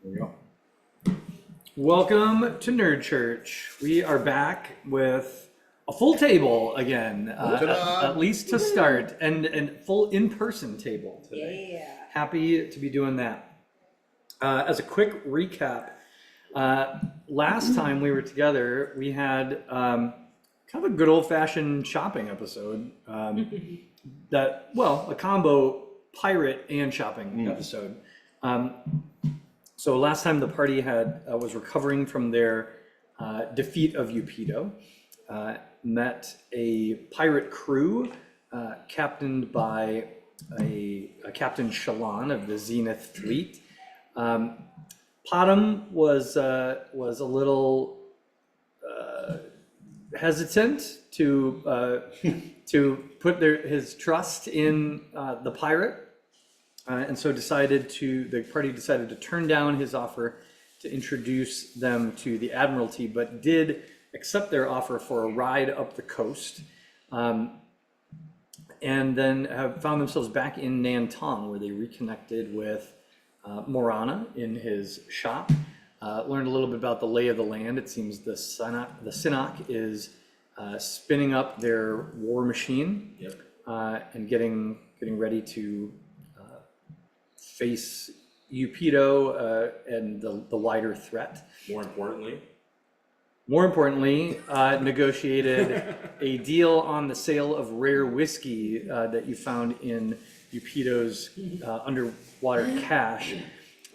There we go. Welcome to Nerd Church. We are back with a full table again, at least to start, and full in-person table today. Yeah. Happy to be doing that. As a quick recap, last time we were together, we had kind of a good old-fashioned shopping episode. A combo pirate and shopping episode. So last time the party was recovering from their defeat of Upido, met a pirate crew captained by a Captain Shallan of the Zenith Fleet. Potom was a little hesitant to put his trust in the pirate. And so the party decided to turn down his offer to introduce them to the Admiralty, but did accept their offer for a ride up the coast, and then have found themselves back in Nantong, where they reconnected with Morana in his shop, learned a little bit about the lay of the land. It seems the Sinnock is spinning up their war machine. Yep. And getting ready to face Upido and the wider threat. More importantly, negotiated a deal on the sale of rare whiskey that you found in Upido's underwater cache.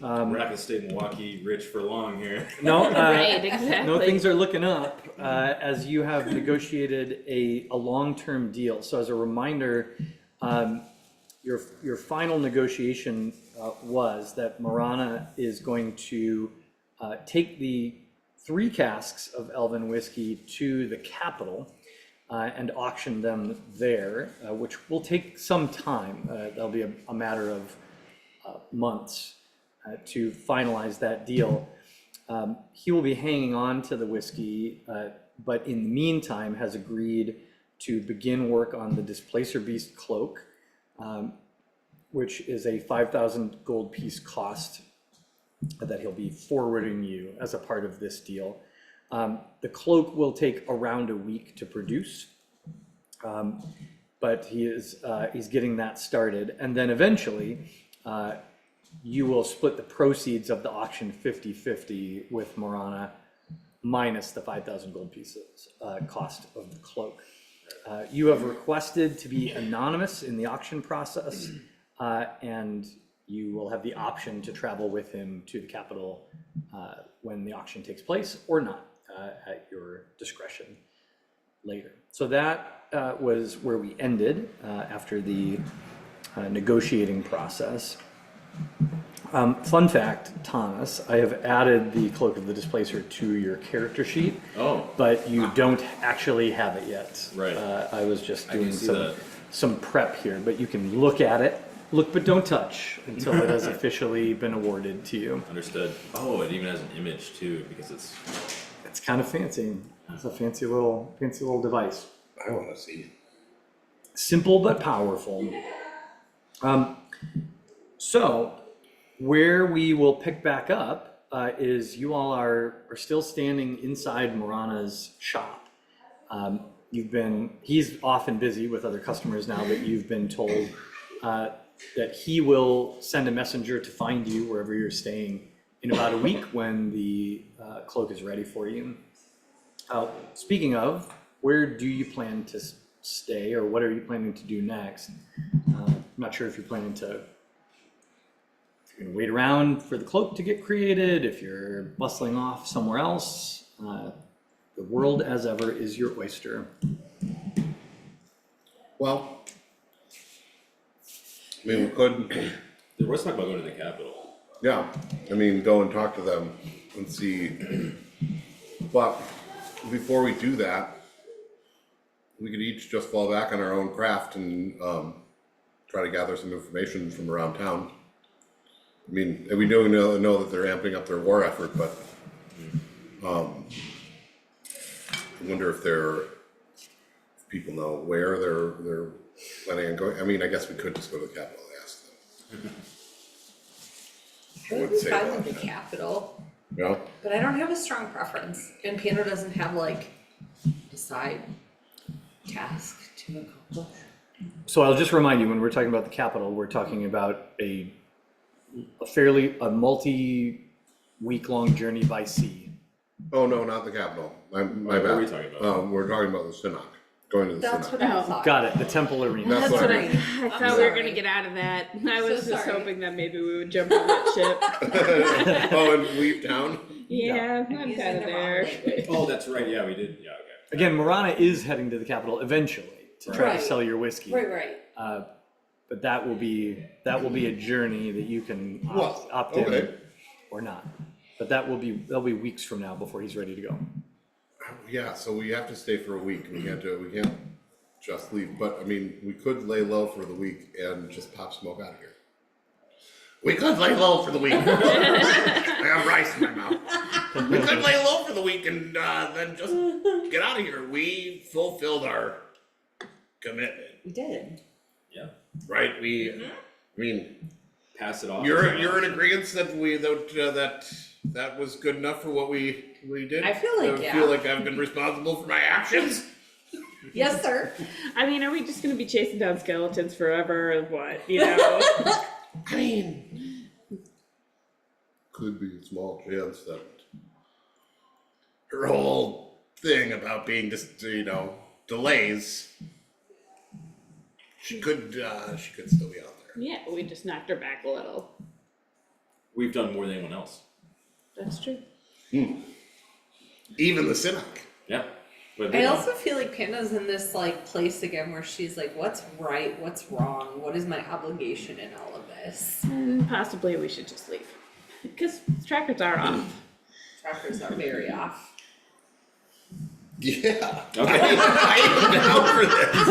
We're not going to stay in Milwaukee rich for long here. No, Right, exactly. no, things are looking up as you have negotiated a long-term deal. So as a reminder, your final negotiation was that Morana is going to take the 3 casks of Elven whiskey to the capital and auction them there, which will take some time. That'll be a matter of months to finalize that deal. He will be hanging on to the whiskey, but in the meantime has agreed to begin work on the Displacer Beast cloak, which is a 5,000 gold piece cost that he'll be forwarding you as a part of this deal. The cloak will take around a week to produce, but he's getting that started. And then eventually, you will split the proceeds of the auction 50-50 with Morana, minus the 5,000 gold pieces cost of the cloak. You have requested to be anonymous in the auction process, and you will have the option to travel with him to the capital when the auction takes place, or not, at your discretion later. So that was where we ended after the negotiating process. Fun fact, Thomas, I have added the Cloak of the Displacer to your character sheet. Oh. But you don't actually have it yet. Right. I was just I can doing see some prep here, but you can look at it. Look but don't touch until it has officially been awarded to you. Understood. Oh, it even has an image too, because It's kind of fancy. It's a fancy little device. I want to see. Simple but powerful. So where we will pick back up is you all are still standing inside Morana's shop. He's often busy with other customers now, but you've been told that he will send a messenger to find you wherever you're staying in about a week when the cloak is ready for you. Speaking of, where do you plan to stay, or what are you planning to do next? I'm not sure if you're planning to wait around for the cloak to get created, if you're bustling off somewhere else. The world, as ever, is your oyster. Well, I mean, we could, there was talk about going to the capital. yeah, I mean, go and talk to them and see. But before we do that, we could each just fall back on our own craft and try to gather some information from around town. I mean, we don't know that they're amping up their war effort, but I wonder if people know where they're planning on going. I mean, I guess we could just go to the capital and ask them. I I would would be say fine that. with the capital, Yeah, but I don't have a strong preference, and piano doesn't have like a side task to accomplish. So I'll just remind you, when we're talking about the capital, we're talking about a multi-week-long journey by sea. oh no, not the capital, my What bad. are we talking about? We're talking about the Synod, going to the That's Synod. what I Oh. thought. Got it, the temple arena. That's That's what what I I, mean. I I'm thought we were sorry. gonna get out of that. I was So just sorry. hoping that maybe we would jump on that ship. Oh, and leave town? Yeah, I'm I'm using kind of the wrong there. language. Oh, that's right, yeah, we did, yeah, okay. Again, Marana is heading to the capital eventually to try Right. to sell your whiskey. Right. But that will be a journey that you can Well, opt in okay. or not. But that'll be weeks from now before he's ready to go. Yeah, so we have to stay for a week, we can't just leave, but I mean, we could lay low for the week and just pop smoke out of here. We could lay low for the week. I have rice in my mouth. We could lay low for the week and then just get out of here. We fulfilled our commitment, We did. Yeah, right? I mean, pass it off. you're in agreement that that was good enough for what we did? I feel like, I yeah. feel like I've been responsible for my actions. Yes, sir. I mean, are we just gonna be chasing down skeletons forever or what? You know? I mean, could be a small chance that her whole thing about being just, delays, she could still be out there. Yeah, we just knocked her back a little. We've done more than anyone else, That's true. Even the Cynic. yeah. But I also feel like Panda's in this like place again where she's like, what's right, what's wrong, what is my obligation in all of this? And possibly we should just leave. Because trackers are off. Trackers are very off. Yeah. Okay. I am down for this.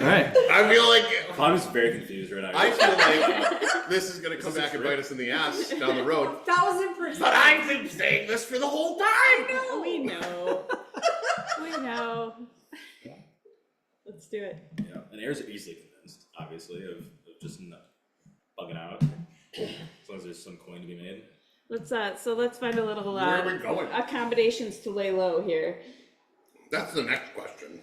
All right. I feel like I'm just very confused right now. I feel like this is gonna come back and bite us in the ass down the road. 1000%. But I've been saying this for the whole time. We know. We know. Let's do it. Yeah, and Air's easily convinced, obviously, of just not bugging out. As long as there's some coin to be made. Let's find a little Where are we going? accommodations to lay low here. That's the next question.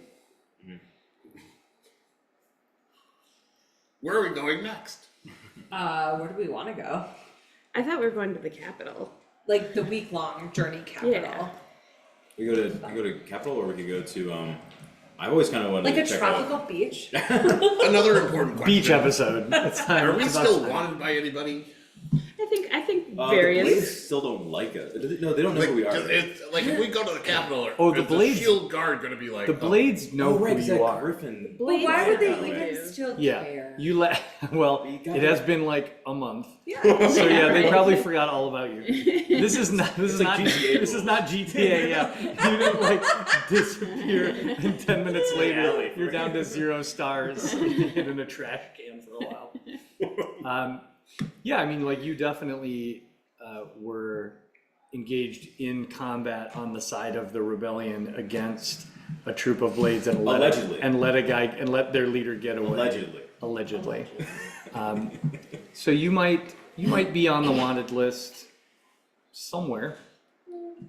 Where are we going next? Where do we want to go? I thought we were going to the capital. Like the week-long journey capital. Yeah. We go to Capital, or we could go to I've always kind of wanted Like to a check tropical out. beach. Another important question. Beach episode. It's time. Are we it's about still time. wanted by anybody? I think The various. Blades still don't like us. No, they don't know Like, who we are. like if we go to the Capitol, Oh, the is Blades- shield guard gonna be like The Blades know who is that you are. Griffin? But why would they that even way. still Yeah, care? you well, You gotta- it has been like a month, Yeah. so yeah, they right. probably forgot all about you. This is not like GTA this is not GTA. Yeah, you didn't like disappear, and 10 minutes later you're down to 0 stars and in a trash can for a while. Yeah, I mean, like you definitely were engaged in combat on the side of the rebellion against a troop of blades and Allegedly. let their leader get away. Allegedly. So you might be on the wanted list somewhere.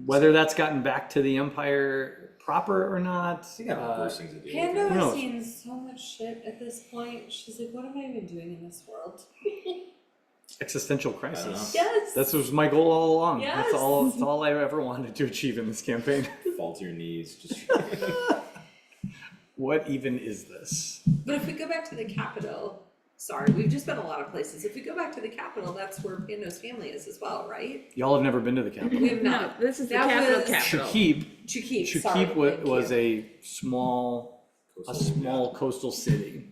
Whether that's gotten back to the Empire proper or not. I think I have worse things to do. Panda Who has knows? seen so much shit at this point. She's like, what am I even doing in this world? Existential I don't know. crisis. Yes. That was my goal all along. Yes. That's all I ever wanted to achieve in this campaign. Fall to your knees. Just What even is this? But if we go back to the capital, sorry, we've just been a lot of places. If we go back to the capital, that's where Pando's family is as well, right? Y'all have never been to the capital. We have No, not. this is the That capital was- capital. Chukip Chukip, was a small coastal city,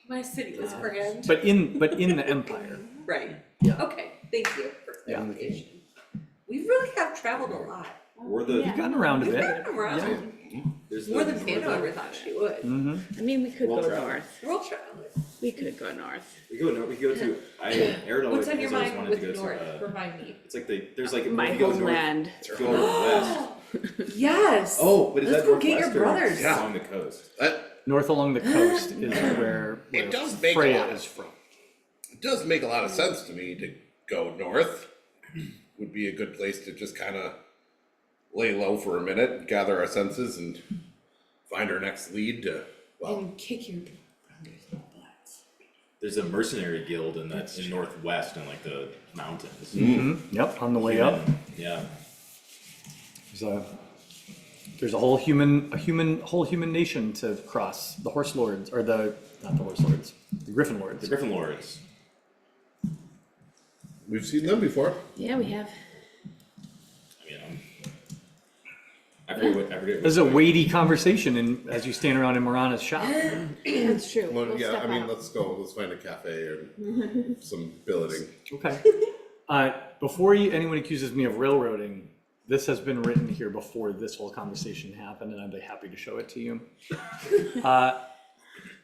My city was grand. but in the empire. Right. Yeah. Okay, thank you for Yeah. clarification. We really have traveled a lot. or the Yeah. You've gotten around a We've bit. gotten around. there's More the, than Pando ever thought she would. Mm-hmm. I mean, we could Well go traveled. north. World travelers. We could go north. We go to. Aaron What's always on your always mind wanted with to go North? to. Remind me. It's like there's like My if you go homeland. North, go west. Yes. Oh, but is Let's that go get your northwest or brothers. Yeah. along the coast? North along the coast is where It does make a Freya lot. is from. It does make a lot of sense to me to go north would be a good place to just kind of lay low for a minute, gather our senses, and find our next lead to, well, And kick your butts. There's a mercenary guild in northwest in like the mountains. Yep, on the way up. Yeah. There's a whole human nation to cross. The horse lords, or not the horse lords, the griffin lords. The Griffin Lords. we've seen them before. Yeah, we have. I mean, I forget This is a weighty conversation as you stand around in Marana's shop. That's true. Well, We'll yeah, step I mean, out. let's go. Let's find a cafe and some billeting. Okay. Before anyone accuses me of railroading, this has been written here before this whole conversation happened, and I'd be happy to show it to you.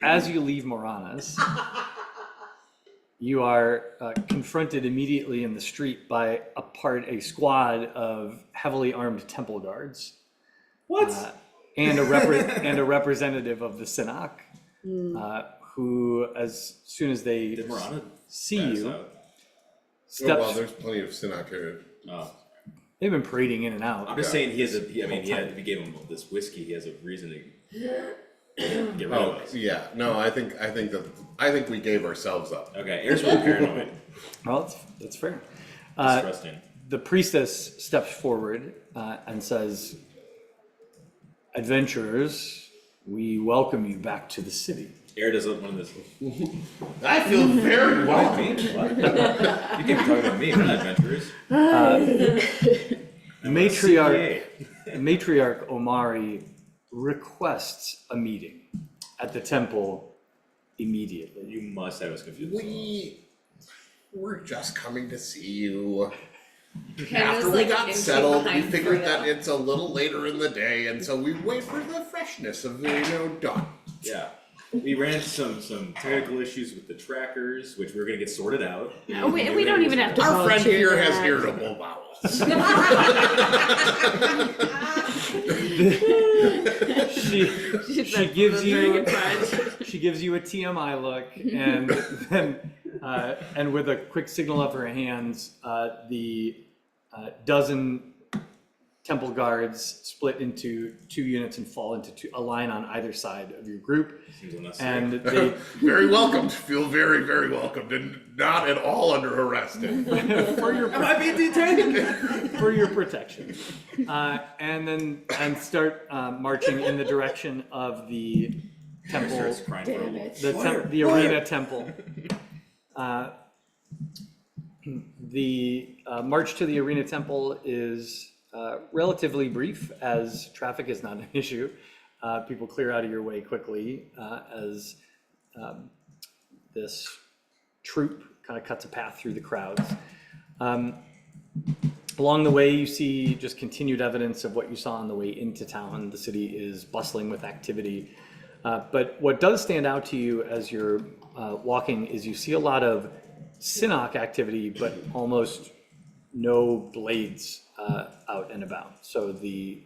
As you leave Marana's, you are confronted immediately in the street by a squad of heavily armed temple guards. What? And a representative of the Synod, who, as soon as they Did Marana see pass you, out? Oh, well, steps. there's plenty of Sinnock here. Oh. They've been parading in and I'm out. just saying if we gave him this whiskey, he has a reason to get rid Oh, of us. yeah. No, I think we gave ourselves up. Okay, Eric's really paranoid. Well, that's fair. Distrusting. The priestess steps forward and says, "Adventurers, we welcome you back to the city." Eric does one of this. I feel very What? welcome. Me? What? You can't be talking about me, we're not adventurers. Matriarch Omari requests a meeting at the temple immediately. You must have us confused. We're just coming to see you. Ken After is, we like, got inching settled, we behind figured Freya. that it's a little later in the day, and so we wait for the freshness of the dawn. Yeah. We ran into some technical issues with the trackers, which we're gonna get sorted out. No, we don't even have to Our friend volunteer here that. has irritable bowels. She gives That's a very you good point. she gives you a TMI look, and then and with a quick signal of her hands, the dozen temple guards split into 2 units and fall into a line on either side of your group, Seems unnecessary. and they Very welcomed. Feel very, very welcomed, and not at all under arrest. for your Am I being detained? for your protection, and start marching in the direction of the temple, Starts crying for a Damn little. it. the arena temple. The march to the arena temple is relatively brief, as traffic is not an issue. People clear out of your way quickly as this troop kind of cuts a path through the crowds. Along the way, you see just continued evidence of what you saw on the way into town. The city is bustling with activity. But what does stand out to you as you're walking is you see a lot of Synnock activity, but almost no blades out and about. So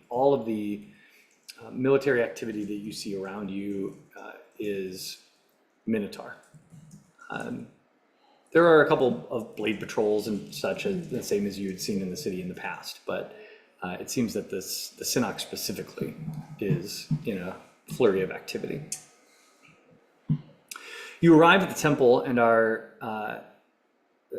all of the military activity that you see around you is Minotaur. There are a couple of blade patrols and such, the same as you had seen in the city in the past, but it seems that the Synnock specifically is in a flurry of activity. You arrive at the temple and are,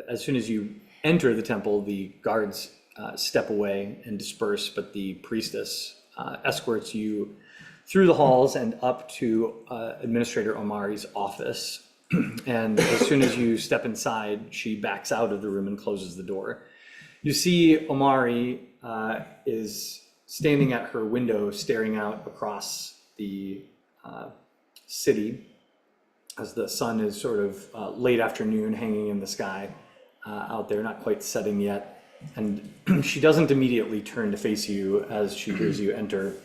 as soon as you enter the temple, the guards step away and disperse, but the priestess escorts you through the halls and up to Administrator Omari's office. And as soon as you step inside, she backs out of the room and closes the door. You see Omari is standing at her window, staring out across the city as the sun is sort of late afternoon hanging in the sky out there, not quite setting yet. And she doesn't immediately turn to face you as she hears you enter.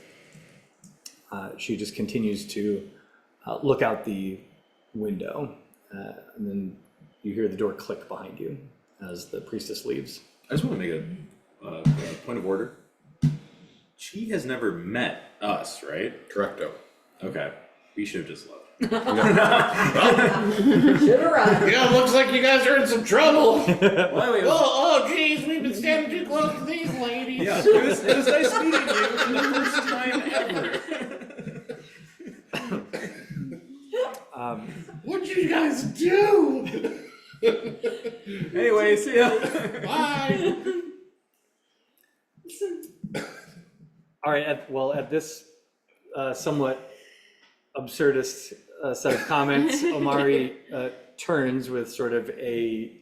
She just continues to look out the window, and then you hear the door click behind you as the priestess leaves. I just want to make a point of order. She has never met us, right? Correcto. Okay. We should have just left. Should've run. Yeah, looks like you guys are in some trouble. Wait. Oh, geez, we've been standing too close to these ladies. Yeah, it was nice meeting you for the first time ever. What'd you guys do? Anyway, see ya. Bye. All right, at this somewhat absurdist set of comments, Omari turns with sort of a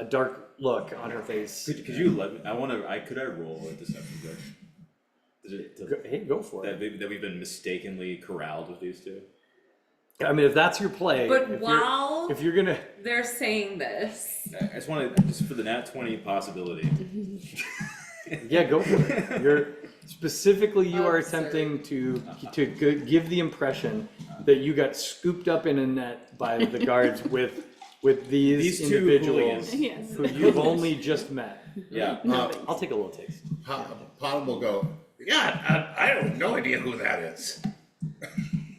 dark look on her face. Could you let me? Could I roll a deception check? Hey, go for it. That we've been mistakenly corralled with these two. I mean, if that's your play, But if you're gonna, they're saying this. I just want to, just for the nat 20 possibility. yeah, go for it. You're specifically you are Absurd. attempting to give the impression that you got scooped up in a net by the guards with these Two individuals hooligans. Yes. who you've only just met. Yeah. I'll take a little taste. Pot will go, yeah, I have no idea who that is.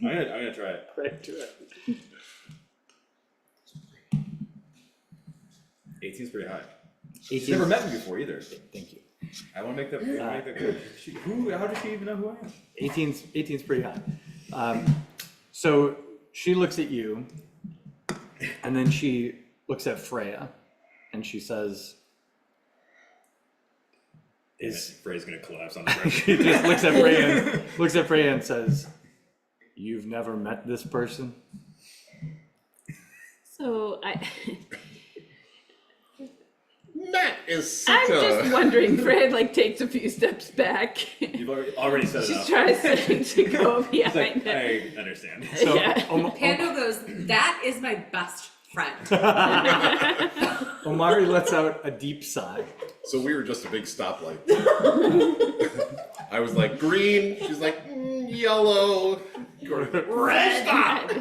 I'm gonna try it. Right to it. 18's pretty high. 18. She's never met me before either. So Thank you. I want to make that clear. How does she even know who I am? 18's pretty high. So she looks at you, and then she looks at Freya, and she says, Frey's gonna collapse on the ground. she just looks at Freya and says, "You've never met this person?" So Matt is I'm such just wondering, Fred like takes a few steps back. You've already set it She up. tries to go It's behind like, it. I understand. So Yeah. Pando goes, that is my best friend. Omari lets out a deep sigh. So we were just a big stoplight. I was like green, she's like yellow, red. Stop.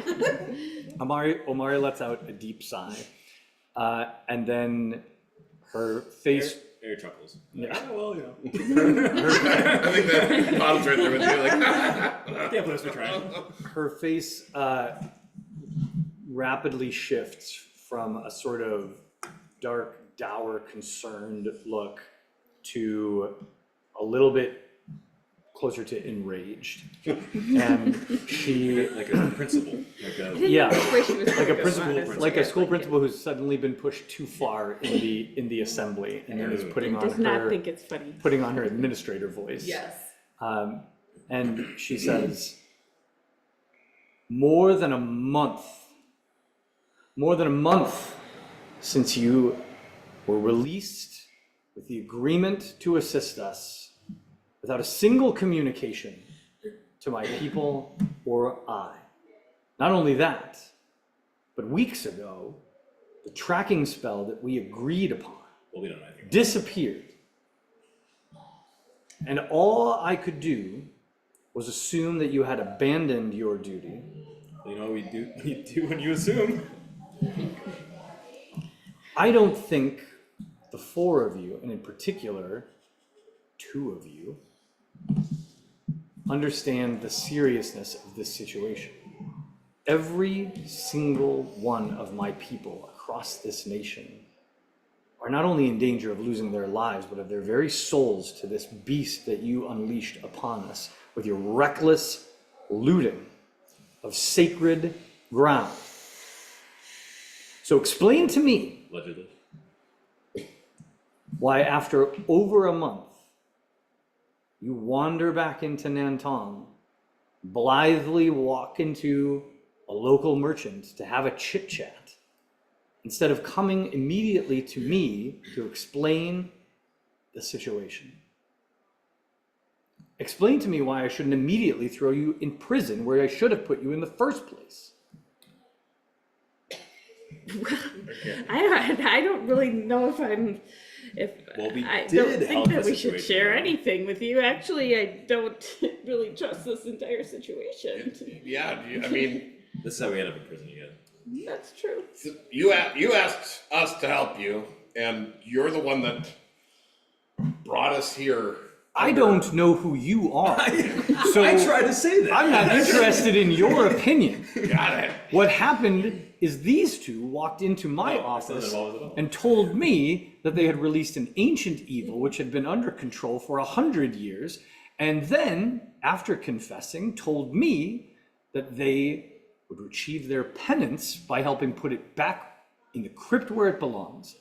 Omari lets out a deep sigh, and then her face. Air chuckles. Yeah. Oh, well, you know. I think that Bob's right there with you, like. Can't put us for trying. Her face rapidly shifts from a sort of dark, dour, concerned look to a little bit closer to enraged. And she, Like a principal. yeah, Wish she was like a focused, principal, honestly. like a school principal who's suddenly been pushed too far in the assembly and then is putting on Does not her think it's funny. administrator voice. Yes. And she says, more than a month since you were released with the agreement to assist us without a single communication to my people or I. Not only that, but weeks ago, the tracking spell that we agreed upon Well, we don't know anything. disappeared. And all I could do was assume that you had abandoned your duty. You know what we do when you assume. I don't think the four of you, and in particular, two of you, understand the seriousness of this situation. Every single one of my people across this nation are not only in danger of losing their lives, but of their very souls to this beast that you unleashed upon us with your reckless looting of sacred ground. So explain to me Allegedly. why after over a month, you wander back into Nantong, blithely walk into a local merchant to have a chit chat, instead of coming immediately to me to explain the situation. Explain to me why I shouldn't immediately throw you in prison where I should have put you in the first place. I don't really know if Well, we I did don't think help that the we should situation, share though. anything with you. Actually, I don't really trust this entire situation. Yeah, I mean, This is how we end up in prison again. That's true. you asked us to help you, and you're the one that brought us here I don't know who you are. So I tried to say that. I'm not interested in your opinion. Got it. What happened is these two walked into my No, that's not office involved at all. and told me that they had released an ancient evil which had been under control for 100 years, and then, after confessing, told me that they would achieve their penance by helping put it back in the crypt where it belongs.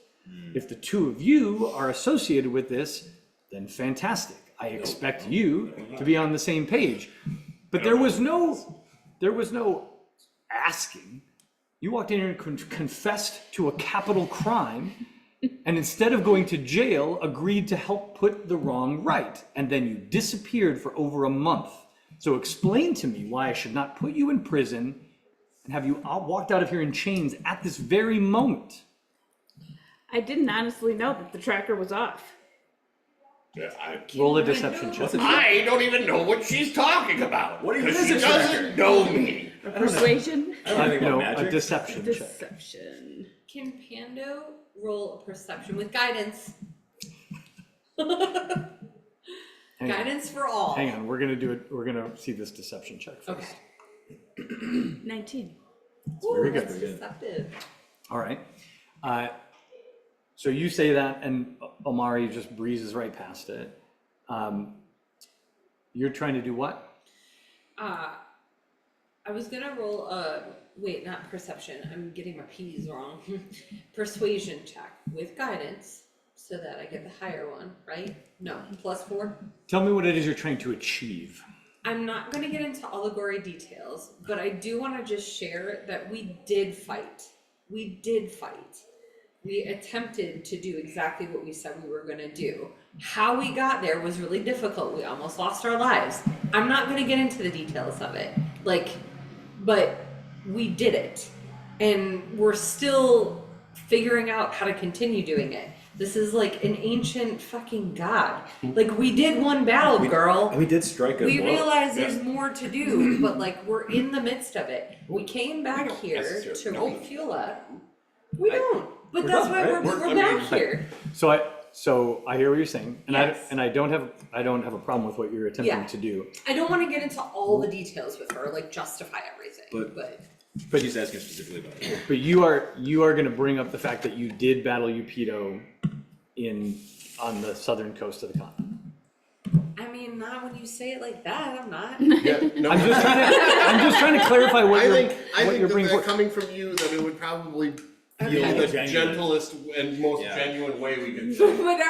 If the two of you are associated with this, then fantastic. I expect you to be on the same page. But there was no asking. You walked in here and confessed to a capital crime, and instead of going to jail, agreed to help put the wrong right. And then you disappeared for over a month. So explain to me why I should not put you in prison and have you walked out of here in chains at this very moment. I didn't honestly know that the tracker was off. Roll a deception check. I don't even know what she's talking about. What even Because is she a tracker? doesn't know me. A persuasion? I don't know anything about No, magic. a deception check. Deception. Can Pando roll a perception with guidance? Hang on. Guidance for all. Hang on, we're gonna see this deception check first. Okay. 19. Ooh, very good. that's deceptive. All right. So you say that, and Omari just breezes right past it. You're trying to do what? I was gonna roll a, wait, not perception, I'm getting my P's wrong. Persuasion check with guidance, so that I get the higher one, right? No, +4. Tell me what it is you're trying to achieve. I'm not gonna get into all the gory details, but I do wanna just share that we did fight. We did fight. We attempted to do exactly what we said we were gonna do. How we got there was really difficult. We almost lost our lives. I'm not gonna get into the details of it. But we did it. And we're still figuring out how to continue doing it. This is like an ancient fucking god. Like, we did one battle, girl. And we did strike a We blow. realize there's more to do, but like, we're in the midst of it. We came back here to refuel up. We don't, but that's done, why right? we're back here. So I hear what you're saying, and Yes. I don't have a problem with what you're attempting Yeah. to do. I don't wanna get into all the details with her, like justify everything, but But she's asking specifically about it. But you are going to bring up the fact that you did battle Upido on the southern coast of the continent. I mean, not when you say it like that, I'm not. Yeah, no, I'm just trying to clarify what I you're think bringing that forward. coming from you, that it would probably Okay. feel the Genuine. gentlest and most Yeah. genuine way we could But say. every time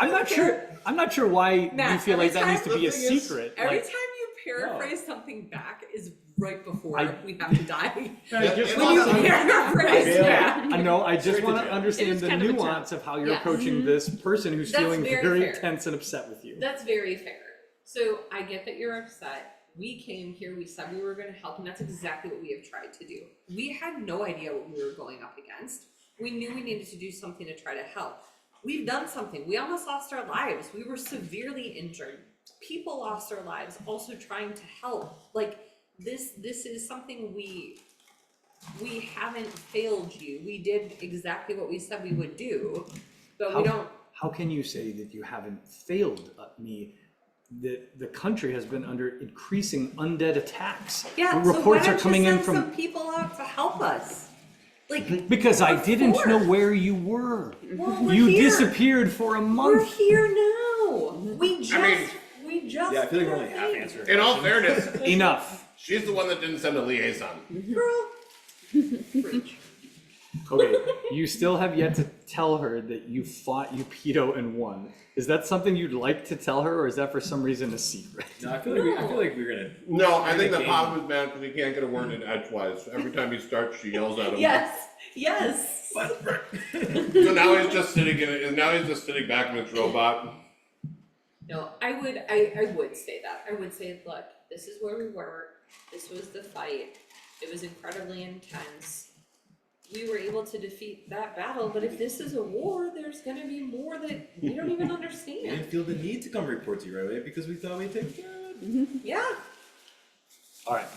I'm you not sure. I'm not sure why Matt, you feel like every that needs time to be a the thing is- secret. every Like, time you paraphrase something back is right before I- we have to die. Yeah, just and When you also- paraphrase, yeah. I know. I just Straight to want to jail. It understand is the kind of a nuance of how you're Yeah. approaching this person who's That's feeling very very fair. tense and upset with you. That's very fair. So I get that you're upset. We came here, we said we were gonna help, and that's exactly what we have tried to do. We had no idea what we were going up against. We knew we needed to do something to try to help. We've done something. We almost lost our lives. We were severely injured. People lost their lives also trying to help. Like, this is something we haven't failed you. We did exactly what we said we would do, but we don't. How can you say that you haven't failed me? The country has been under increasing undead attacks. Yeah, The so why reports are don't coming you in send from some people out to help us? Like, because I didn't before. know where you were. well, we're You here. disappeared for a We're month. here now. We just Yeah, I feel like we're only half answering. In all fairness, Enough. she's the one that didn't send a liaison. Girl. Preach. Okay, you still have yet to tell her that you fought Upido and won. Is that something you'd like to tell her, or is that for some reason a secret? No, I feel like we're gonna. No, I think the game. problem is mad because he can't get a word in edgewise. Every time he starts, she yells at him. Yes. Yes. So now he's just sitting back in his robot. No, I would say that. I would say, look, this is where we were. This was the fight. It was incredibly intense. We were able to defeat that battle, but if this is a war, there's gonna be more that we don't even We understand. didn't feel the need to come report to you right away because we thought we'd take care of it. Yeah. All right.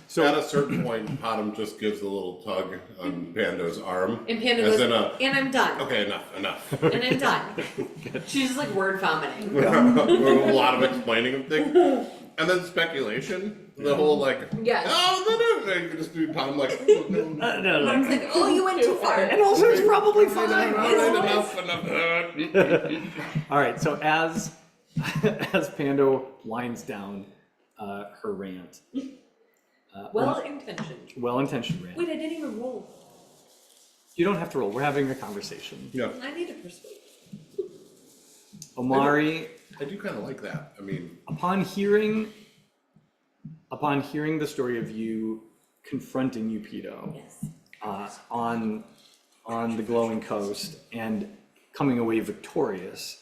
So at So, a certain point, Potom just gives a little tug on Pando's arm. And Panda as goes, in and I'm done. okay, enough. And I'm done. She's just like word vomiting. A lot of explaining of things. And then speculation. The whole like, Yes. oh, no. You can just do Potom like, oh, no. no. Mom's like, oh, you went too far. And also, it's probably All fine. right, enough. All right, so as Pando winds down her rant, Well-intentioned. well-intentioned rant. Wait, I didn't even roll. You don't have to roll. We're having a conversation. Yeah, I need to persuade. Omari, I do kind of like that. I mean, upon hearing the story of you confronting Upido Yes. on the glowing coast and coming away victorious,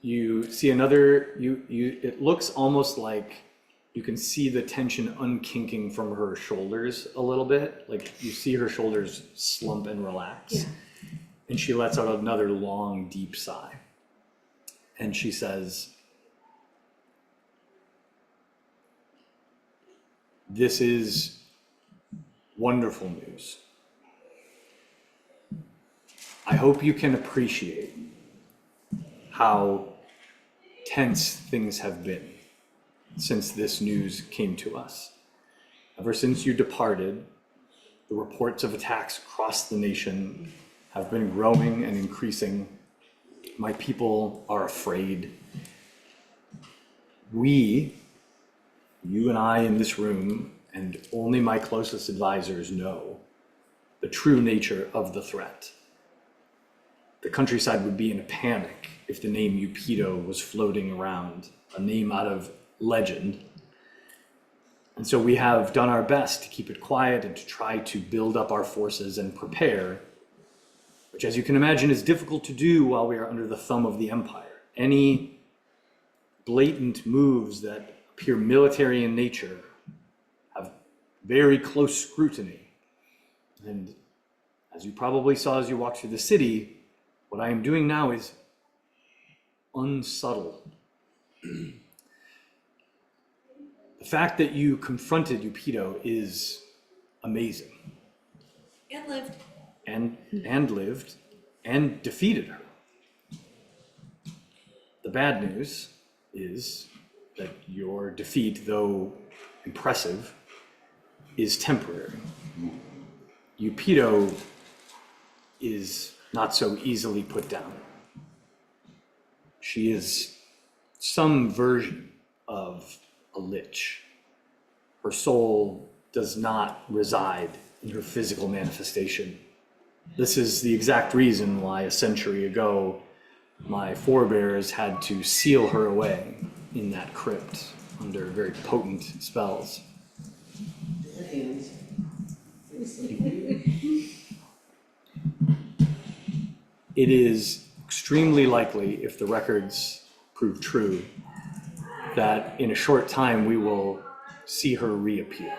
you see it looks almost like you can see the tension unkinking from her shoulders a little bit. Like you see her shoulders slump and relax. Yeah. And she lets out another long, deep sigh. And she says, "This is wonderful news. I hope you can appreciate how tense things have been since this news came to us. Ever since you departed, the reports of attacks across the nation have been growing and increasing. My people are afraid. We, you and I in this room, and only my closest advisors know the true nature of the threat. The countryside would be in a panic if the name Upido was floating around, a name out of legend. And so we have done our best to keep it quiet and to try to build up our forces and prepare, which, as you can imagine, is difficult to do while we are under the thumb of the Empire. Any blatant moves that appear military in nature have very close scrutiny. And as you probably saw as you walked through the city, what I am doing now is unsubtle. The fact that you confronted Upido is amazing. And lived. And lived and defeated her. The bad news is that your defeat, though impressive, is temporary. Upido is not so easily put down. She is some version of a lich. Her soul does not reside in her physical manifestation. This is the exact reason why a century ago my forebears had to seal her away in that crypt under very potent spells. It is extremely likely, if the records prove true, that in a short time we will see her reappear.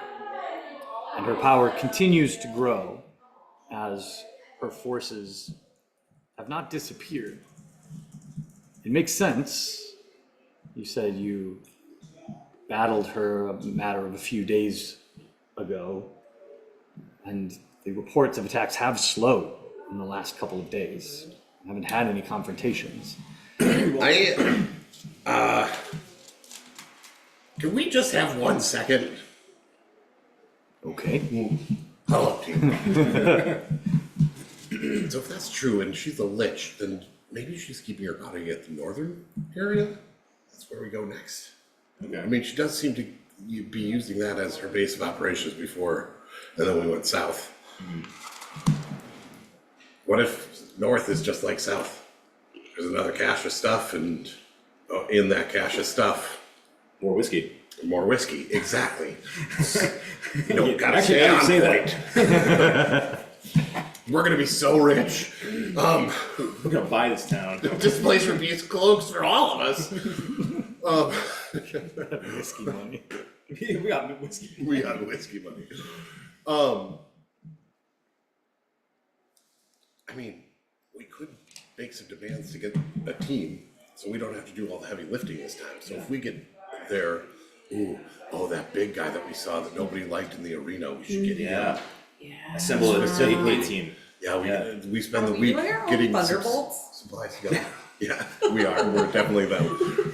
And her power continues to grow as her forces have not disappeared. It makes sense. You said you battled her a matter of a few days ago, and the reports of attacks have slowed in the last couple of days. I haven't had any confrontations. can we just have 1 second? Okay. Hello, team. So if that's true and she's a lich, then maybe she's keeping her body at the northern area? That's where we go next. Okay. I mean, she does seem to be using that as her base of operations before, and then we went south. What if north is just like south? There's another cache of stuff, and in that cache of stuff, More whiskey. more whiskey. Exactly. You don't gotta Actually, stay now you on say point. We're gonna be so rich. We're gonna buy this town. This place would be close for all of us. Whiskey money. We got whiskey. We got whiskey money. I mean, we could make some demands to get a team, so we don't have to do all the heavy lifting this time. So if we get there Ooh, oh, that big guy that we saw that nobody liked in the arena, we should get him. Yeah, Yeah. assemble a team. Yeah, we spend Are the we week doing our own getting Thunderbolts? supplies together. Yeah, we are, we're definitely them.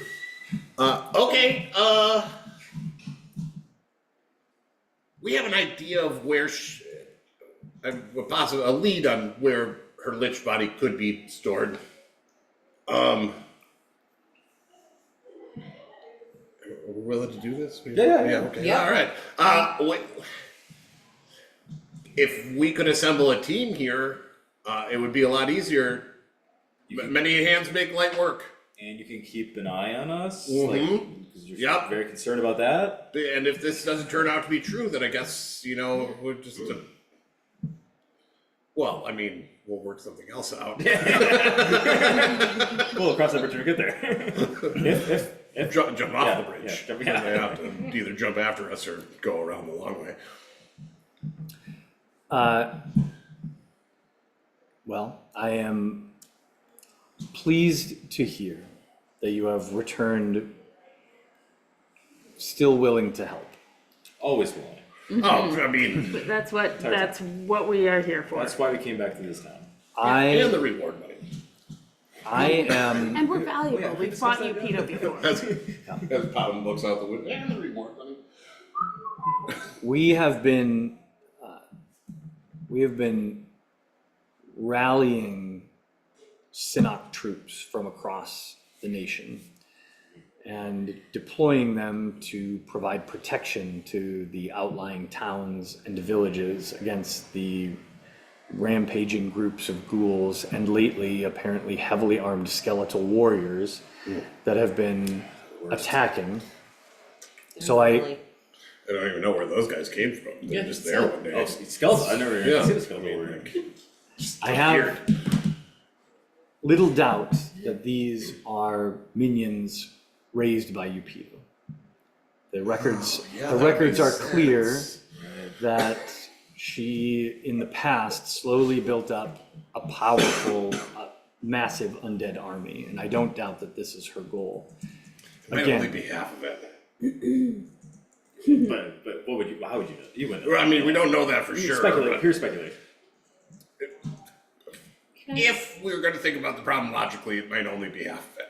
Okay, we have an idea of where a lead on where her lich body could be stored. Are we willing to do this? Yeah. Okay, Yeah. all right. If we could assemble a team here, it would be a lot easier. Many hands make light work. And you can keep an eye on us, Mhm. like, because you're Yep. very concerned about that. And if this doesn't turn out to be true, then I guess, we're just well, I mean, we'll work something else out. We'll cross that bridge when we get there. if Jump off Yeah, the bridge. yeah, And they have to either jump after us or go around the long way. Well, I am pleased to hear that you have returned still willing to help. always willing. Oh, I mean, But that's what we are here for. That's why we came back to this town. and the I, reward money. I am, And we're valuable. yeah, We've fought you, Peter, before. As Popham looks out the window, and the reward money. we have been rallying Sinnock troops from across the nation and deploying them to provide protection to the outlying towns and villages against the rampaging groups of ghouls and lately apparently heavily armed skeletal warriors that have been attacking. So Definitely. I don't even know where those guys came from. They're just there one day. Oh, skeleton. I've never Yeah. seen a I skeleton mean, warrior. I have little doubt that these are minions raised by Upido. The records, yeah, the that records are makes clear sense. that she, in the past, slowly built up a powerful, massive undead army, and I don't doubt that this is her goal. It might Again. only be half of it. But what would you? How would you know? You wouldn't know. Well, I mean, we don't know that for sure. Speculate. but Pure speculation. if we were going to think about the problem logically, it might only be half of it.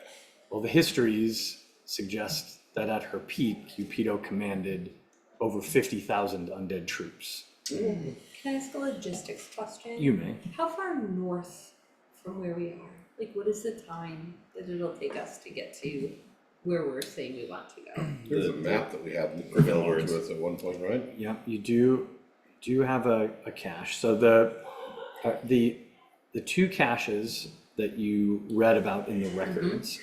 Well, the histories suggest that at her peak, Upido commanded over 50,000 undead troops. Can I ask a logistics question? You may. How far north from where we are? Like, what is the time that it'll take us to get to where we're saying we want to go? There's a map that we had Griffin available Lords. to us at one point, right? Yeah, you do have a cache. So the two caches that you read about in the records,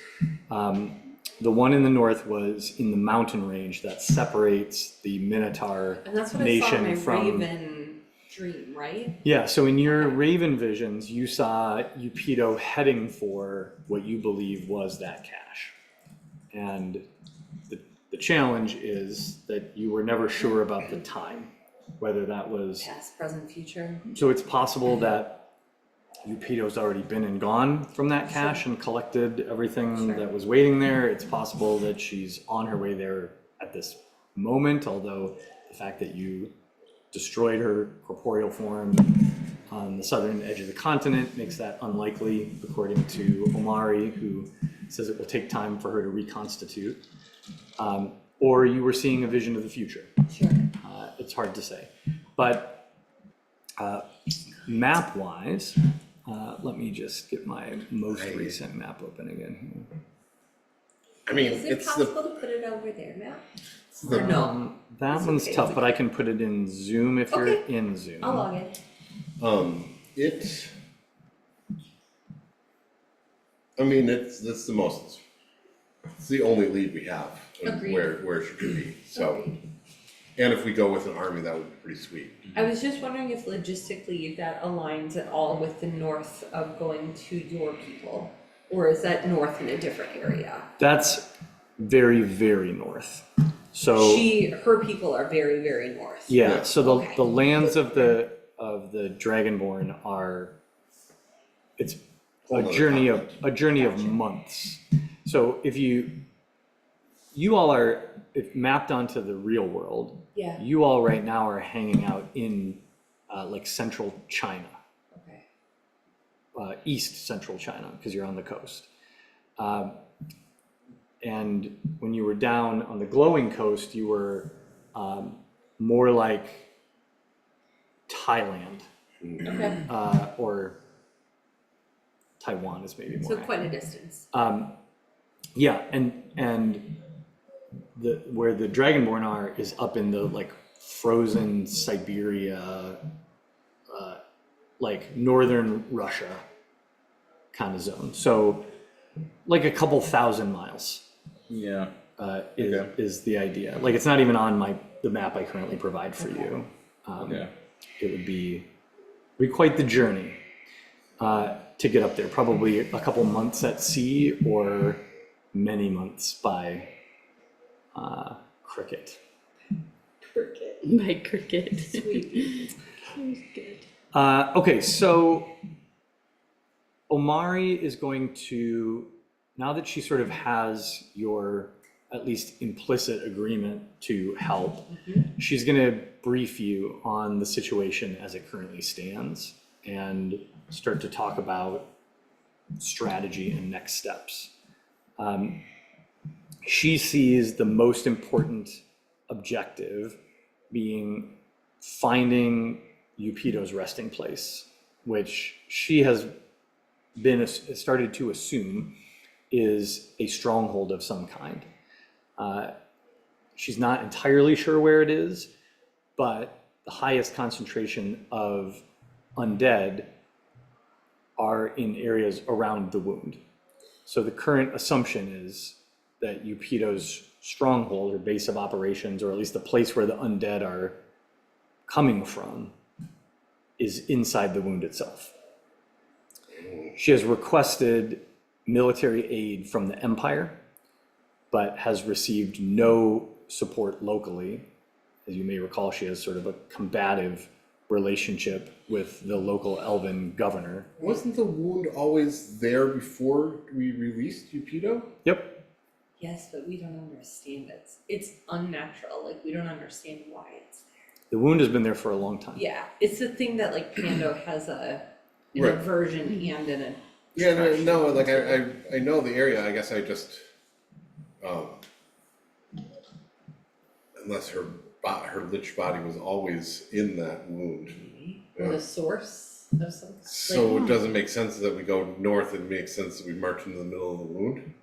the one in the north was in the mountain range that separates the Minotaur And that's what I saw in nation my from. Raven dream, right? Yeah, so in your Raven visions, you saw Upido heading for what you believe was that cache. And the challenge is that you were never sure about the time, whether that was. Past, present, future. So it's possible that Upido's already been and gone from that cache and collected everything Sure. that was waiting there. It's possible that she's on her way there at this moment, although the fact that you destroyed her corporeal form on the southern edge of the continent makes that unlikely, according to Omari, who says it will take time for her to reconstitute. Or you were seeing a vision of the future. Sure. It's hard to say. But map-wise, let me just get my most recent map open again. I mean, Is it it's possible to put it over there now? the Or no? That It's one's okay. tough, but I can put it in Zoom if you're Okay. in Zoom. I'll log in. It's. I mean, it's the most. It's the only lead we have of Agreed. where she could be. So, Agreed. and if we go with an army, that would be pretty sweet. I was just wondering if logistically that aligns at all with the north of going to your people, or is that north in a different area? That's very, very north. So Her people are very, very north. yeah, so Okay. the lands of the Dragonborn are, it's Whole a nother journey of continent. months. So if you you all are if mapped onto the real world. Yeah. You all right now are hanging out in like central China, Okay. east central China, because you're on the coast. And when you were down on the glowing coast, you were more like Thailand, Okay. or Taiwan is maybe more So accurate. quite a distance. Yeah, and the where the Dragonborn are is up in the like frozen Siberia, like northern Russia kind of zone. So like a couple thousand miles Yeah. is the idea. Like it's not even on the map I currently provide for you. Okay. It would be quite the journey to get up there. Probably a couple months at sea or many months by cricket. Cricket. My cricket. Sweet. Good. Okay, so Omari is going to, now that she sort of has your at least implicit agreement to help, she's going to brief you on the situation as it currently stands and start to talk about strategy and next steps. She sees the most important objective being finding Eupito's resting place, which she has started to assume is a stronghold of some kind. She's not entirely sure where it is, but the highest concentration of undead are in areas around the wound. So the current assumption is that Eupito's stronghold or base of operations, or at least the place where the undead are coming from, is inside the wound itself. She has requested military aid from the Empire, but has received no support locally. As you may recall, she has sort of a combative relationship with the local elven governor. Wasn't the wound always there before we released Eupito? Yep. Yes, but we don't understand it. It's unnatural. Like we don't understand why it's there. The wound has been there for a long time. Yeah, it's the thing that like Pando has an Right. aversion and an Yeah, no, like I know the area, I guess I just, unless her lich body was always in that wound. or Yeah. the source of some kind. So it doesn't make sense that we go north, it makes sense that we march into the middle of the wound.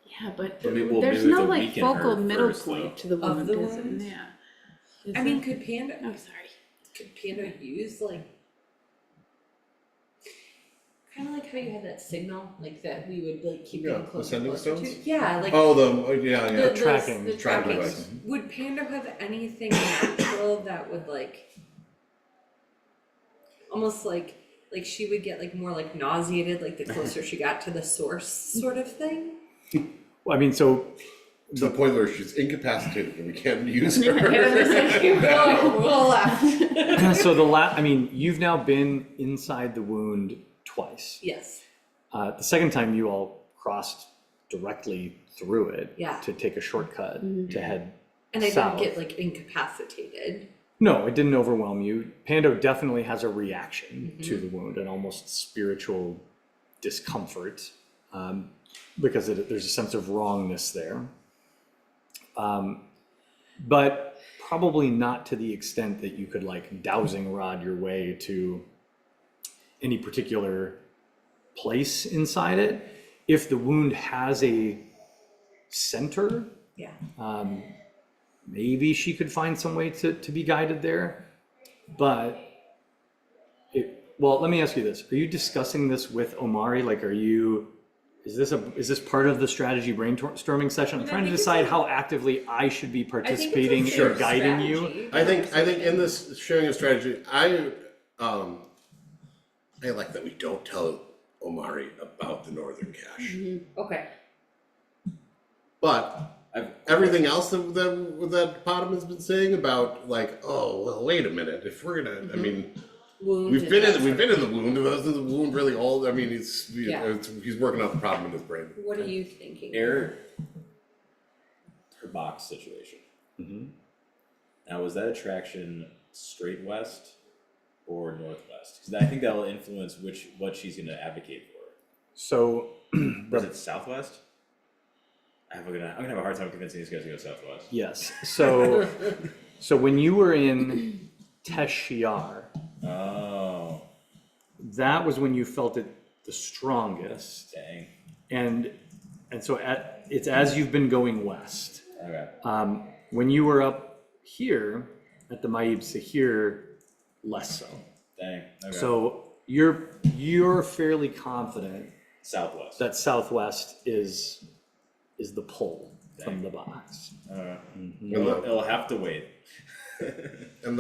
Yeah, but Maybe- well, there's maybe we no have to like weaken focal her middle first, point though. to the Of wound, the is it? wound? Yeah. Is I mean, there? could Pando sorry. use like kind of like how you had that signal, like that we would like keep Yeah, getting closer and ascending closer stones? to? Yeah, like Oh, yeah, the tracking- the tracking tracking. device. Would Pando have anything natural that would like almost like she would get like more like nauseated like the closer she got to the source sort of thing? Well, I mean, so To the point where she's incapacitated and we can't use And her. I'm just like, whoa, left. I mean, you've now been inside the wound twice. Yes. The second time you all crossed directly through it Yeah. to take a shortcut to head And I south. didn't get like incapacitated. No, it didn't overwhelm you. Pando definitely has a reaction to the wound, an almost spiritual discomfort, because there's a sense of wrongness there. But probably not to the extent that you could like dowsing rod your way to any particular place inside it. If the wound has a center, Yeah. maybe she could find some way to be guided there. But well, let me ask you this. Are you discussing this with Omari? Like, is this part of the strategy brainstorming session? I'm I trying to think it's decide a- how actively I should be I think participating it's a in guiding you. strategy. I think in this sharing of strategy, I like that we don't tell Omari about the Northern Cache. Okay. But everything else that Potham has been saying about like, oh well, wait a minute, if we're gonna, I mean, Wound we've and been that in sort the of- wound. Isn't the wound really old? I mean, he's Yeah. working out the problem in his brain. What are you thinking? Her box situation. Mm-hmm. Now, was that attraction straight west or northwest? Because I think that will influence what she's going to advocate for. So, Or is it southwest? I'm gonna have a hard time convincing these guys to go southwest. yes, so, so when you were in Teshiar, Oh, that was when you felt it the strongest. dang. And so it's as you've been going west. Okay. When you were up here at the Ma'ib Sahir, less so. Dang. Okay. So you're fairly confident southwest. that southwest is the pull from the box. It'll have to wait. And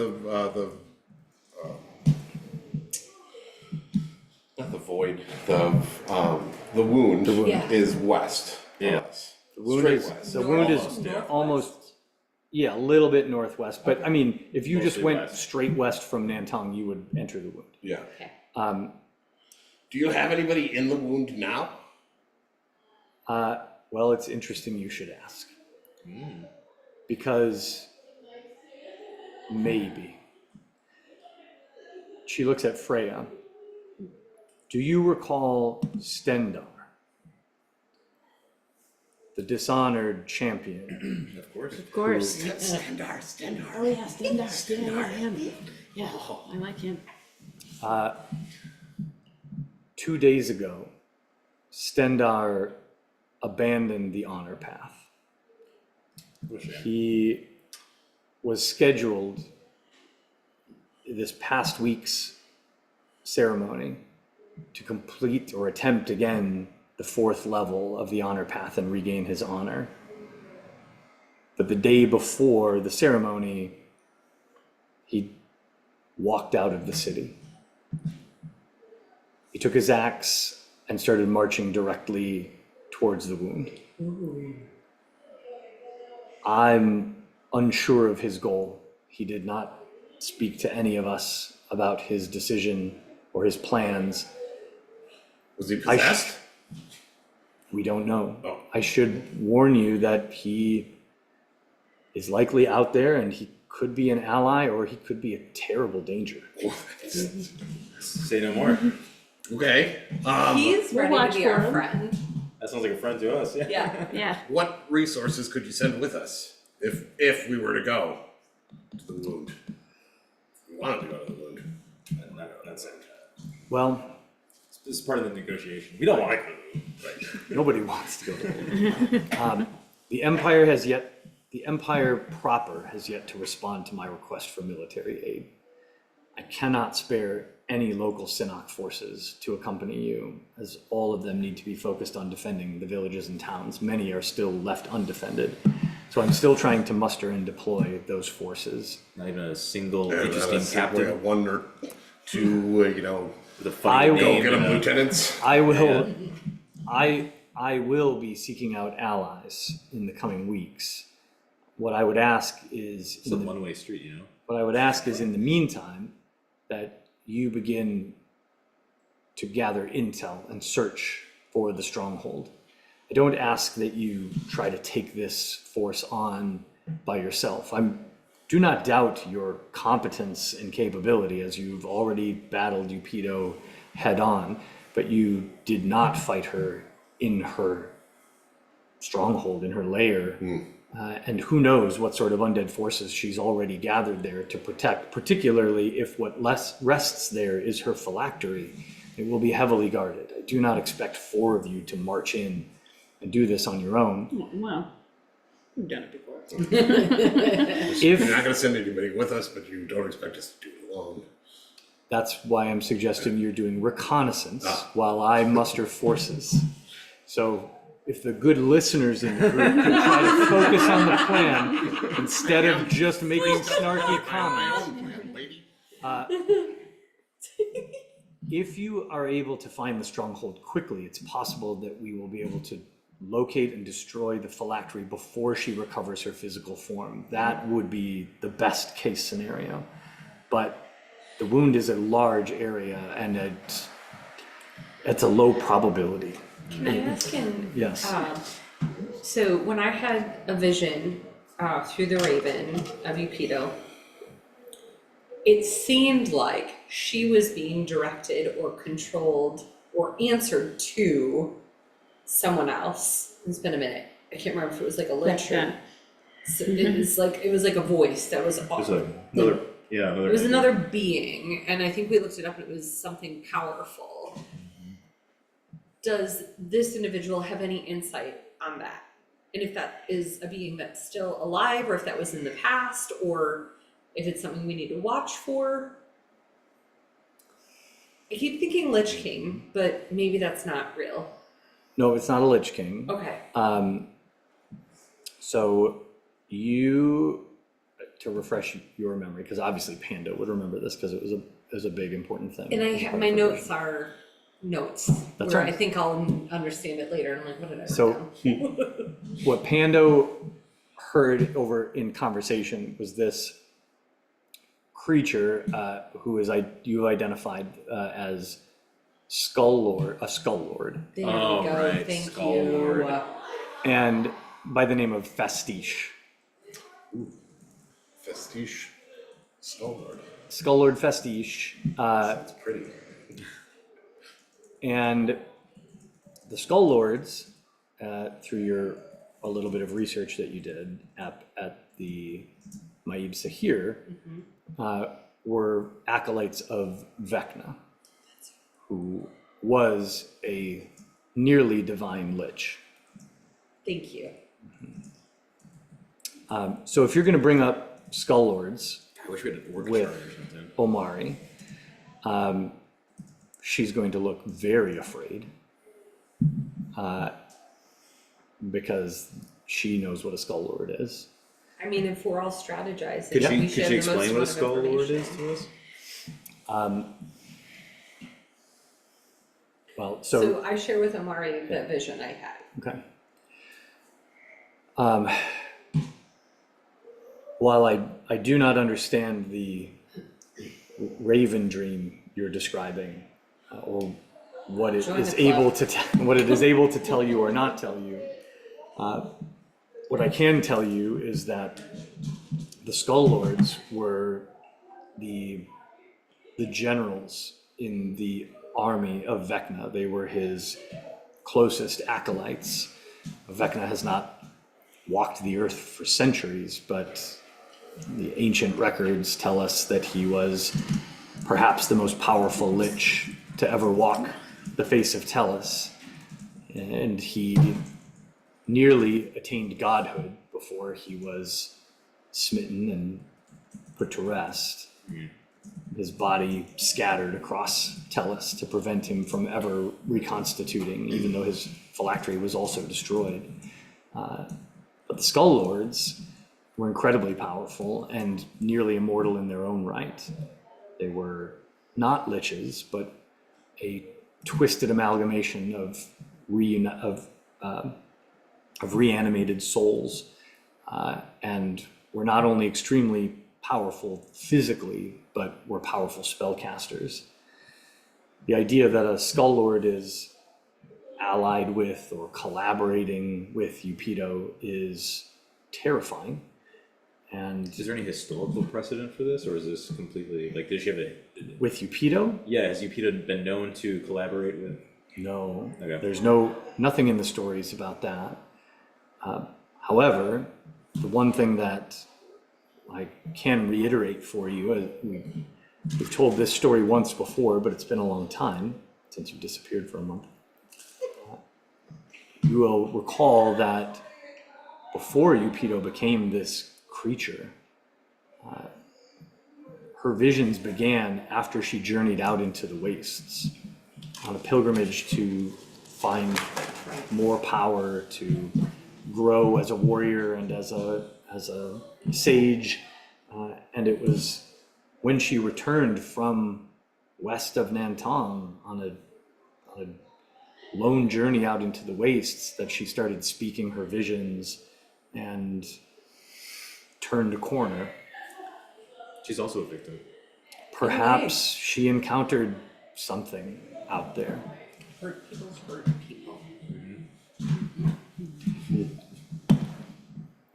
not the void, the wound Yeah. is west. Yeah. The wound Straight is west. the wound is Almost, yeah. almost yeah, a little bit northwest. But I mean, if you just Mostly went west. straight west from Nantong, you would enter the wound. Yeah. Okay. Do you have anybody in the wound now? Well, it's interesting you should ask. Because maybe. She looks at Freya. Do you recall Stendar? The dishonored champion. Of course. Of course. Stendar. Oh yeah, Stendar. Yeah, him. Yeah, I like him. 2 days ago, Stendar abandoned the honor path. He was scheduled this past week's ceremony to complete or attempt again the 4th level of the honor path and regain his honor. But the day before the ceremony, he walked out of the city. He took his axe and started marching directly towards the wound. I'm unsure of his goal. He did not speak to any of us about his decision or his plans. Was he possessed? We don't know. Oh. I should warn you that he is likely out there and he could be an ally or he could be a terrible danger. Say no more. Okay. He's we'll ready watch to be for our him. friend. That sounds like a friend to us. Yeah. Yeah. Yeah. What resources could you send with us if we were to go to the wound? If we wanted to go to the wound. That's it. Well, This is part of the negotiation. We don't want to go to the right. nobody wants to go to war. The Empire proper has yet to respond to my request for military aid. I cannot spare any local Sinnock forces to accompany you, as all of them need to be focused on defending the villages and towns. Many are still left undefended. So I'm still trying to muster and deploy those forces. Not even a single And interesting captain. one or two, With a funny I will name get them and a- lieutenants. I will, I will be seeking out allies in the coming weeks. What I would ask is, It's a one-way street, you know? what I would ask is in the meantime, that you begin to gather intel and search for the stronghold. I don't ask that you try to take this force on by yourself. Do not doubt your competence and capability, as you've already battled Upido head on, but you did not fight her in her stronghold, in her lair. And who knows what sort of undead forces she's already gathered there to protect, particularly if what rests there is her phylactery. It will be heavily guarded. I do not expect 4 of you to march in and do this on your own. Well, we've done it before. You're not If, gonna send anybody with us, but you don't expect us to do it alone. that's why I'm suggesting you're doing reconnaissance while I muster forces. So if the good listeners in the group could try to focus on the plan instead of just making snarky comments. If you are able to find the stronghold quickly, it's possible that we will be able to locate and destroy the phylactery before she recovers her physical form. That would be the best case scenario. But the wound is a large area and it's a low probability. Can I ask in Yes. So when I had a vision through the Raven of Upido, it seemed like she was being directed or controlled or answered to someone else. It's been a minute. I can't remember if it was like a lich or Yeah. so it was like a voice that was It was like another, yeah, another. it was another being, and I think we looked it up and it was something powerful. Does this individual have any insight on that? And if that is a being that's still alive, or if that was in the past, or if it's something we need to watch for? I keep thinking Lich King, but maybe that's not real. No, it's not a Lich King. Okay. So you, to refresh your memory, because obviously Panda would remember this because it was a big important thing. And I have, my notes are notes, That's where right. I think I'll understand it later. I'm like, what did I write So down? what Pando heard over in conversation was this creature who is you've identified as Skull Lord, a Skull Lord, There Oh, we go. right, Thank Skull you. Lord. and by the name of Fastiche. Festiche. Skull Skull Lord Fastiche. That's pretty. And the Skull Lords, through a little bit of research that you did at the Maib Sahir, were acolytes of Vecna, who was a nearly divine lich. Thank you. So if you're going to bring up Skull Lords, I wish we had an orc With- chart or something. Omari, she's going to look very afraid because she knows what a Skull Lord is. I mean, if we're all strategizing, Could we she should have the explain what a most skull amount of lord is information. to us? Well, So I share with Amari that vision I had. okay. While I do not understand the raven dream you're describing, or what it Join is the club. able to what it is able to tell you or not tell you, what I can tell you is that the Skull Lords were the generals in the army of Vecna. They were his closest acolytes. Vecna has not walked the earth for centuries, but the ancient records tell us that he was perhaps the most powerful lich to ever walk the face of Tellus. And he nearly attained godhood before he was smitten and put to rest. His body scattered across Tellus to prevent him from ever reconstituting, even though his phylactery was also destroyed. But the Skull Lords were incredibly powerful and nearly immortal in their own right. They were not liches, but a twisted amalgamation of reanimated souls, and were not only extremely powerful physically, but were powerful spellcasters. The idea that a Skull Lord is allied with or collaborating with Upido is terrifying. And Is there any historical precedent for this, or is this completely, like, did she have with Upido, yeah, has Upita been known to collaborate with? no, Okay. there's nothing in the stories about that. However, the one thing that I can reiterate for you, we've told this story once before, but it's been a long time since you disappeared for a month. You will recall that before Upido became this creature, her visions began after she journeyed out into the wastes on a pilgrimage to find more power, to grow as a warrior and as a sage. And it was when she returned from west of Nantong on a lone journey out into the wastes that she started speaking her visions and turned a corner. She's also a victim. Perhaps she encountered something out there. Hurt people hurt people.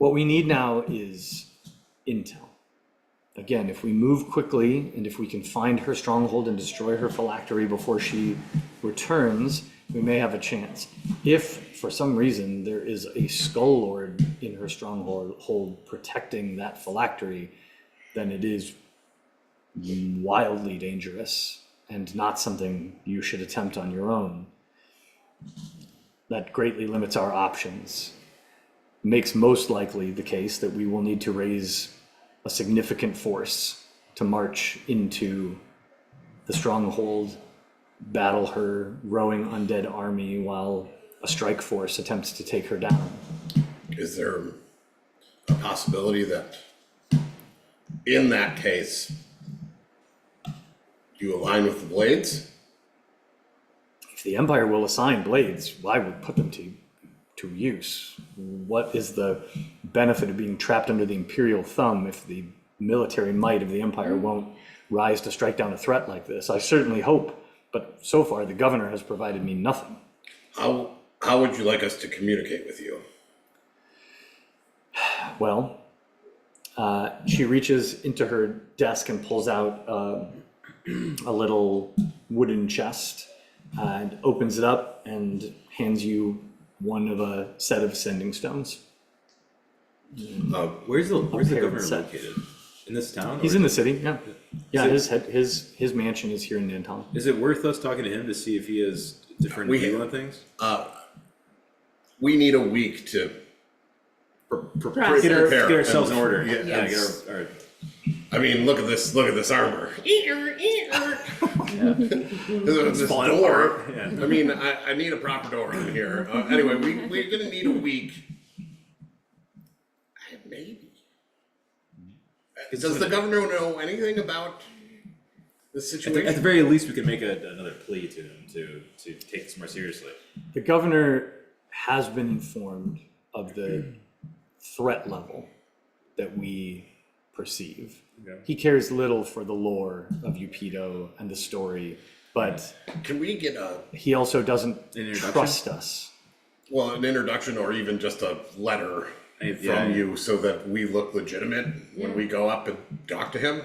What we need now is intel. Again, if we move quickly and if we can find her stronghold and destroy her phylactery before she returns, we may have a chance. If for some reason there is a skull lord in her stronghold protecting that phylactery, then it is wildly dangerous and not something you should attempt on your own. That greatly limits our options. Makes most likely the case that we will need to raise a significant force to march into the stronghold, battle her rowing undead army while a strike force attempts to take her down. Is there a possibility that in that case, you align with the Blades? If the Empire will assign blades, I would put them to use. What is the benefit of being trapped under the Imperial thumb if the military might of the Empire won't rise to strike down a threat like this? I certainly hope, but so far the governor has provided me nothing. How would you like us to communicate with you? Well, she reaches into her desk and pulls out a little wooden chest and opens it up and hands you one of a set of sending stones. Where's the paired governor set. located? In this town? He's or in the is city, yeah. Yeah, Is his mansion is here in Nanton. it worth us talking to him to see if he has different We- view on things? We need a week to Process. Get ourselves in order. Yeah, Yeah, get it's- our I mean, look at this armor. This falling door. apart. Yeah. I mean, I need a proper door on here. Anyway, we're gonna need a week. Maybe. Does the governor know anything about the At situation? the very least, we could make another plea to him to take this more seriously. The governor has been informed of the threat level that we perceive. Okay. He cares little for the lore of Upido and the story, but Can we get he also doesn't An introduction? trust us. an introduction or even just a letter Yeah. from you so that we look legitimate when we go up and talk to him?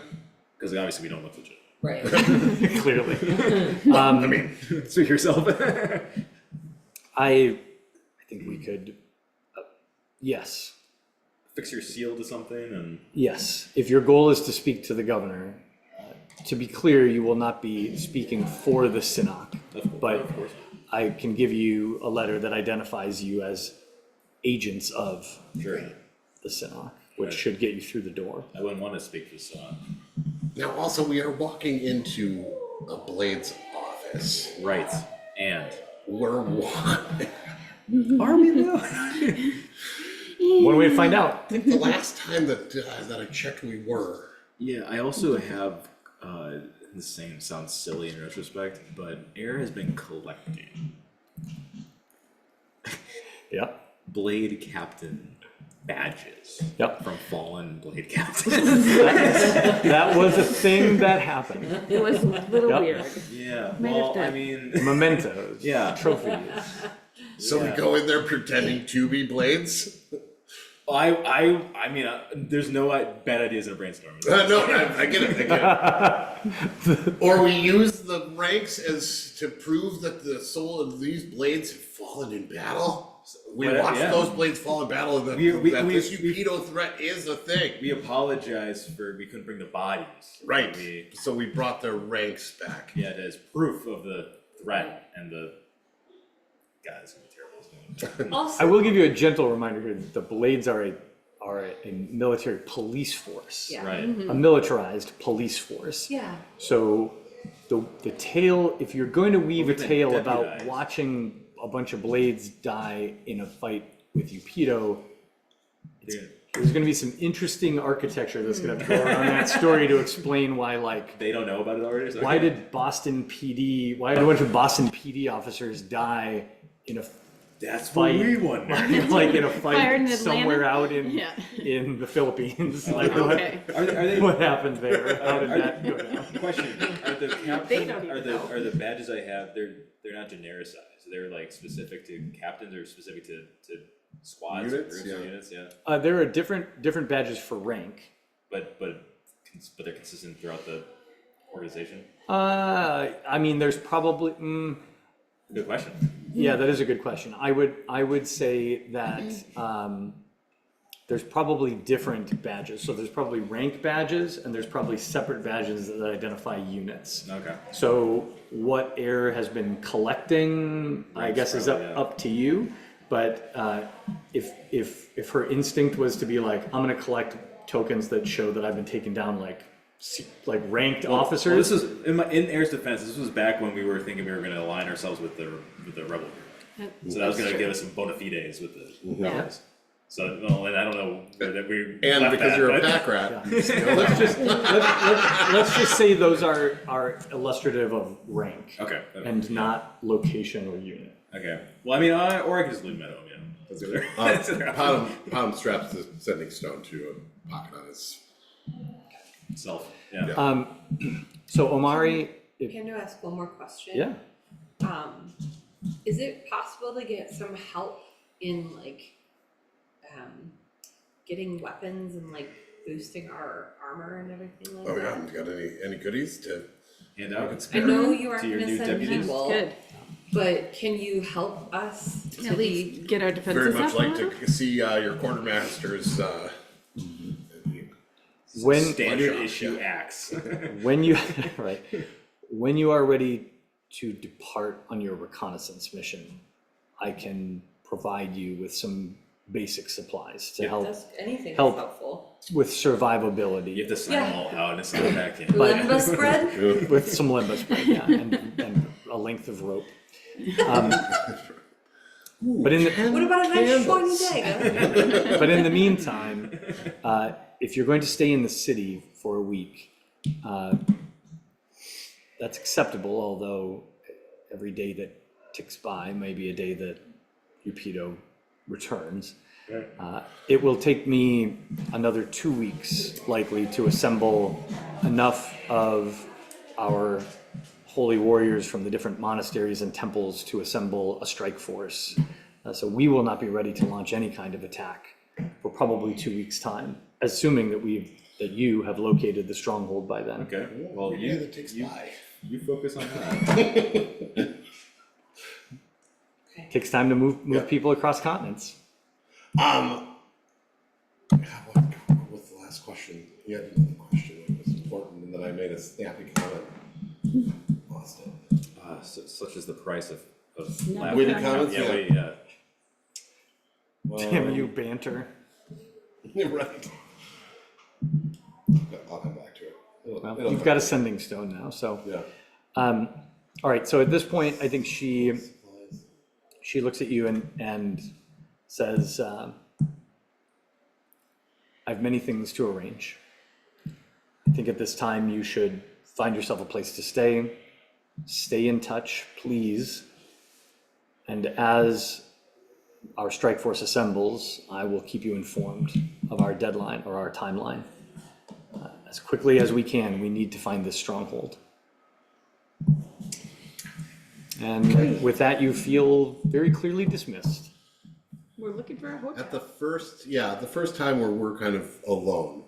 Because obviously we don't look legit. Right. Clearly. I mean, Speak yourself. I think we could, yes. Fix your seal to something and Yes, if your goal is to speak to the governor, to be clear, you will not be speaking for the Synod, but of course. I can give you a letter that identifies you as agents of Sure. the Synod, which Right. should get you through the door. I wouldn't want to speak for Son. now also we are walking into a Blades office. Right. And We're are we though? One way to find out. the last time that I checked, we were. Yeah, I also have the same sounds silly in retrospect, but Air has been collecting Yep, Blade Captain badges yep. from fallen Blade Captains. That was a thing that happened. It was a little Yep. weird. Yeah, Might well, have to- I mean, Mementos. Yeah. Trophies. So Yeah. we go in there pretending to be Blades. I mean, there's no bad ideas in a brainstorm. No, I get it. Or we use the ranks as to prove that the soul of these blades have fallen in battle. We But, watched yeah. those blades fall in battle, and that, We- that we- this we- Upido threat is a thing. We apologize for we couldn't bring the bodies. Right. We, So we brought their ranks back. yeah, as proof of the threat and the. God, it's gonna be terrible. Also, I will give you a gentle reminder here that the Blades are a military police force. Yeah. Right. A militarized police force. yeah. So the tale, if you're going to weave a We've been tale about deputized. watching a bunch of Blades die in a fight with Upido, Yeah. there's going to be some interesting architecture that's going to go around that story to explain why, like, They don't know about it already. So why did why did a bunch of Boston PD officers die in a That's fight? what we wonder. Like in a Fire in fight Atlanta? somewhere out in Yeah. in the Philippines. Like Okay. Are they? what happened there? How did that go down? Question: Are the They captain? don't even know. Are the badges I have? They're not genericized. They're like specific to captains or specific to squads, Units, groups, yeah. or units, yeah. There are different badges for rank. But they're consistent throughout the organization. I mean, there's probably, Good question. yeah, that is a good question. I would say that, there's probably different badges. So there's probably rank badges and there's probably separate badges that identify units. Okay. So what Air has been collecting, I guess, is probably, yeah. up to you. But if her instinct was to be like, I'm gonna collect tokens that show that I've been taking down like ranked officers. Well, this is in Air's defense. This was back when we were thinking we were going to align ourselves with the rebel group. So that was going to give us some bona fides with the rebels. So, well, and I don't know that we And left because that, you're a but- pack rat. Let's just say those are illustrative of rank. Okay. And not location or unit. Okay. Well, I mean, or I could just leave Meadow. Yeah. That's the other. That's the other Pound straps the sending stone to a pocket on his. self. Yeah. Yeah. So Omari, Can I ask one more question? yeah, Is it possible to get some help in like, getting weapons and like boosting our armor and everything like Oh that? yeah, you got any goodies to? Hand out. I know you aren't To your gonna new send deputies? people, Good. but can you help us to At be, least get our Very defenses much up a like little. to see your quartermasters. when Standard Punch-out, issue yeah. axe. when you right when you are ready to depart on your reconnaissance mission, I can provide you with some basic supplies to help that's anything Help. that's helpful. with survivability. You have to sign Yeah. them all out and send it back in. Limbo spread? With some limbo spread, yeah, and a length of rope. But in the What about a nice shiny day? but in the meantime, if you're going to stay in the city for a week, that's acceptable. Although every day that ticks by may be a day that Upido returns. It will take me another 2 weeks likely to assemble enough of our holy warriors from the different monasteries and temples to assemble a strike force. So we will not be ready to launch any kind of attack for probably 2 weeks' time, assuming that you have located the stronghold by then. Okay. Well, Yeah, that takes by. you focus on that. Takes time to move Yeah. people across continents. What was the last question? You had another question that was important, and then I made a snappy comment. Lost it. Such as the price of No. laughter. Witty comments, Yeah. yeah. Damn you, banter. You're right. I'll come back to it. Well, It'll you've come got a back. sending stone now, so. Yeah. All right, so at this point, I think she looks at you and says, I have many things to arrange. I think at this time you should find yourself a place to stay in touch, please. And as our strike force assembles, I will keep you informed of our deadline or our timeline. As quickly as we can, we need to find this stronghold. And with that, you feel very clearly dismissed. We're looking for a hotel. At the first time where we're kind of alone,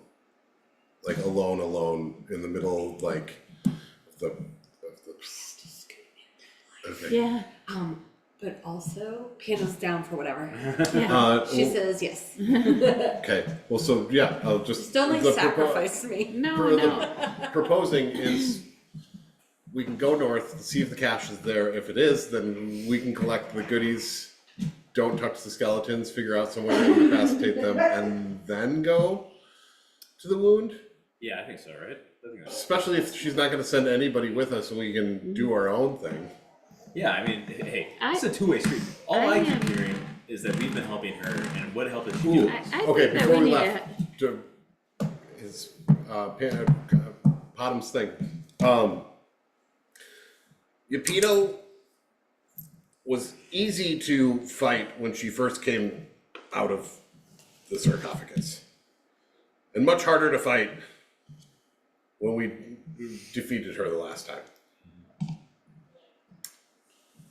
like alone in the middle, like of the. Okay. Yeah. But also, Panda's down for whatever. She Well, says yes. okay. Well, so yeah, I'll just. Don't like the sacrifice me. No, no. Proposing is we can go north to see if the cache is there. If it is, then we can collect the goodies. Don't touch the skeletons. Figure out some way to incapacitate them, and then go to the wound. Yeah, I think so, right? I think that's- Especially if she's not going to send anybody with us, and we can do our own thing. Yeah, I mean, hey, I- it's a two-way street. All I I keep am- hearing is that we've been helping her, and what help is she Ooh. doing? I Okay, think that before we need left, to his Podham's thing. Yapido was easy to fight when she first came out of the sarcophagus, and much harder to fight when we defeated her the last time.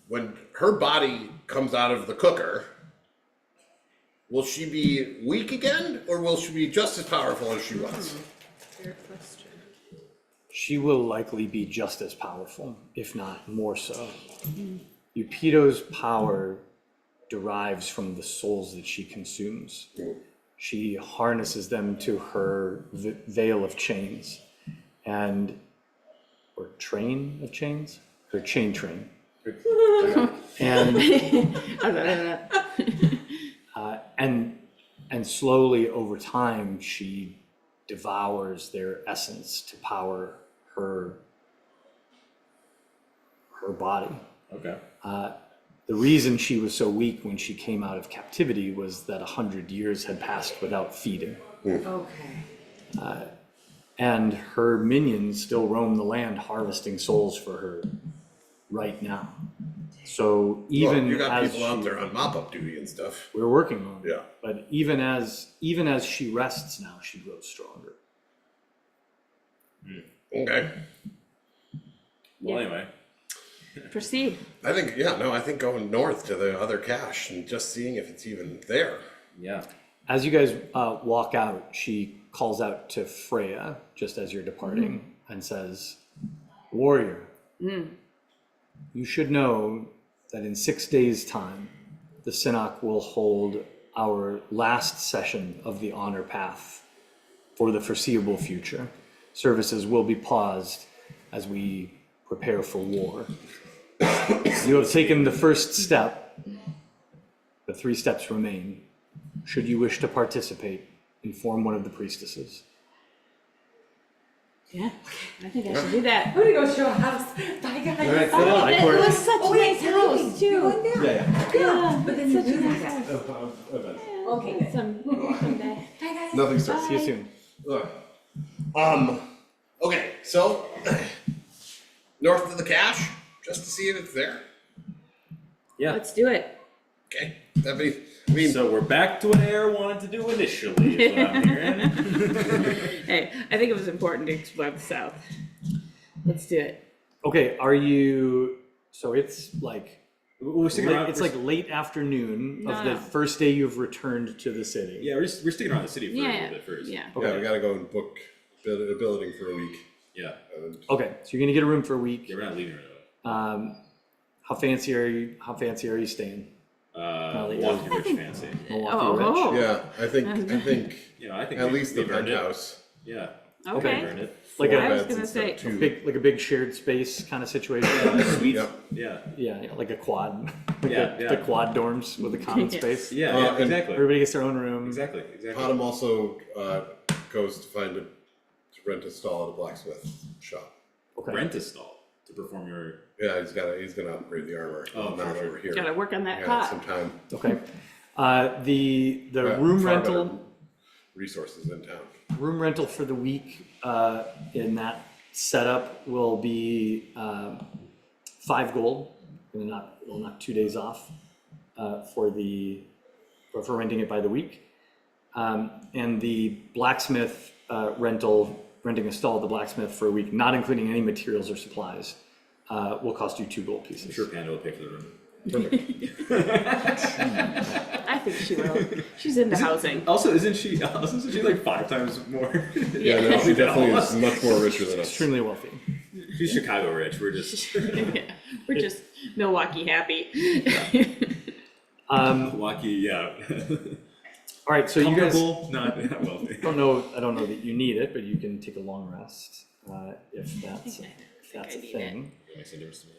When her body comes out of the cooker, will she be weak again, or will she be just as powerful as she was? Fair question. She will likely be just as powerful, if not more so. Upito's power derives from the souls that she consumes. She harnesses them to her veil of chains or train of chains, her chain train. And and slowly over time, she devours their essence to power her body. Okay. The reason she was so weak when she came out of captivity was that 100 years had passed without feeding. Okay. And her minions still roam the land harvesting souls for her right now. So even You got as people out there on mop-up duty and stuff. we're working on it. Yeah. But even as she rests now, she grows stronger. Okay. Well, anyway. Proceed. I think going north to the other cache and just seeing if it's even there. Yeah. As you guys walk out, she calls out to Freya just as you're departing and says, "Warrior, you should know that in 6 days' time, the Synod will hold our last session of the Honor Path for the foreseeable future. Services will be paused as we prepare for war. You have taken the first step, but 3 steps remain. Should you wish to participate, inform one of the priestesses." Yeah, I think I should do that. I'm gonna go show a house. Bye guys. Alright, Oh, Bye, it Courtney. was such a nice house too. Yeah, But then such a you nice guys. house. Okay, good. Someday. Bye guys. Nothing starts. See you soon. Okay, so north of the cache, just to see if it's there. Yeah. Let's do it. Okay, I mean, So we're back to what Air wanted to do initially, is what I'm hearing. Hey, I think it was important to explore the south. Let's do it. Okay, so it's like, We're sticking around. it's like late afternoon of the No. first day you've returned to the city. Yeah, we're sticking around the city for a Yeah, little bit first. yeah. yeah, we gotta go and book a building for a week. Yeah. Okay, so you're gonna get a room for a week. Yeah, we're not leaving right away. How fancy are you staying? Milwaukee Rich fancy. Milwaukee Oh, Rich? Yeah, I think Yeah, I think at we- least the we've earned it. penthouse. Yeah. Okay. We've earned it. Like Four a- I was beds gonna instead say- of two. Like a big shared space kind of situation. Sweet. Yep. Yeah. Yeah, like a quad. Like Yeah, the yeah. quad dorms with a common Yes. space. Yeah, and yeah, exactly. Everybody gets their own room. Exactly, exactly. Potom also goes to rent a stall at a blacksmith shop. Okay. Rent a stall to perform your. Yeah, he's gonna upgrade the armor. Oh, now for that sure. we're here. Gotta work on that Yeah, some cot. time. Okay. The Got room far better rental resources in town. for the week in that setup will be 5 gold. We'll knock 2 days off for renting it by the week. And the blacksmith renting a stall at the blacksmith for a week, not including any materials or supplies, will cost you 2 gold pieces. I'm sure Panda will pay for the room. I think she will. She's into housing. Also, isn't she like 5 times more? Yeah, no, she definitely is much more richer than us. Extremely wealthy. She's Chicago rich. We're just Yeah, we're just Milwaukee happy. Milwaukee. Yeah. All right, so you guys Comfortable, not wealthy. I don't know that you need it, but you can take a long rest if that's I a need thing. Makes a difference to me.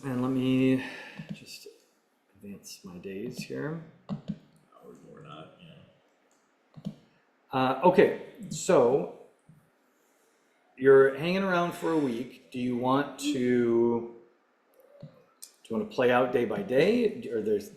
And let me just advance my days here. We're not. Yeah. Okay, so you're hanging around for a week. Do you want to play out day by day, or there's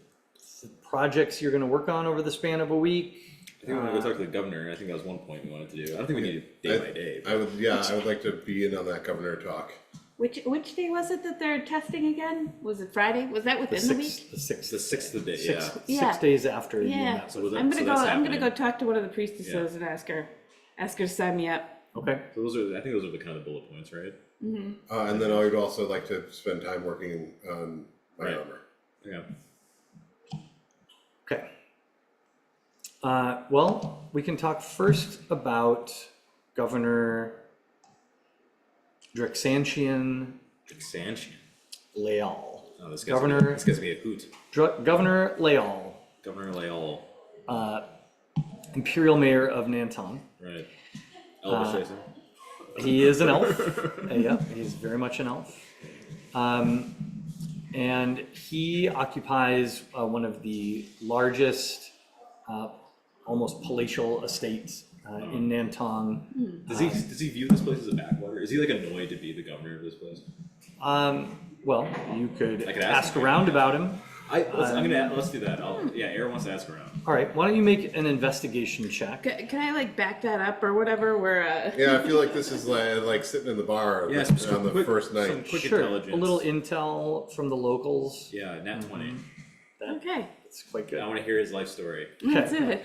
projects you're going to work on over the span of a week? I think we want to go talk to the governor. I think that was one point we wanted to do. I don't think we need it day by day. I would like to be in on that governor talk. Which day was it that they're testing again? Was it Friday? Was that within the week? The sixth. The 6th of the day. Yeah. Yeah. 6 days after you Yeah. met So with was I'm that- gonna so go. that's I'm gonna go happening. talk to one of the priestesses and ask her to sign me up. Okay. So those are. I think those are the kind of bullet points, right? And then I would also like to spend time working on my Right. armor. Yeah. Well, we can talk first about Governor Drexantian Expansion. Leal. Oh, this Governor- This guy's gonna be a hoot. Governor Leal, Governor Leal. Imperial Mayor of Nanton. Right. Elvis Jason. He is an elf. Yeah, he's very much an elf. And he occupies one of the largest, almost palatial estates in Nanton. Does he view this place as a backwater? Is he like annoyed to be the governor of this place? Well, you could I could ask ask him. around about him. Let's do that. Aaron wants to ask around. All right, why don't you make an investigation check? Can I like back that up or whatever? Where Yeah, I feel like this is like sitting in the bar Yeah, on the first some night. quick Sure, intelligence. a little intel from the locals. Yeah, nat 20. okay, It's quite I good. want to hear his life story. that's it.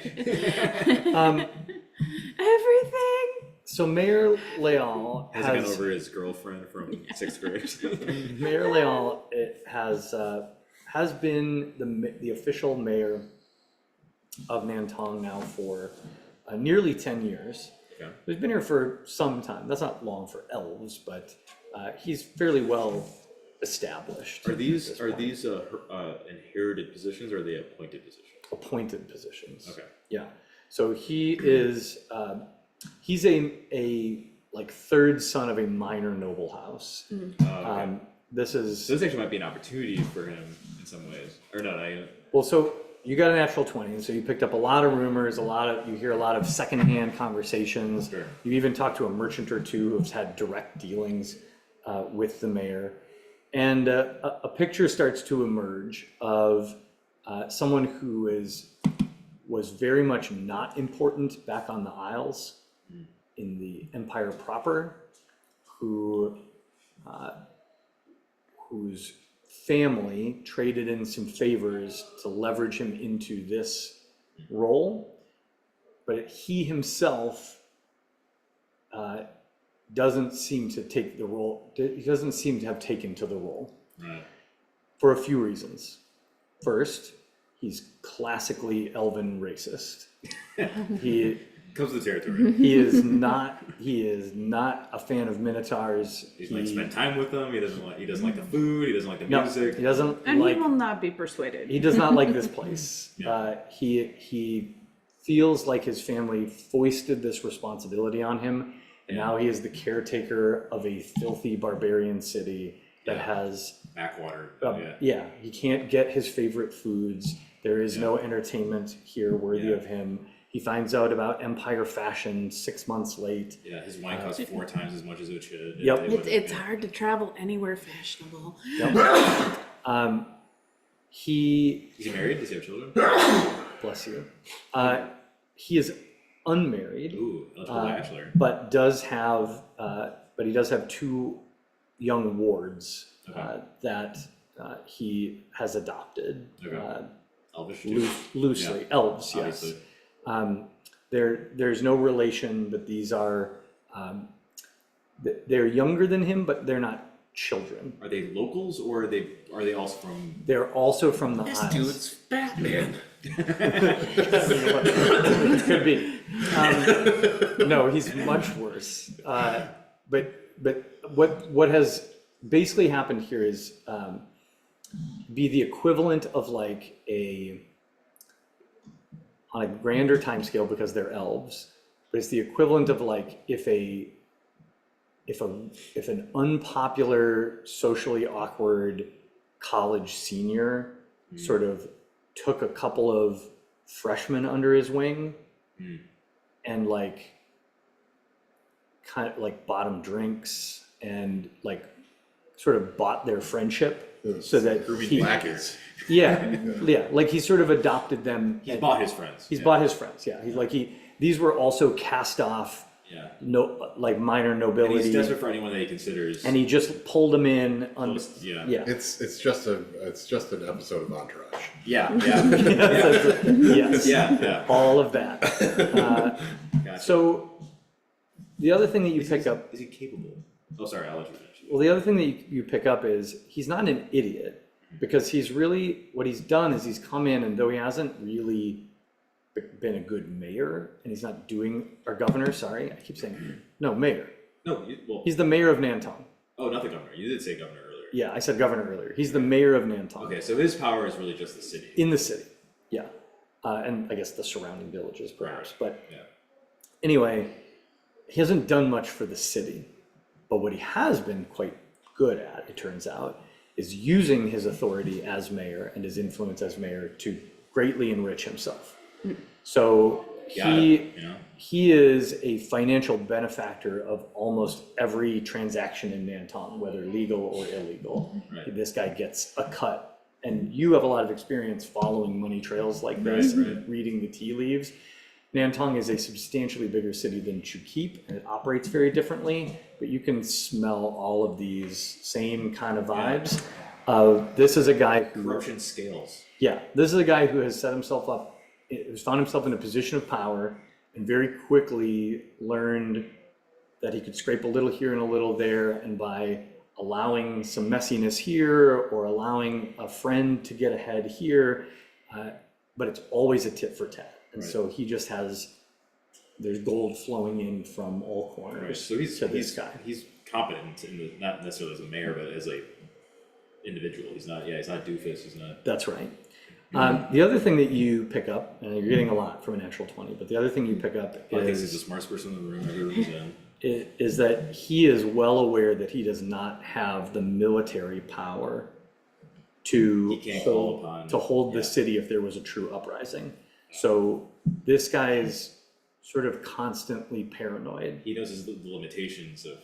Everything. So Mayor Leal Has he gone has over his girlfriend from 6th grade? Mayor Leal has been the official mayor of Nanton now for nearly 10 years. Okay. He's been here for some time. That's not long for elves, but he's fairly well established. Are these at this point. inherited positions or are they appointed positions? Appointed positions? Okay. Yeah. So he is he's a like third son of a minor noble house. Okay. This is So this actually might be an opportunity for him in some ways. Or no, not even. well, so you got a natural 20, and so you picked up a lot of rumors, you hear a lot of secondhand conversations. Sure. You even talked to a merchant or two who's had direct dealings with the mayor. And a picture starts to emerge of someone who was very much not important back on the Isles in the Empire proper, whose family traded in some favors to leverage him into this role, but he himself doesn't seem to take the role. He doesn't seem to have taken to the role Right. for a few reasons. First, he's classically elven racist. He Comes with the territory. he is not a fan of minotaurs. He's like spend time with them. He doesn't like the food. He doesn't like the No, music. he doesn't And like. he will not be persuaded. He does not like this place. Yeah. He feels like his family foisted this responsibility on him, and now he is the caretaker of a filthy barbarian city that Yeah. has. Backwater. Yeah, he can't get his favorite foods. There is no entertainment here worthy Yeah. of him. He finds out about Empire fashion 6 months late. Yeah, his wine costs 4 times as much as it should. Yep. It's hard to travel anywhere fashionable. He Is he married? Does he have children? bless you. He is unmarried. Ooh, eligible bachelor. But he does have 2 young wards Okay. that he has adopted Okay. Elvish too. loosely. Yeah, Elves, obviously. yes. There's no relation, but these are they're younger than him, but they're not children. Are they locals or are they also from? They're also from the Isles. Batman. Could be. No, he's much worse. But what has basically happened here is be the equivalent of like on a grander time scale because they're elves, but it's the equivalent of like if an unpopular, socially awkward college senior sort of took a couple of freshmen under his wing and like kind of like bought them drinks and like sort of bought their friendship so that he, Blackets. yeah, like he sort of adopted them. He's bought his friends. He's bought his friends. Yeah, he's like these were also cast off. Yeah. No, like minor And nobility. he's desperate for anyone that he considers. And he just pulled them in. Yeah. Yeah. It's just an episode of Entourage. Yeah. Yes. Yeah. All of that. Gotcha. So the other thing that you pick up, Is he capable? Oh, sorry. I'll let you finish. well, the other thing that you pick up is he's not an idiot because he's really, what he's done is he's come in and though he hasn't really been a good mayor, and he's not doing, or governor, sorry, I keep saying, no, mayor. No, well, He's the mayor of Nanton. oh, not the governor. You did say governor earlier. Yeah, I said governor earlier. He's the mayor of Nanton. Okay, so his power is really just the city. In the city, yeah. And I guess the surrounding villages perhaps, but Yeah. anyway, he hasn't done much for the city. But what he has been quite good at, it turns out, is using his authority as mayor and his influence as mayor to greatly enrich himself. So Got he, it, you know? he is a financial benefactor of almost every transaction in Nanton, whether legal or illegal. Right. This guy gets a cut. And you have a lot of experience following money trails like this, Right, and reading the tea leaves. Nanton is a substantially bigger city than Chukip, and it operates very differently, but you can smell all of these same kind of vibes. This is a guy who, Corruption scales. yeah, this is a guy who has set himself up, who's found himself in a position of power, and very quickly learned that he could scrape a little here and a little there, and by allowing some messiness here or allowing a friend to get ahead here, but it's always a tit for tat. And Right. so he just has, there's gold flowing in from all corners. Right, so he's to this guy. He's competent in the, not necessarily as a mayor, but as a individual. He's not doofus. He's not. That's right. The other thing that you pick up, and you're getting a lot from a natural 20, but the other thing you pick up I think he's the is, smartest person in the room. Everyone's in. is that he is well aware that he does not have the military power to He can't call hold, upon- the yeah. city if there was a true uprising. So this guy is sort of constantly paranoid. He knows the limitations of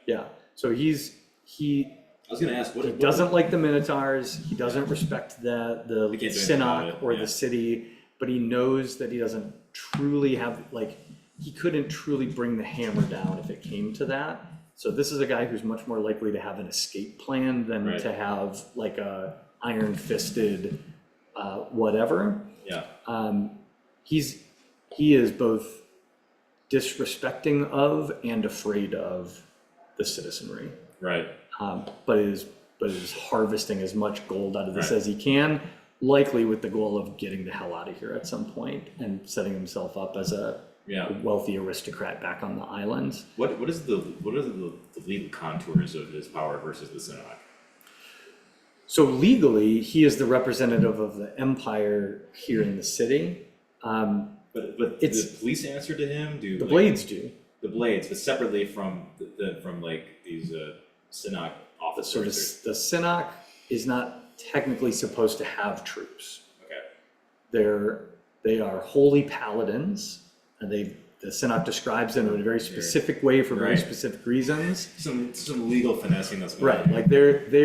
Yeah. So he I was gonna ask what he doesn't like the Minotaurs. He doesn't respect the We can't do anything about Synod it, or yeah. the city, but he knows that he doesn't truly have, like, he couldn't truly bring the hammer down if it came to that. So this is a guy who's much more likely to have an escape plan than Right. to have like a iron-fisted whatever. Yeah. He is both disrespecting of and afraid of the citizenry. Right. But is harvesting as much gold out of this Right. as he can, likely with the goal of getting the hell out of here at some point and setting himself up as a Yeah. wealthy aristocrat back on the island. What are the legal contours of his power versus the Synod? So legally, he is the representative of the empire here in the city. But do It's- the police answer to him? Do The like, Blades do. the Blades, but separately from from like these Synod So officers. the Synod is not technically supposed to have troops. Okay. They are holy paladins, and the Synod describes them in a very specific way for very Right. specific reasons. Some legal finessing that's going Right, on. like they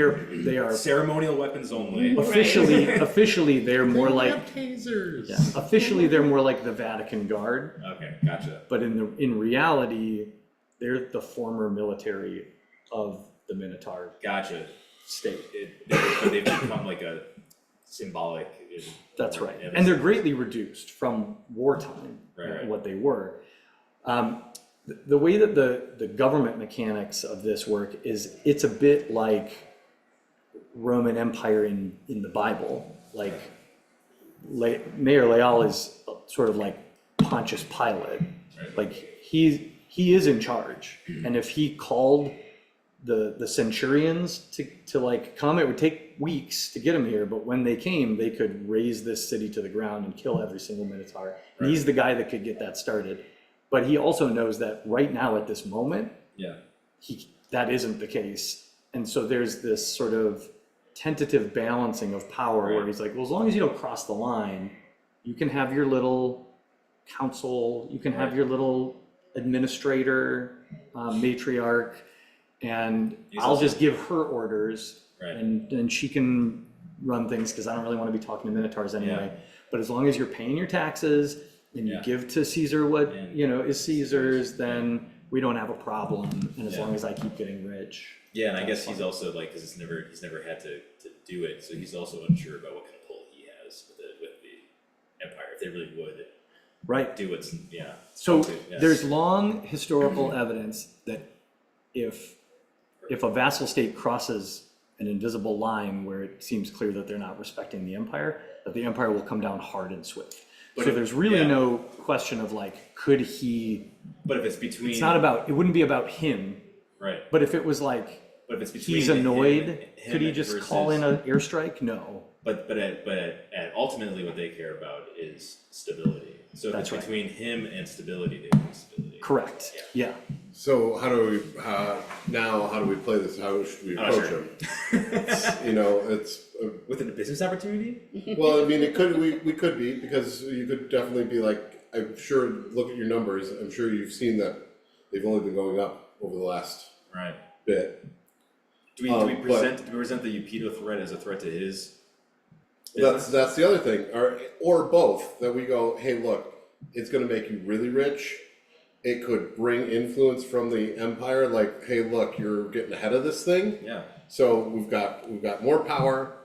are Ceremonial weapons only. officially they're more like, tasers. yeah, officially they're more like the Vatican Guard, Okay, gotcha. but in reality, they're the former military of the Minotaur Gotcha. state. But they've become like a symbolic. That's right. Yeah, And they're greatly reduced from wartime, Right. what they were. The way that the government mechanics of this work is, it's a bit like Roman Empire in the Bible. Like Mayor Leal is sort of like Pontius Pilate. Right. Like he is in charge. And if he called the centurions to like come, it would take weeks to get them here, but when they came, they could raise this city to the ground and kill every single Minotaur. And he's the guy that could get that started. But he also knows that right now at this moment, Yeah. that isn't the case. And so there's this sort of tentative balancing of power where Right. he's like, well, as long as you don't cross the line, you can have your little council, you can have Right. your little administrator, matriarch, and He's I'll also- just give her orders, Right. and she can run things, because I don't really want to be talking to Minotaurs anyway. But as long as you're paying your taxes and you Yeah. give to Caesar what, And- is Caesar's, then we don't have a problem, and as Yeah. long as I keep getting rich. Yeah, and I That's guess he's fine. also like, because he's never had to do it, so he's also unsure about what kind of pull he has with the Empire, if they really would Right. do what's, yeah. So Okay, yes. there's long historical evidence that if a vassal state crosses an invisible line where it seems clear that they're not respecting the empire, that the empire will come down hard and swift. But So if- there's really yeah. no question of like, could he, But if it's between. it's not about, it wouldn't be about him, Right, but if it was like, but if it's between. he's him- annoyed, him could he just call in versus- an airstrike? No. But ultimately what they care about is stability. So if it's That's right. between him and stability, they want stability. Correct, yeah. So how do we, how do we play this? How should we I'm not approach sure. him? You know, it's, Within a business opportunity? well, I mean, it could, we could be, because you could definitely be like, I'm sure, look at your numbers, I'm sure you've seen that they've only been going up over the last Right. bit. Do we But- present the Upido threat as a threat to his business? That's the other thing, or both, that we go, hey, look, it's gonna make you really rich. It could bring influence from the empire, like, hey, look, you're getting ahead of this thing. Yeah, So we've got more power,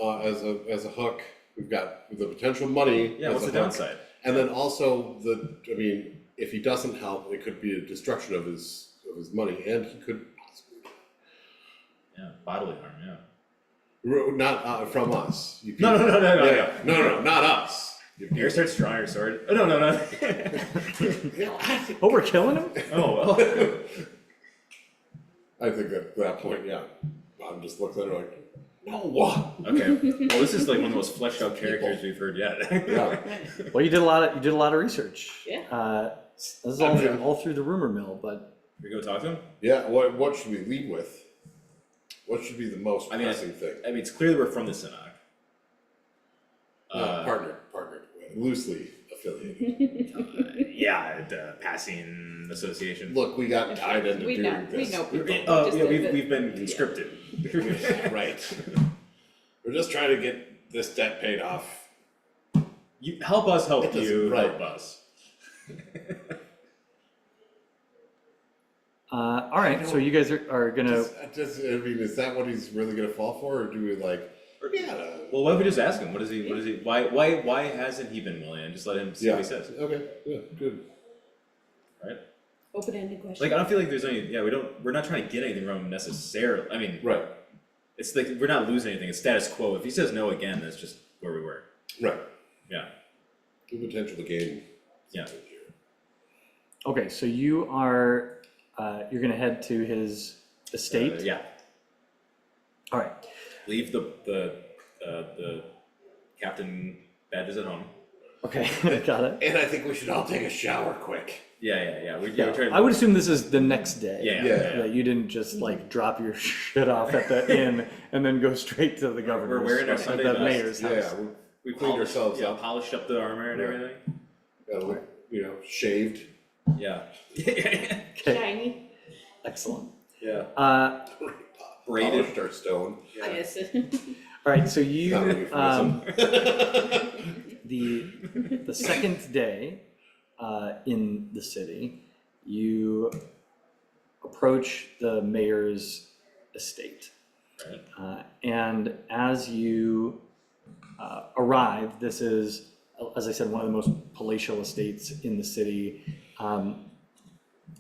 as a hook. We've got the potential money. yeah, as what's a the hook. downside? And then also if he doesn't help, it could be a destruction of his money, and he could possibly, Yeah, bodily harm, yeah. not from us. You No, could- no, no, no, no, Yeah, no, not us. Air starts drawing your sword. Oh, no, no, no. Oh, we're killing him? Oh, well. I think at that point, yeah, I'm just looking at her like, no, what? Okay, well, this is like one of the most fleshed out characters we've heard yet. Yeah. Well, you did a lot of research. Yeah. This is all through the rumor mill, but We go talk to him? Yeah, what should we lead with? What should be the most I mean, pressing thing? I mean, it's clear that we're from the Synod. Partner, loosely affiliated. Yeah, the passing association. Look, we got tied into We doing know, we this. know people. Oh, Just yeah, a bit- we've been conscripted. Right. We're just trying to get this debt paid off. You help us help It doesn't- you, right. help us. all right. So you guys are gonna. I mean, is that what he's really gonna fall for, or do we like? Yeah. Well, why don't we just ask him? What is he? Why hasn't he been willing? And just let him see what he says, Okay. Yeah. Good. right? Open-ended question. Like, I don't feel like there's any. Yeah, we're not trying to get anything from him necessarily. I mean, Right. it's like we're not losing anything. It's status quo. If he says no again, that's just where we were. Right. Yeah. The potential to gain. Yeah. something here. Okay, so you are you're gonna head to his estate. Yeah. All right. Leave the captain badges at home. Okay, got it. And I think we should all take a shower quick. Yeah. We're Yeah, trying to. I would assume this is the next day. Yeah. That you didn't just like drop your shit off at the inn and then go straight to the governor's. We're wearing our at Sunday the best. mayor's house. Yeah. We cleaned ourselves up. Polished up the armor and Yeah. everything. Shaved. Yeah. Okay, Shiny. excellent. Yeah. Braided. Polished our stone. I guess. All right, so you Not a euphemism. the second day in the city, you approach the mayor's estate. Right. And as you arrive, this is, as I said, one of the most palatial estates in the city.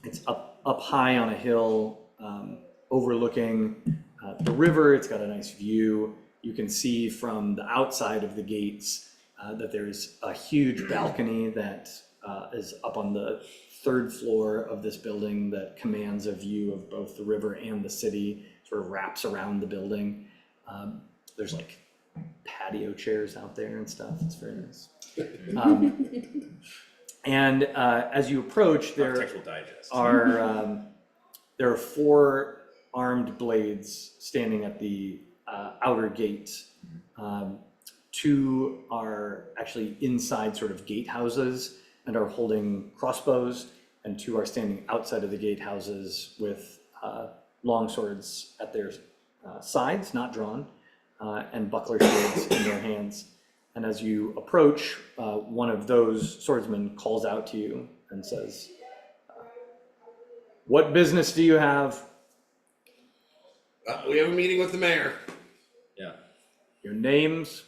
It's up high on a hill, overlooking the river. It's got a nice view. You can see from the outside of the gates that there's a huge balcony that is up on the third floor of this building that commands a view of both the river and the city, sort of wraps around the building. There's like patio chairs out there and stuff. It's very nice. And as you approach, there Architectural Digest. are 4 armed blades standing at the outer gate. 2 are actually inside sort of gatehouses and are holding crossbows, and 2 are standing outside of the gatehouses with long swords at their sides, not drawn, and buckler shields in their hands. And as you approach, one of those swordsmen calls out to you and says, "What business do you have?" We have a meeting with the mayor. Yeah. Your names?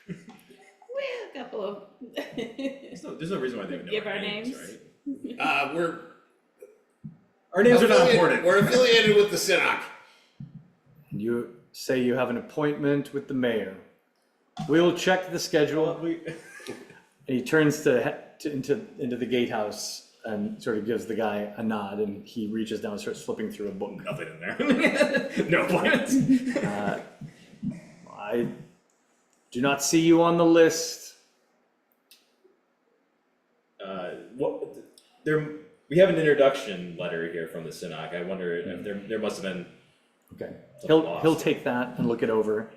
Well, a couple of. There's no reason why they would know Give our our names, names. right? We're Our names are not affiliated- important. We're affiliated with the Synod. You say you have an appointment with the mayor. We'll check the schedule. We- And he turns into the gatehouse and sort of gives the guy a nod, and he reaches down and starts flipping through a book. Nothing in there. No plans. I do not see you on the list. What? We have an introduction letter here from the Synod. I wonder if there must have been. Okay. Something He'll lost. take that and look it over.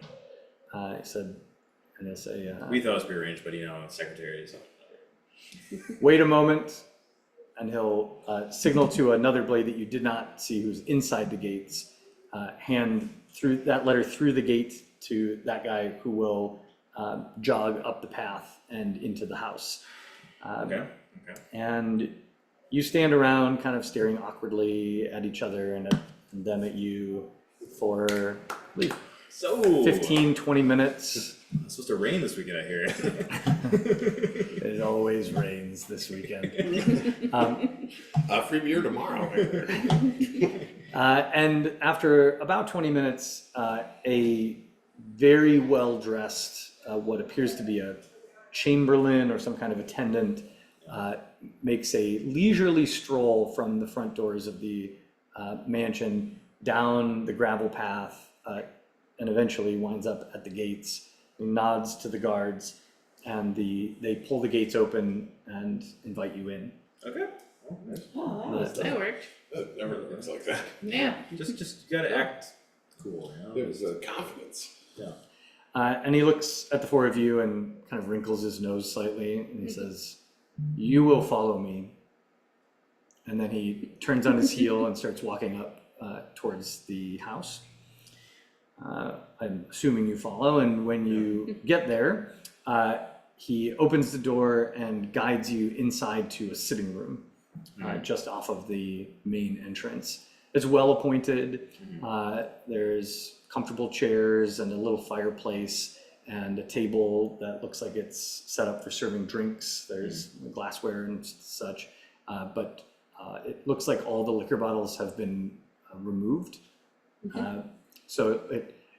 He said, and he'll say, We thought it was prearranged, but secretary. So. wait a moment, and he'll signal to another blade that you did not see who's inside the gates, hand through that letter through the gate to that guy who will jog up the path and into the house. Okay. And you stand around kind of staring awkwardly at each other and them at you for I believe, So 15, 20 minutes. It's supposed to rain this weekend, I hear. It always rains this weekend. Free beer tomorrow. And after about 20 minutes, a very well-dressed, what appears to be a chamberlain or some kind of attendant, makes a leisurely stroll from the front doors of the mansion down the gravel path and eventually winds up at the gates. He nods to the guards, and they pull the gates open and invite you in. Okay. That worked. It never looks like that. Yeah. Just you gotta act cool. There's confidence. Yeah. And he looks at the four of you and kind of wrinkles his nose slightly, and he says, "You will follow me." And then he turns on his heel and starts walking up towards the house. I'm assuming you follow, and when you get there, he opens the door and guides you inside to a sitting room, just off of the main entrance. It's well appointed. There's comfortable chairs and a little fireplace and a table that looks like it's set up for serving drinks. There's glassware and such, but it looks like all the liquor bottles have been removed. So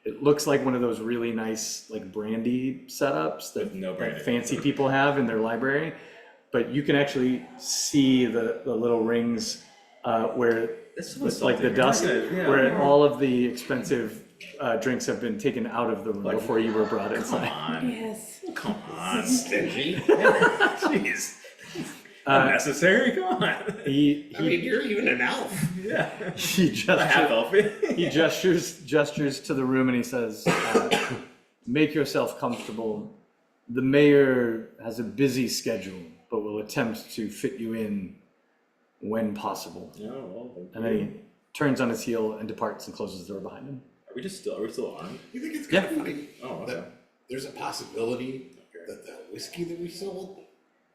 it looks like one of those really nice like brandy setups that, With no brandy. that fancy people have in their library, but you can actually see the little rings where This it's like the dust, where all of the expensive drinks have been taken out of the room before you were brought Come inside. on. Yes. Come on. Stingy. Jeez. Unnecessary? Come on. He I mean, you're even an elf. Yeah. he A half gestures elf. he gestures to the room and he says, "Make yourself comfortable. The mayor has a busy schedule, but will attempt to fit you in when possible." And then he turns on his heel and departs and closes the door behind him. Are we still armed? You think it's kind of Yeah. funny Oh, okay. that there's a possibility that that whiskey that we sold,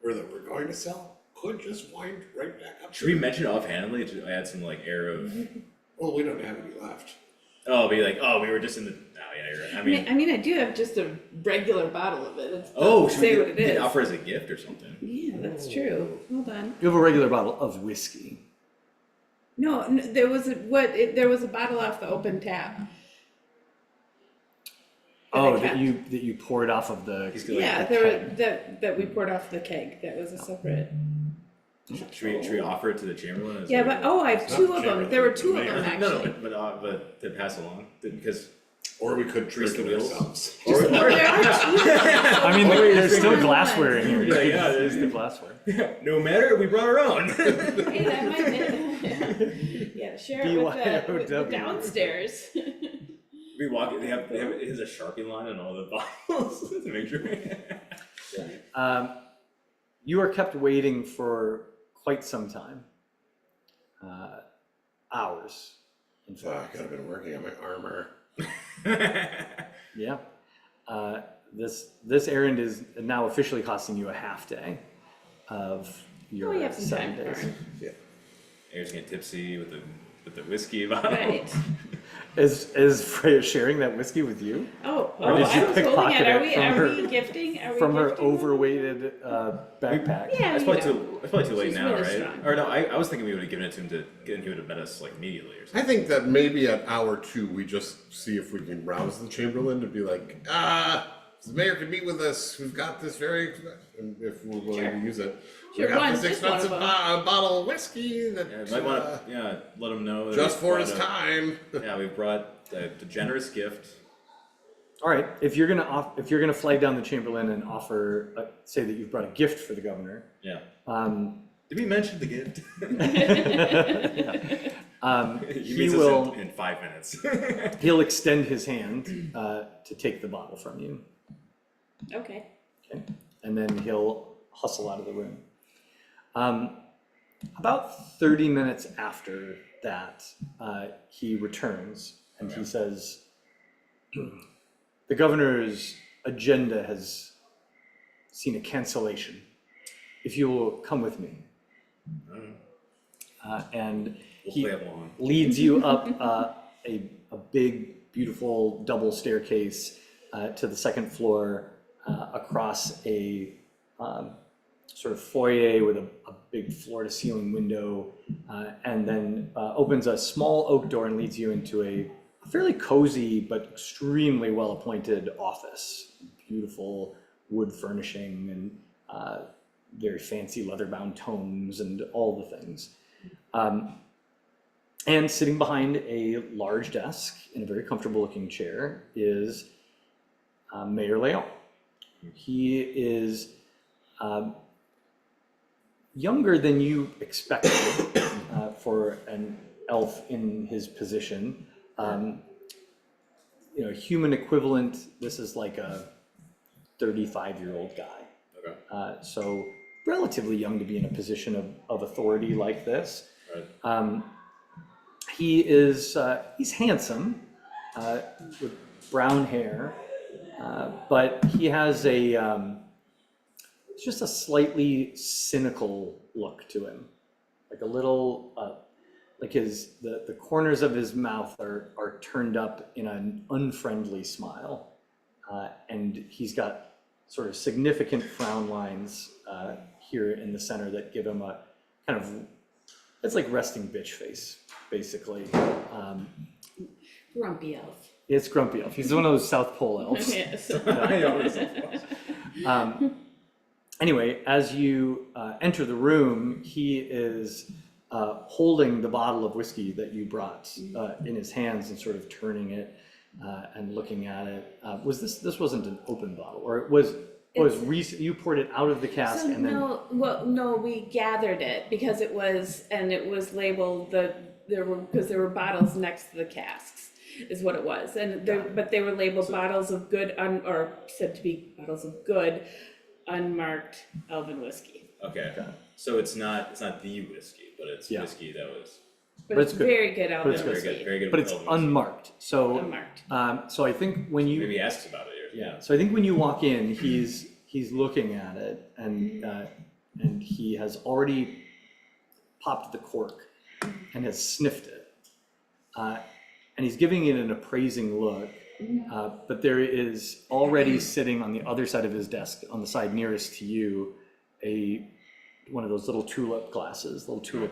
or that we're going to sell, could just wind right back up. Should we mention offhandedly to add some like air of? Well, we don't have any left. Oh, be like, oh, we were just in the. Oh, yeah, you're right. I mean, I mean, I do have just a regular bottle of it. It oh, doesn't should say we what it is. offer as a gift or something? Yeah, that's true. Hold on. You have a regular bottle of whiskey. No, there was a bottle off the open tap. Oh, I that kept. you poured off of the. He's gonna, Yeah, like, there were that we poured off the keg. That was a separate. should we offer it to the Chamberlain? As Yeah, like but I have It's two not of them. There were two of a- them no, actually. but to pass along because. Or we could drink it wheels. ourselves. No, there are two. I mean, there's still glassware in here. Yeah, yeah, there's the glassware. No matter, we brought our own. Hey, that might be. Yeah, share it with the BYOW. downstairs. We walk. They have. It has a Sharpie line on all the bottles to make sure. You are kept waiting for quite some time. Hours, in So I fact. could have been working on my armor. Yeah. This errand is now officially costing you a half day of your We have some 7 time. days. Air's getting tipsy with the whiskey bottle. Right. Is Freya sharing that whiskey with you? Oh, Or did I you was pickpocket holding it. it Are we from gifting? Are we From her gifting them? overweighted backpack? Yeah, It's you probably know. too late She's now, really right? strong. Or no, I was thinking we would have given it to him and he would have met us like immediately or something. I think that maybe at hour 2 we just see if we can rouse the Chamberlain to be like, the mayor could meet with us. We've got this very, if we're willing to use it. Sure, we got one, this just one of expensive them. bottle of whiskey that Yeah, might wanna, let them know. that just we for brought his a- time. Yeah, we brought a generous gift. All right, if you're gonna flag down the Chamberlain and offer, say that you've brought a gift for the governor, Yeah. um, Did we mention the gift? He he meets us will, in 5 minutes. he'll extend his hand, to take the bottle from you, Okay. okay? And then he'll hustle out of the room. About 30 minutes after that, he returns and he says, the governor's agenda has seen a cancellation. If you will come with me. And We'll he play it long. leads you up a big, beautiful double staircase to the second floor, across a sort of foyer with a big floor-to-ceiling window, and then opens a small oak door and leads you into a fairly cozy but extremely well-appointed office. Beautiful wood furnishing and very fancy leather-bound tomes and all the things. And sitting behind a large desk in a very comfortable-looking chair is Mayor Leon. He is younger than you expected for an elf in his position. Human equivalent, this is like a 35-year-old guy. Okay. So relatively young to be in a position of authority like this. Right. He's handsome, with brown hair, but he has just a slightly cynical look to him, like a little, like the corners of his mouth are turned up in an unfriendly smile, and he's got sort of significant frown lines here in the center that give him a kind of, it's like resting bitch face, basically. Grumpy elf. It's Grumpy Elf. He's one of those South Pole elves. Yes. Anyway, as you enter the room, he is holding the bottle of whiskey that you brought in his hands and sort of turning it and looking at it. This wasn't an open bottle, or it was recent? You poured it out of the cask So and then. no, we gathered it because it was labeled there were bottles next to the casks, is what it was, and but they were labeled bottles of good or said to be bottles of good, unmarked elven whiskey. Okay. So it's not the whiskey, but it's Yeah. whiskey that was But But it's it's good. very good elven it's very whiskey. good, very good. But it's elven whiskey. unmarked. So Unmarked. so I think when you Maybe he asks about it. Or, Yeah, so I think when you walk in, he's looking at it and he has already popped the cork and has sniffed it. And he's giving it an appraising look, but there is already sitting on the other side of his desk, on the side nearest to you, one of those little tulip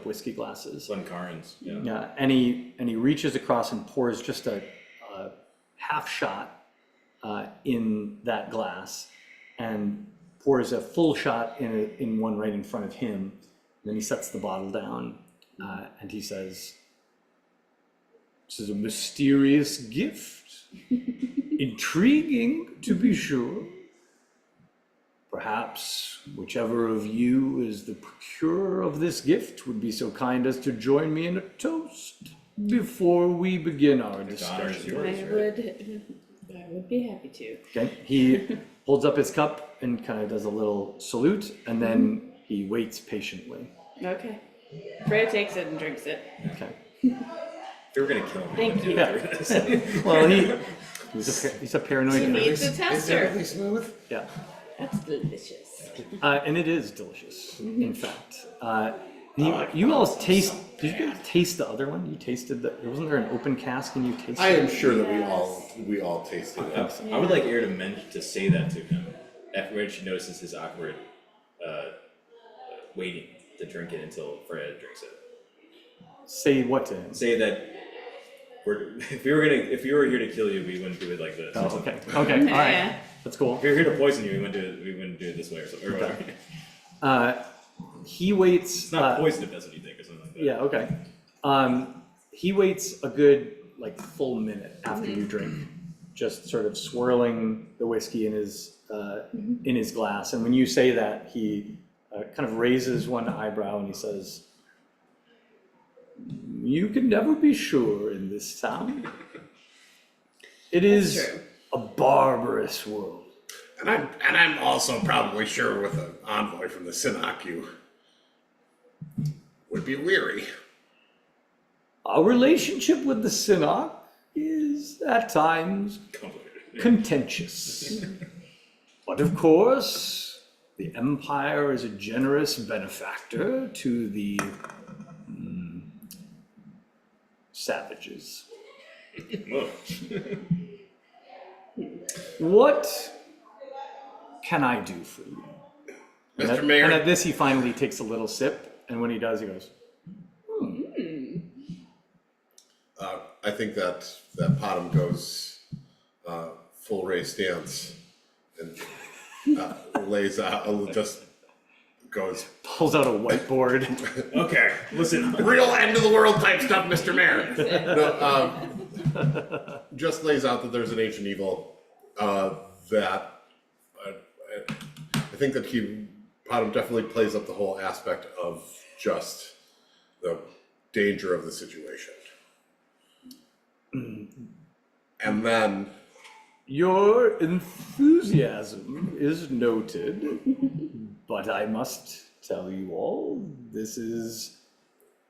whiskey glasses. Glencairns. Yeah. Yeah, and he reaches across and pours just a half shot in that glass, and pours a full shot in one right in front of him. Then he sets the bottle down, and he says, "This is a mysterious gift, intriguing to be sure. Perhaps whichever of you is the procurer of this gift would be so kind as to join me in a toast before we begin our honor is discussion." yours. I would be happy to. Okay, he holds up his cup and kind of does a little salute, and then he waits patiently. Okay. Freya takes it and drinks it. Okay. If you were gonna kill me, Thank you. Yeah. Well, he's a paranoid. She needs a Is it tester. really smooth? Yeah. That's delicious. And it is delicious, in fact. You all taste. Did you guys taste the other one? You tasted wasn't there an open cask and you tasted? I am sure that Yes. we all tasted it. I would like Air to say that to him after when she notices his awkward waiting to drink it until Freya drinks it. Say what to him? Say that if we were here to kill you, we wouldn't do it like this. Oh, okay. Okay. All right. Yeah. That's cool. If you're here to poison you, we wouldn't do it this way or something. Or whatever. He waits. It's not poison if that's what you think or something like that. Yeah, okay. He waits a good full minute after you drink, just sort of swirling the whiskey in his glass. And when you say that, he kind of raises one eyebrow and he says, "You can never be sure in this town. It is true. a barbarous world." And I'm also probably sure with an envoy from the Synod, you would be weary. Our relationship with the Synod is at times contentious. But of course, the Empire is a generous benefactor to the savages. Whoa. What can I do for you? Mr. Mayor, And at this, he finally takes a little sip, and when he does, he goes, I think that Potham goes full race stance and lays out, just goes pulls out a whiteboard. Okay, listen. real end of the world type stuff, Mr. Mayor. No, just lays out that there's an ancient evil that I think that Potham definitely plays up the whole aspect of just the danger of the situation. And then Your enthusiasm is noted, but I must tell you all, this is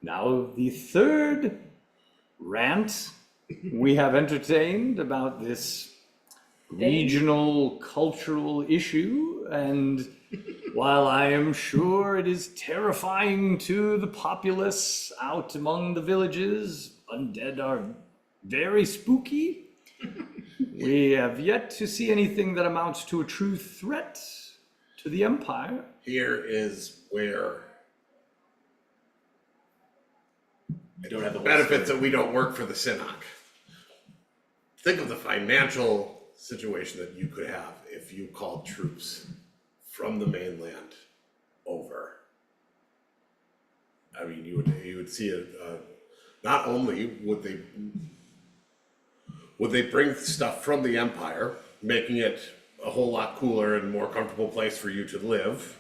now the third rant we have entertained about this regional cultural issue, and while I am sure it is terrifying to the populace out among the villages, undead are very spooky. We have yet to see anything that amounts to a true threat to the Empire. here is where I don't have the benefits that we don't work for the Synod. Think of the financial situation that you could have if you called troops from the mainland over. I mean, you would see it. Not only would they bring stuff from the Empire, making it a whole lot cooler and more comfortable place for you to live,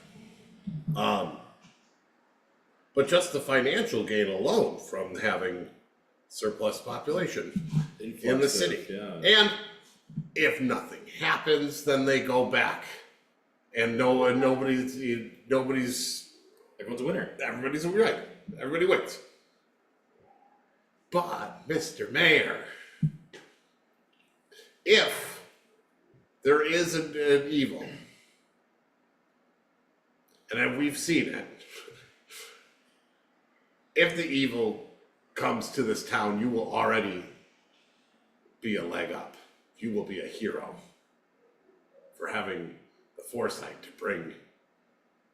but just the financial gain alone from having surplus population in the city. Yeah. And if nothing happens, then they go back, and nobody's Everyone's a winner. everybody's right. Everybody wins. But Mr. Mayor, if there is an evil, and we've seen it, if the evil comes to this town, you will already be a leg up. You will be a hero for having the foresight to bring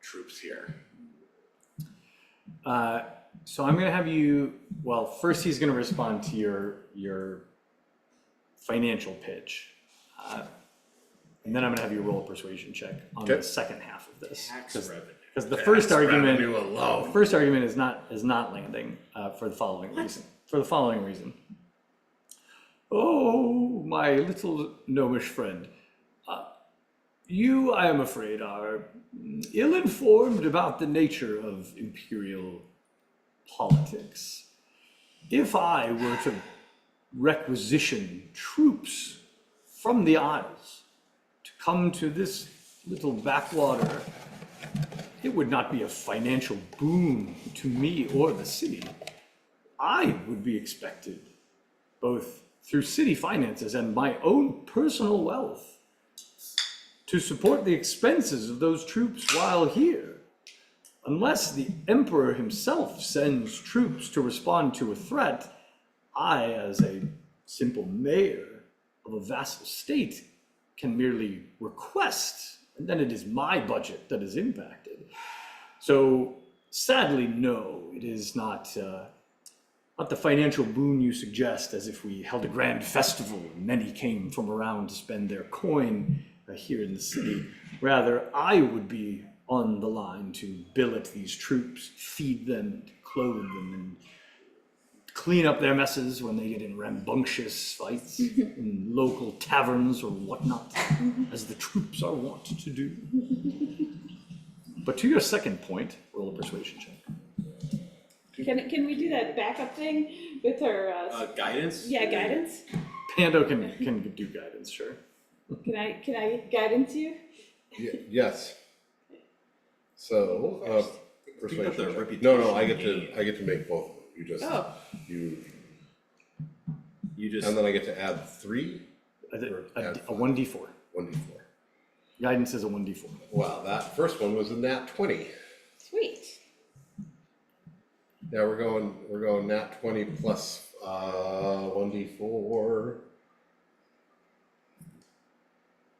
troops here. So I'm gonna have you, well, first he's gonna respond to your financial pitch. And then I'm gonna have you roll a persuasion check on the Okay. second half of this. Tax revenue. Because the first Tax argument, revenue alone. the first argument is not landing for the following reason. For the following reason. Oh, my little gnomish friend. You, I am afraid, are ill-informed about the nature of imperial politics. If I were to requisition troops from the Isles to come to this little backwater, it would not be a financial boon to me or the city. I would be expected, both through city finances and my own personal wealth, to support the expenses of those troops while here. Unless the Emperor himself sends troops to respond to a threat, I, as a simple mayor of a vassal state, can merely request, and then it is my budget that is impacted. So, sadly, no, it is not the financial boon you suggest, as if we held a grand festival and many came from around to spend their coin. here in the city. Rather, I would be on the line to billet these troops, feed them, clothe them, and clean up their messes when they get in rambunctious fights in local taverns or whatnot, as the troops are wont to do. But to your second point, roll a persuasion check. Can we do that backup thing with her, Guidance? yeah, guidance? Pando can do guidance, sure. Can I guidance you? Yes. So, Think about the persuasion check. reputation No, I get gain. to make both of them. You just, Oh. You just, and then I get to add 3, A add 1d4. 1d4. Guidance is a 1d4. Wow, that first one was a nat 20. Sweet. Yeah, we're going nat 20 plus 1d4.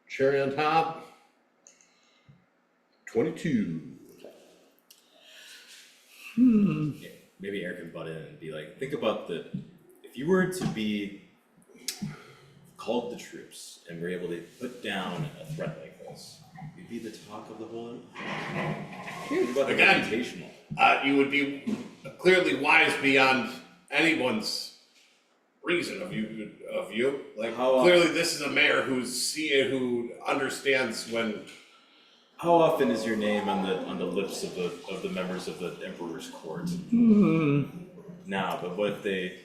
Cherry on top. 22. yeah, maybe Eric can butt in and be like, think about if you were to be called the troops and were able to put down a threat like this, you'd be the talk of the whole. Think about the Again. reputational. You would be clearly wise beyond anyone's reason of you. Like How, clearly, this is a mayor who understands when. How often is your name on the lips of the members of the emperor's court? Now, but what if they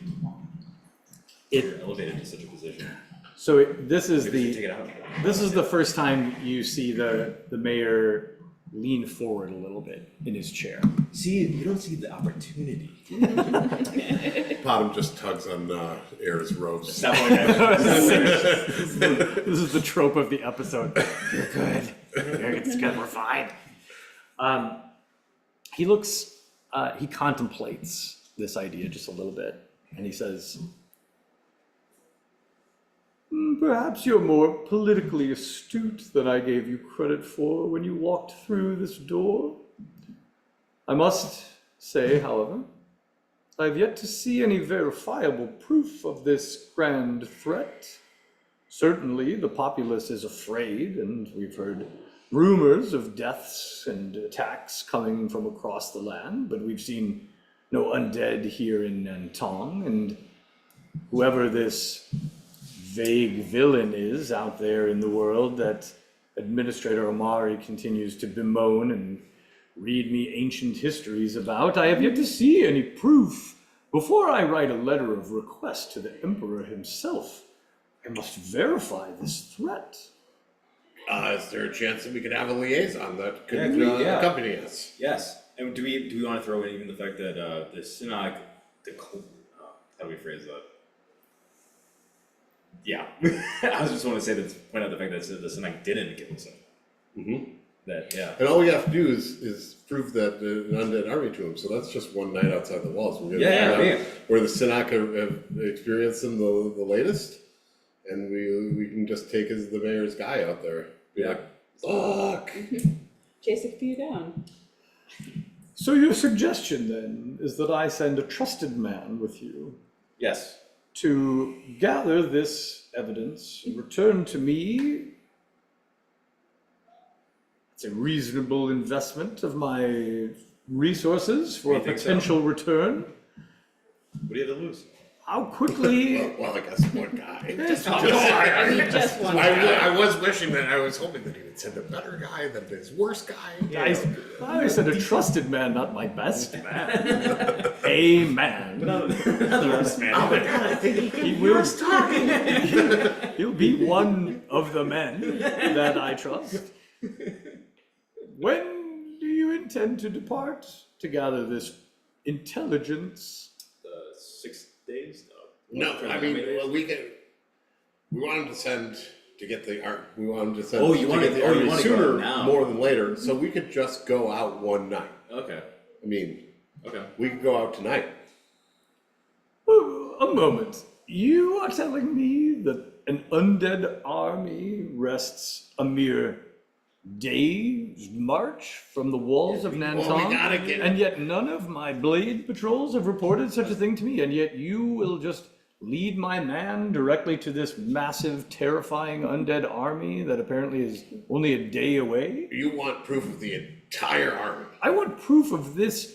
were elevated to such a position? So this is Maybe they should take the it out. this is the first time you see the mayor lean forward a little bit in his chair. See, you don't see the opportunity. Bottom just tugs on Air's robes. Stop like that. This is the trope of the episode. You're good. It's good. We're fine. He looks. He contemplates this idea just a little bit, and he says, "Perhaps you're more politically astute than I gave you credit for when you walked through this door. I must say, however, I have yet to see any verifiable proof of this grand threat. Certainly, the populace is afraid, and we've heard rumors of deaths and attacks coming from across the land, but we've seen no undead here in Nantong, and whoever this vague villain is out there in the world that Administrator Amari continues to bemoan and read me ancient histories about, I have yet to see any proof. Before I write a letter of request to the Emperor himself, I must verify this threat." Is there a chance that we could have a liaison that could Yeah. accompany us? Yes, and do we want to throw in even the fact that the synod, how do we phrase that? Yeah, I was just want to say that, point out the fact that the synod didn't give us a. Mm-hmm. That, yeah. And all we have to do is prove that an undead army to him. So that's just one night outside the walls. We're gonna Yeah, find out yeah. where the Sinak have experienced them the latest, and we can just take as the mayor's guy out there. Be like, look. Chase a few down. So your suggestion then is that I send a trusted man with you Yes. to gather this evidence, return to me. It's a reasonable investment of my resources for a You think so? potential return. What do you have to lose? How quickly? Well, I guess one guy. Just I mean, just one. I was wishing that I was hoping that he would send a better guy than his worst guy. I said a trusted man, not my best man. A man. Another man. Oh my god, I think He will. talking. He'll be one of the men that I trust. When do you intend to depart to gather this intelligence? 6 days? No, I mean we want him to send to get the art. We want him to send. Oh, you to want get to- the oh, you army want to go sooner now. more than later. So we could just go out one night. Okay, I mean, okay. we could go out tonight. Oh, a moment. You are telling me that an undead army rests a mere day's march from the walls of Nantong? Well, we gotta get- And yet none of my blade patrols have reported such a thing to me, and yet you will just lead my man directly to this massive, terrifying undead army that apparently is only a day away? You want proof of the entire army? I want proof of this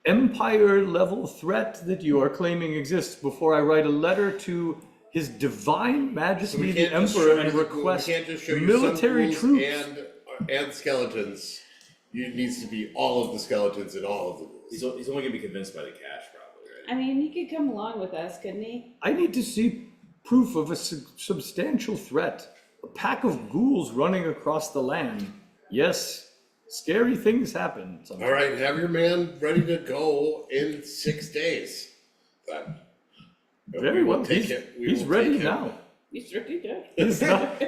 empire-level threat that you are claiming exists before I write a letter to His Divine Majesty the Emperor and request we can't just show you military some ghouls troops. and skeletons. It needs to be all of the skeletons and all of the ghouls. He's only gonna be convinced by the cash, probably, right? I mean, he could come along with us, couldn't he? I need to see proof of a substantial threat. A pack of ghouls running across the land. Yes, scary things happen sometimes. All right, have your man ready to go in 6 days. Then. Very well, take he's, it. We he's will ready take him. now. He's really good.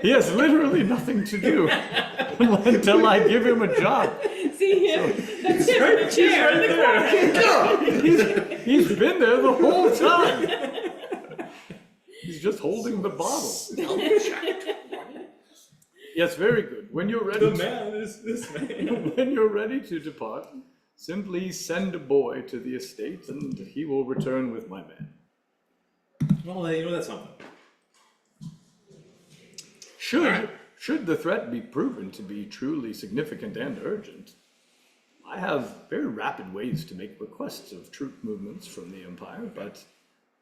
He has literally nothing to do until I give him a job. See him? That's him in the chair in the corner. He's been there the whole time. He's just holding the bottle. Yes, very good. When you're ready, This man. when you're ready to depart, simply send a boy to the estate, and he will return with my man. Well, you know, that's something. Should the threat be proven to be truly significant and urgent, I have very rapid ways to make requests of troop movements from the Empire, but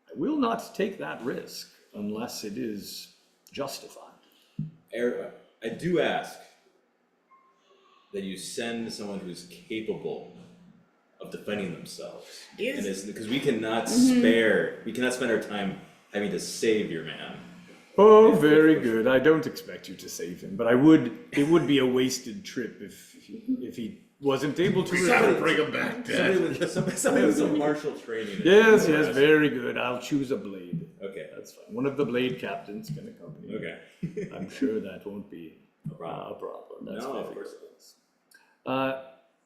I will not take that risk unless it is justified. I do ask that you send someone who's capable of defending themselves. Yes. Because we cannot we cannot spend our time having to save your man. Oh, very good. I don't expect you to save him, but it would be a wasted trip if he wasn't able to. We gotta bring him back dead. Somebody with some martial training. Yes, very good. I'll choose a blade. Okay. That's fine. One of the blade captains can accompany me. Okay. I'm sure that won't be No problem. a problem. That's No, of very course good. it is.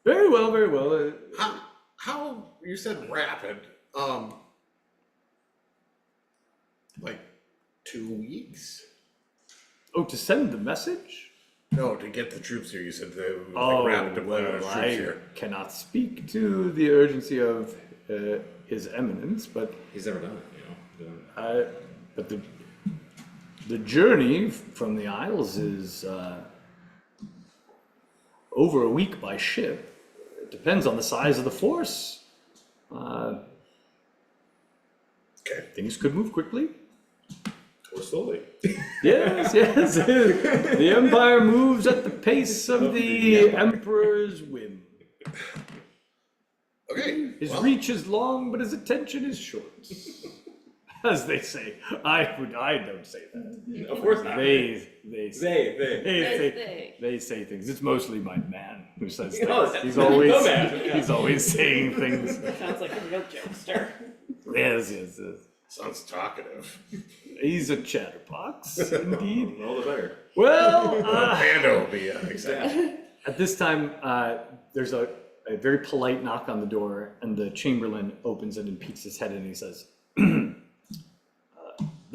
Very well, very well. How you said rapid? Like 2 weeks? Oh, to send the message? No, to get the troops here. You said they was Oh, like rapid deployment of well, troops I here. cannot speak to the urgency of His Eminence, but He's never done it, you know. but the journey from the Isles is over a week by ship. It depends on the size of the force. Okay. Things could move quickly. Or slowly. Yes. The Empire moves at the pace of the Emperor's whim. Okay. His well, reach is long, but his attention is short. As they say. I don't say that. Of course not. They They. say things. It's mostly my man who says Oh, things. that's He's the always man, yeah. he's always saying things. Sounds like a real jokester. Yes. sounds talkative. He's a chatterbox, indeed. All the better. Well, Panda will be excited. at this time, there's a very polite knock on the door, and the Chamberlain opens it and peeks his head in, and he says, the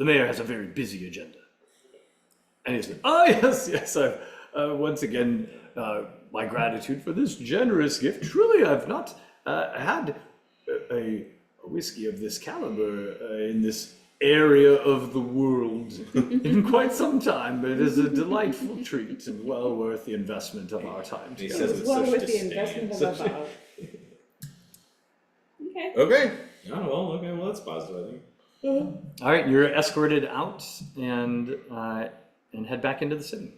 mayor has a very busy agenda. And he said, yes, I've, once again, my gratitude for this generous gift. Truly, I've not had a whiskey of this caliber in this area of the world in quite some time, but it is a delightful treat and well worth the investment of our time He together. says it's Well, such with the disdain. investment of Such- a bottle. Okay. Okay. Oh, well, okay, well, that's positive, I think. All right, you're escorted out and head back into the city.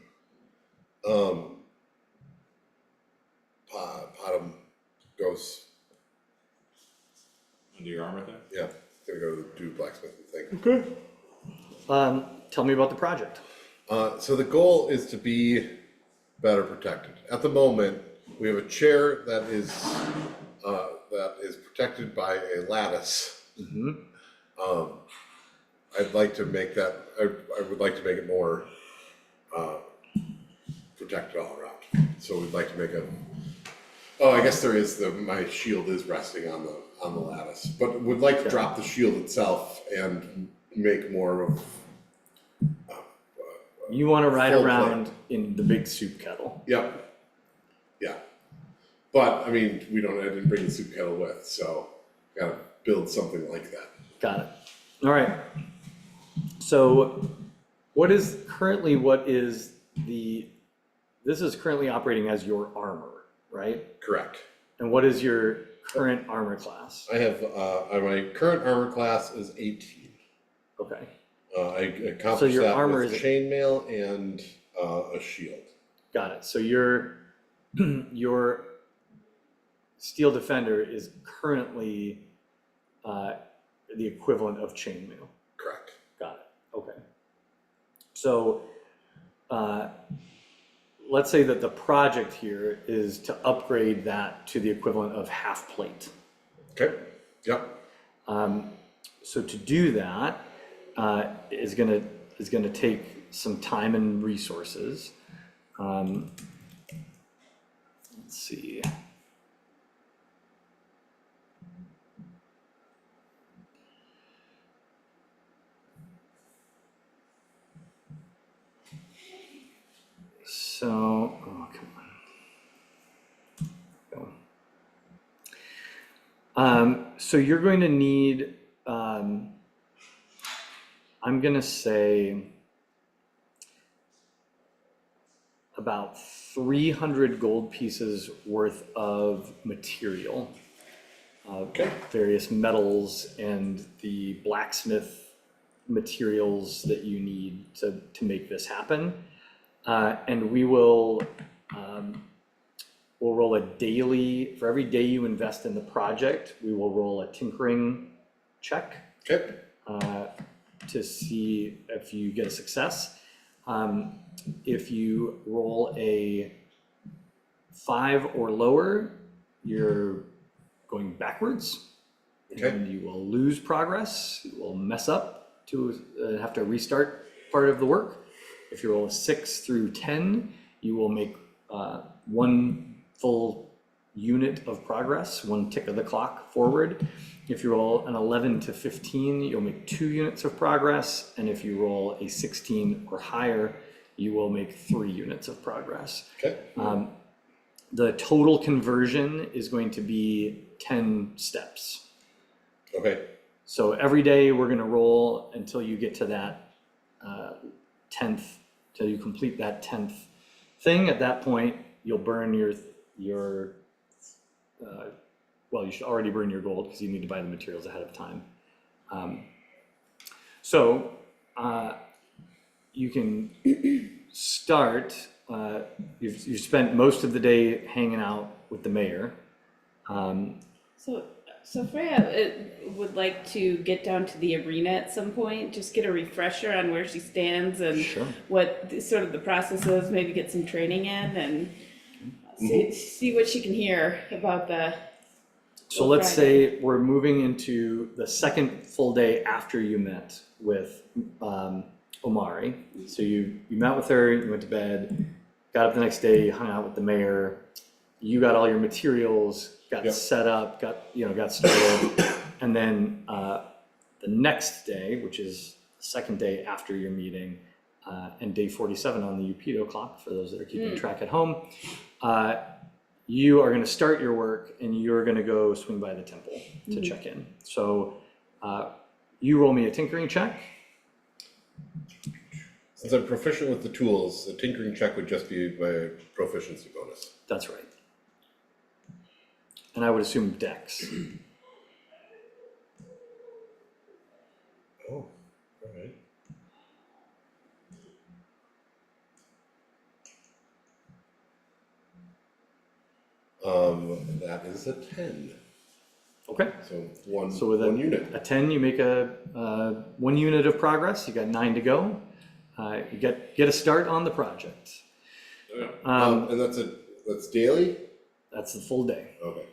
Potom goes. Under your armor thing? Yeah, gonna go do blacksmithing thing. Okay. Tell me about the project. So the goal is to be better protected. At the moment, we have a chair that is protected by a lattice. I'd like to make that. I would like to make it more protected all around. So we'd like to make a. Oh, I guess there is my shield is resting on the lattice, but would like to drop the shield itself and make more of. You want to ride Full around in the big soup kettle. Yep. Yeah. But I mean, I didn't bring the soup kettle with, so gotta build something like that. Got it. All right. So what is this is currently operating as your armor, right? Correct. And what is your current armor class? I have, my current armor class is 18. Okay, I accomplished your that armor with is- chainmail and a shield. got it. So your steel defender is currently the equivalent of chainmail. Correct. Got it. Okay. So let's say that the project here is to upgrade that to the equivalent of half plate. Okay. Yep. So to do that is gonna take some time and resources. Let's see. So, oh, come on. Go. So you're going to need, I'm gonna say about 300 gold pieces worth of material. Okay. Various metals and the blacksmith materials that you need to make this happen. And we'll roll a daily, for every day you invest in the project, we will roll a tinkering check Okay. to see if you get a success. If you roll a 5 or lower, you're going backwards. Okay. And you will lose progress, you will mess up to have to restart part of the work. If you roll a 6 through 10, you will make one full unit of progress, one tick of the clock forward. If you roll an 11 to 15, you'll make 2 units of progress. And if you roll a 16 or higher, you will make 3 units of progress. Okay. The total conversion is going to be 10 steps. Okay. So every day we're going to roll until you get to that 10th, till you complete that 10th thing. At that point, you'll burn your well, you should already burn your gold because you need to buy the materials ahead of time. So you can start, you've spent most of the day hanging out with the mayor. So Freya would like to get down to the arena at some point, just get a refresher on where she stands and Sure. what sort of the process is, maybe get some training in and see what she can hear about the. So let's say we're moving into the second full day after you met with Omari. So you met with her, you went to bed, got up the next day, you hung out with the mayor, you got all your materials, got Yep. set up, got started, and then the next day, which is the second day after your meeting, and day 47 on the Upido clock, for those that are keeping track at home, you are going to start your work and you're going to go swing by the temple to check in. So you roll me a tinkering check. Since I'm proficient with the tools, the tinkering check would just be my proficiency bonus. That's right. And I would assume dex. Oh, all right. That is a 10. Okay. So one, So with one unit. a 10, you make a 1 unit of progress. You got 9 to go. You get a start on the project. And that's daily? That's the full day. Okay.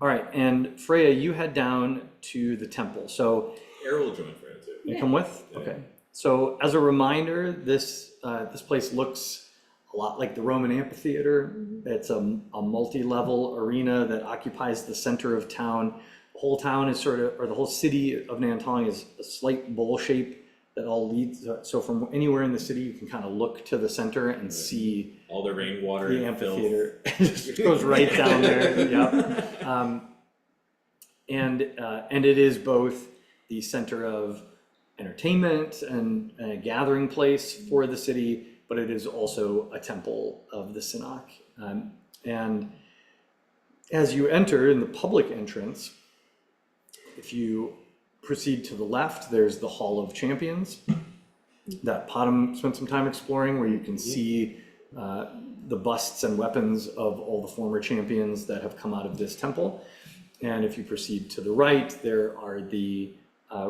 All right, and Freya, you head down to the temple. So Air will join Freya too. you come with? Okay. So as a reminder, this place looks a lot like the Roman amphitheater. It's a multi-level arena that occupies the center of town. The whole town is the whole city of Nantong is a slight bowl shape that all leads. So from anywhere in the city, you can kind of look to the center and see All the rainwater the and filth. amphitheater. It just goes right down there. Yep. and it is both the center of entertainment and a gathering place for the city, but it is also a temple of the Sanak. And as you enter in the public entrance, if you proceed to the left, there's the Hall of Champions that Potham spent some time exploring, where you can see the busts and weapons of all the former champions that have come out of this temple. And if you proceed to the right, there are the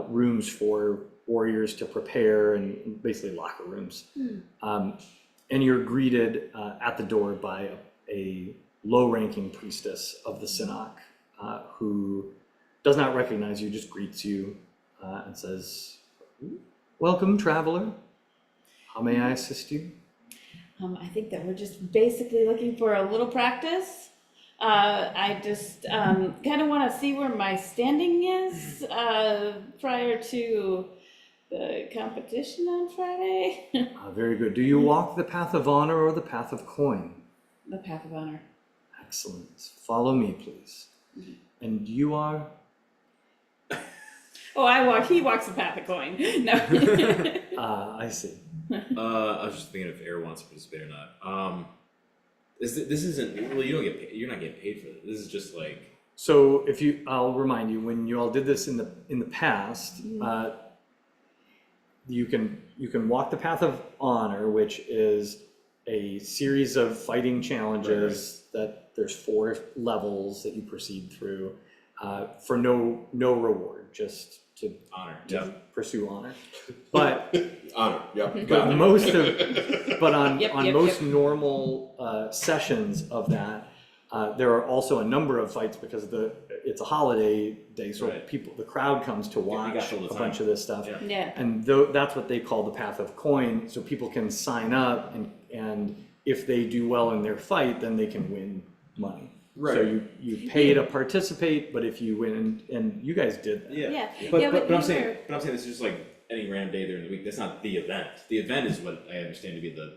rooms for warriors to prepare, and basically locker rooms. And you're greeted at the door by a low-ranking priestess of the Sanak who does not recognize you, just greets you and says, "Welcome, traveler. How may I assist you?" I think that we're just basically looking for a little practice. I just kind of want to see where my standing is prior to the competition on Friday. Very good. Do you walk the path of honor or the path of coin? The path of honor. Excellent. Follow me, please. And you are? Oh, he walks the path of coin. No. I see. I was just thinking if Air wants to participate or not. This isn't, well, you don't get paid, you're not getting paid for this. This is just like, So I'll remind you, when you all did this in the past, you can walk the path of honor, which is a series of fighting challenges that there's 4 levels that you proceed through for no reward, just to honor. pursue honor. But Honor, yep. but got it. on most normal sessions of that, there are also a number of fights because it's a holiday day, so Right. the crowd comes to we got watch all the a time. bunch of this stuff. Yeah. Yeah. And that's what they call the path of coin, so people can sign up and if they do well in their fight, then they can win money. So Right. you pay to participate, but if you win, and you guys did that. Yeah. Yeah. But, Yeah, but, but I'm you saying, were- but I'm saying this is just like any random day during the week. That's not the event. The event is what I understand to be the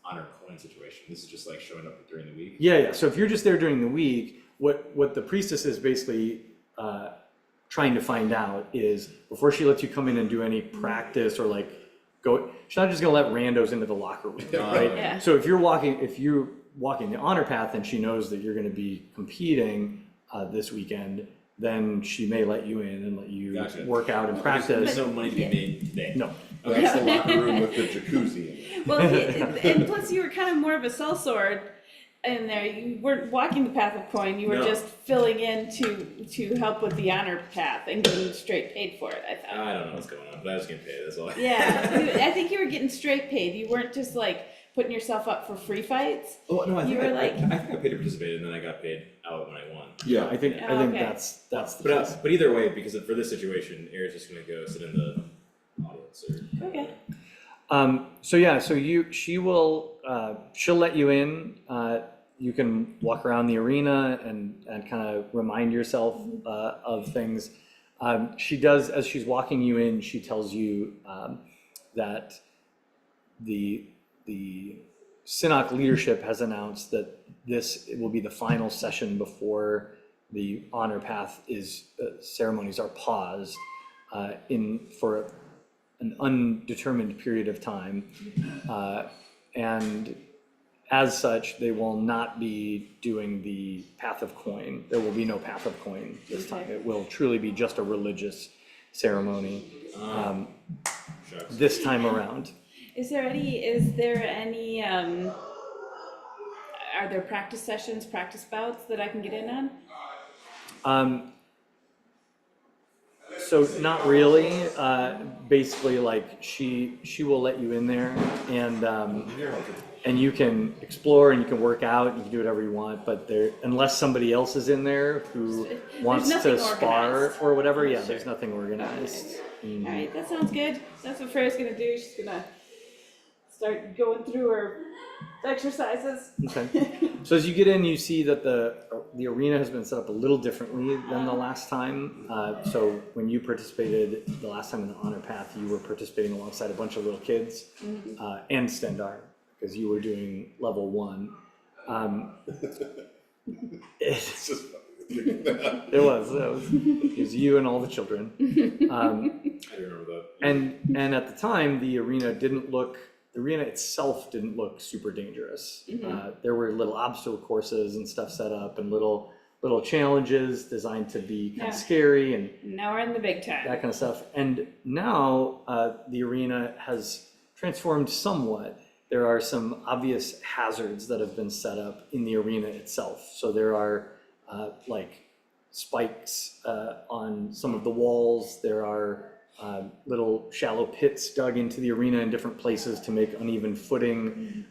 honor coin situation. This is just like showing up during the week. Yeah. So if you're just there during the week, what the priestess is basically trying to find out is, before she lets you come in and do any practice or like go, she's not just gonna let randos into the locker room, right? Yeah. So if you're walking the honor path and she knows that you're gonna be competing this weekend, then she may let you in and let you Gotcha. work out and There's practice. no money to be made today. No. That's the locker room with the jacuzzi in it. Well, and plus you were kind of more of a sellsword in there. You weren't walking the path of coin. You were No. just filling in to help with the honor path and getting straight paid for it, I thought. I don't know what's going on, but I was getting paid. That's all. Yeah, I think you were getting straight paid. You weren't just like putting yourself up for free fights. Oh no, I You think were I like- think I paid to participate, and then I got paid out when I won. Yeah, I think Oh, okay. that's the case. But either way, because for this situation, Air's just gonna go sit in the audience or. Okay. She'll let you in. You can walk around the arena and kind of remind yourself of things. She does, as she's walking you in, she tells you that the Synod leadership has announced that this will be the final session before the honor path ceremonies are paused for an undetermined period of time, and as such, they will not be doing the path of coin. There will be no path of coin this time. Okay. It will truly be just a religious ceremony Shucks. this time around. Is there any are there practice sessions, practice bouts that I can get in on? So not really. Basically, like she will let you in there, and you can explore and you can work out and you can do whatever you want. But unless somebody else is in there who wants nothing to spar organized. or whatever, yeah, Sure. there's nothing organized. All right, that sounds good. That's what Freya's gonna do. She's gonna start going through her exercises. Okay. So as you get in, you see that the arena has been set up a little differently than the last time. So when you participated the last time in the honor path, you were participating alongside a bunch of little kids and Stendar, because you were doing level 1. It's just, It was you and all the children. I remember that. And at the time, the arena itself didn't look super dangerous. There were little obstacle courses and stuff set up, and little challenges designed to be kind of scary and Now we're in the big time. that kind of stuff. And now the arena has transformed somewhat. There are some obvious hazards that have been set up in the arena itself. So there are like spikes on some of the walls. There are little shallow pits dug into the arena in different places to make uneven footing.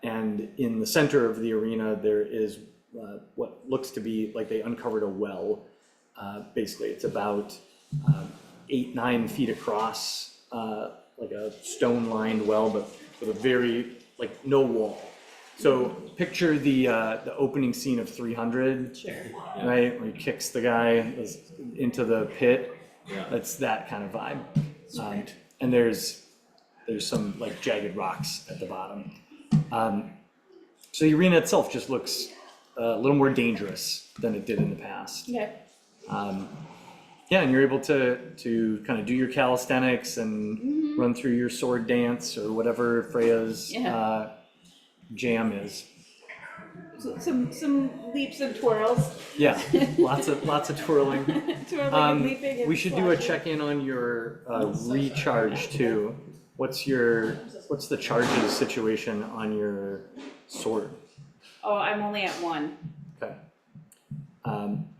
And in the center of the arena, there is what looks to be like they uncovered a well. Basically, it's about 8-9 feet across, like a stone-lined well, but with a very, like, no wall. So picture the opening scene of 300, right? Where he kicks the guy into the pit. Yeah. That's that kind of vibe. And there's some like jagged rocks at the bottom. So the arena itself just looks a little more dangerous than it did in the past. Okay. Yeah, and you're able to kind of do your calisthenics and run through your sword dance or whatever Freya's jam is. So, some leaps and twirls. Yeah, lots of twirling. Twirling and leaping and We should do a slashing. check-in on your recharge too. What's the charges situation on your sword? Oh, I'm only at 1. Okay.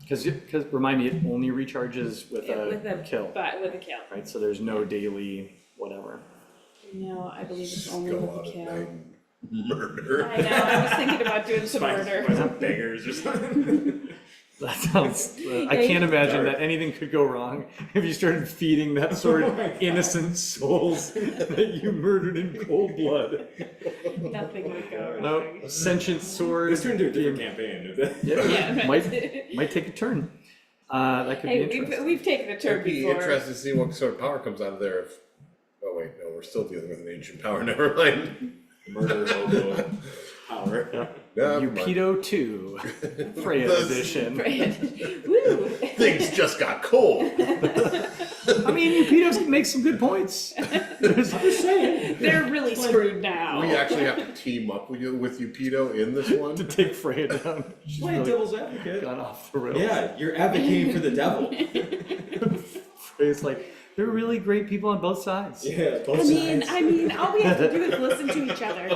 Because remind me, it only recharges with a kill, But with a kill. right? So there's no daily whatever. No, I believe it's only Go with out a at kill. night and murder. I know, I was thinking about doing some Find murder. some beggars or something. That sounds. I can't imagine that anything could go wrong if you started feeding that sword innocent souls that you murdered in cold blood. Nothing would go wrong. No, sentient sword. This turned into a different campaign. Yeah, Yeah, might take a turn. That could be Hey, interesting. we've taken a turn It'd be before. interesting to see what sort of power comes out of there. Oh wait, no, we're still dealing with an ancient power. Never mind. Murder hobo power. Never mind. Upido 2, Freya The- edition. Woo! Things just got cold. I mean, Upido makes some good points. They're really screwed now. We actually have to team up with Upido in this one. To take Freya down. She's Play really devil's advocate. gone off the rails. Yeah, you're advocating for the devil. Freya's like, they're really great people on both sides. Yeah, both I sides. mean, all we have to do is listen to each other.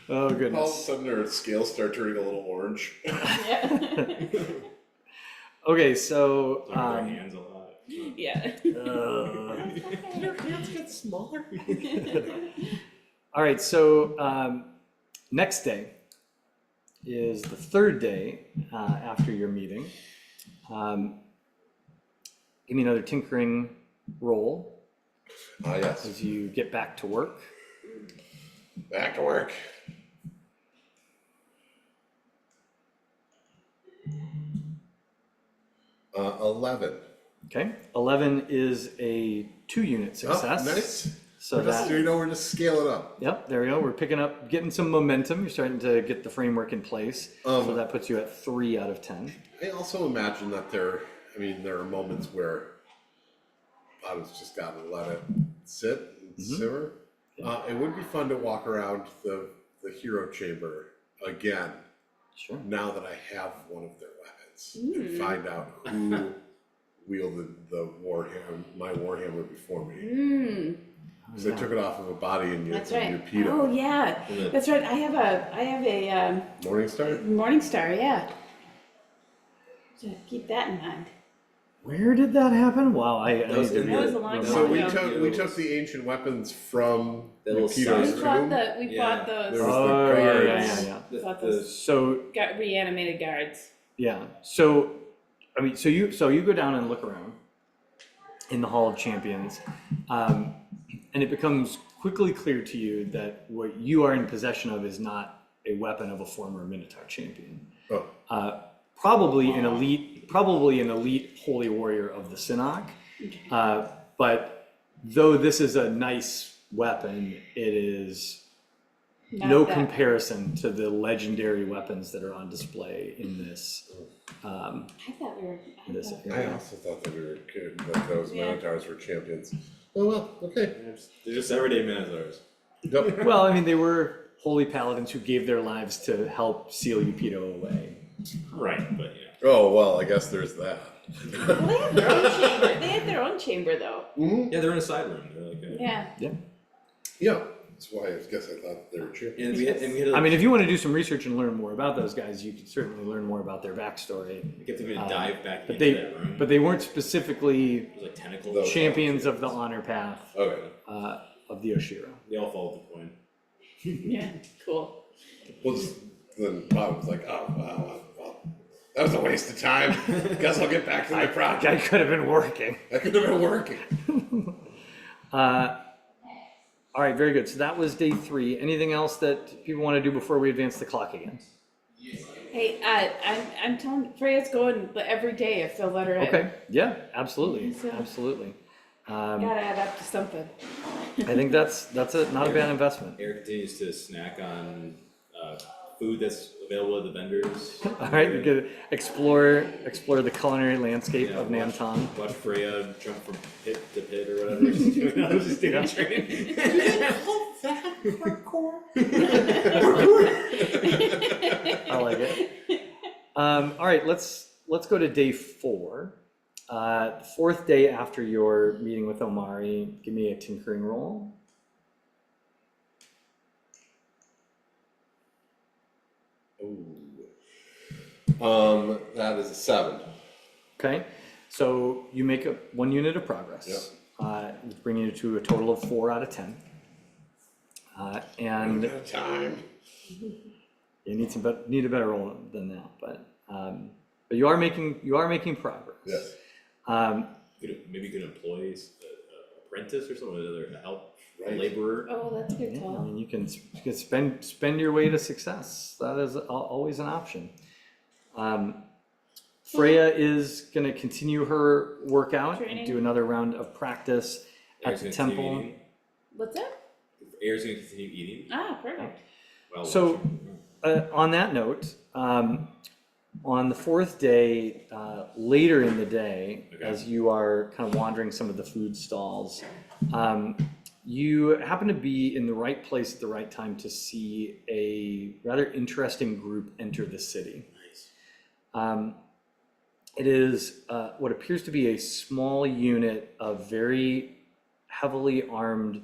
Oh, All of a goodness. sudden, their scales start turning a little orange. Yeah. Okay, so, Their hands a lot. Yeah. Their hands get smaller. all right, so next day is the third day after your meeting. Give me another tinkering roll Yes. as you get back to work. Back to work. Uh, 11. Okay, 11 is a 2-unit success. Oh, nice. So We're just, that, we're just scaling up. yep, there we go. We're picking up, getting some momentum. You're starting to get the framework in place. So that puts you at 3 out of 10. I also imagine that there are moments where Bob's just got to let it sit and simmer. It would be fun to walk around the hero chamber again, Sure. now that I have one of their weapons, and find out who wielded the my warhammer before me. Because I took it off of a body in your That's right. Peter. Oh yeah, that's right. I have a Morningstar? Morningstar. Yeah. So keep that in mind. Where did that happen? Wow, I need was to in be That was a long reminded. So time we took the ancient weapons from The little Nikito's size. We bought tomb. we bought There those was Oh, the yeah, guards. yeah. Bought The- those So, got reanimated guards. yeah, so, I mean, so you go down and look around in the Hall of Champions, and it becomes quickly clear to you that what you are in possession of is not a weapon of a former Minotaur champion. Oh, Probably an elite holy warrior of the Synod. But though this is a nice weapon, it is Not no that- comparison to the legendary weapons that are on display in this. I thought we were. I This thought- I also thought that we were kidding, that those Yeah. Minotaurs were champions. Oh, well, okay. They're just everyday Minotaurs. Yep. Well, I mean, they were holy paladins who gave their lives to help seal Upido away. Right, but yeah. Oh, well, I guess there's that. Well, they had their own chamber. They had their own chamber though. Yeah, they're in a side room. They're like Yeah. Yeah, that's why I guess I thought they were champions. and we had I mean, if you want to do some research and learn more about those guys, you could certainly learn more about their backstory. we kept them to dive back But into that room. but they weren't specifically It was like tentacles. Those- champions of the honor path Okay. of the Oshira. They all followed the coin. Yeah. Cool. Well, then Bob was like, oh, wow, well, that was a waste of time. Guess I'll get back to my That project. could have been working. That could have been working. All right, very good. So that was day 3. Anything else that people want to do before we advance the clock again? Hey, I'm telling Freya's going every day if they'll let her in. Okay, yeah, absolutely, So- absolutely. Gotta add up to something. I think that's not a bad investment. Eric continues to snack on food that's available at the vendors. All right, you could explore the culinary landscape Yeah, of Nanton. Watch Freya jump from pit to pit or whatever she's doing. I was just doing training. I like it. All right, let's go to day 4. The 4th day after your meeting with Omari. Give me a tinkering roll. That is a 7. Okay, so you make 1 unit of progress. Bringing you to a total of 4 out of 10. And Time. you need a better roll than that, but you are making progress. Yes. Maybe you could employ an apprentice or something, another help, a Right. laborer. Oh, that's a good Yeah, I call. mean, you can spend your way to success. That is always an option. Freya is going to continue her workout and Training. do another round of practice at Eric's the gonna continue temple. eating. What's that? Eric's gonna continue eating. Ah, perfect. While So- watching. On that note, on the 4th day, later in the day, Okay. as you are kind of wandering some of the food stalls, you happen to be in the right place at the right time to see a rather interesting group enter the city. Nice. It is what appears to be a small unit of very heavily armed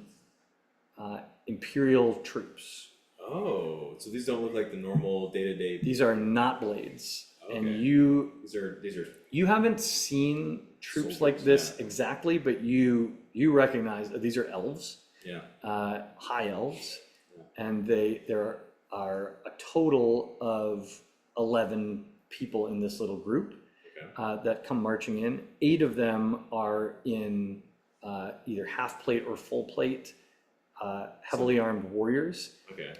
Imperial troops. Oh, so these don't look like the normal day-to-day. These are not blades. And Okay. you These are You haven't seen troops Soldiers, like this yeah. exactly, but you recognize that these are elves, yeah. high elves, and there are a total of 11 people in this little group Okay. that come marching in. 8 of them are in either half plate or full plate, heavily armed warriors. Okay.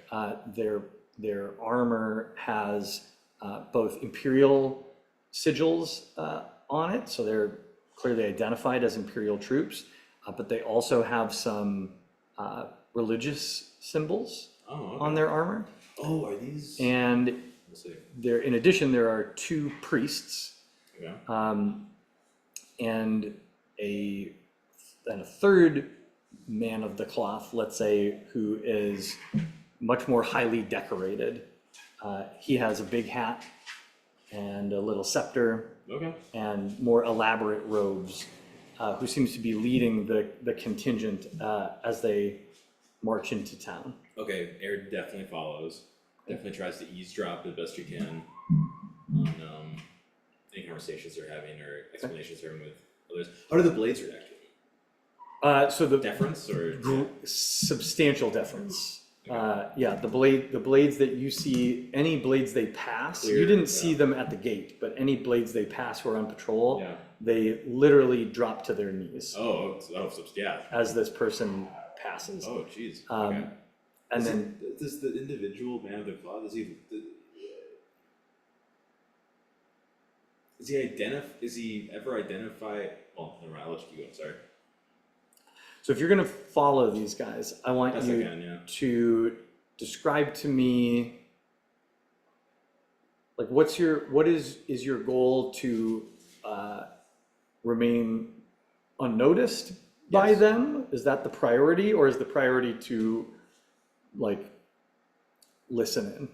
Their armor has both Imperial sigils on it, so they're clearly identified as Imperial troops, but they also have some religious symbols Oh. Okay. on their armor. Oh, are these? And Let's see. in addition, there are 2 priests Okay. and a third man of the cloth, let's say, who is much more highly decorated. He has a big hat and a little scepter Okay. and more elaborate robes, who seems to be leading the contingent as they march into town. Okay. Eric definitely follows. Definitely tries to eavesdrop the best you can on any conversations they're having or explanations they're having with others. How do the blades react to it? So the Deference or? substantial deference. Yeah, the blades that you see, any blades they pass, you Clear, didn't see yeah. them at the gate, but any blades they pass who are on patrol, Yeah. they literally drop to their knees Yeah. as this person passes. Oh, jeez. Um, Okay. And then Does the individual man of the cloth, is he ever identify, well, never mind, I'll let you keep going, sorry. So if you're gonna follow these guys, I want Best I you can, yeah. to describe to me, like, what is your goal to remain unnoticed by Yes. them? Is that the priority, or is the priority to like listen in?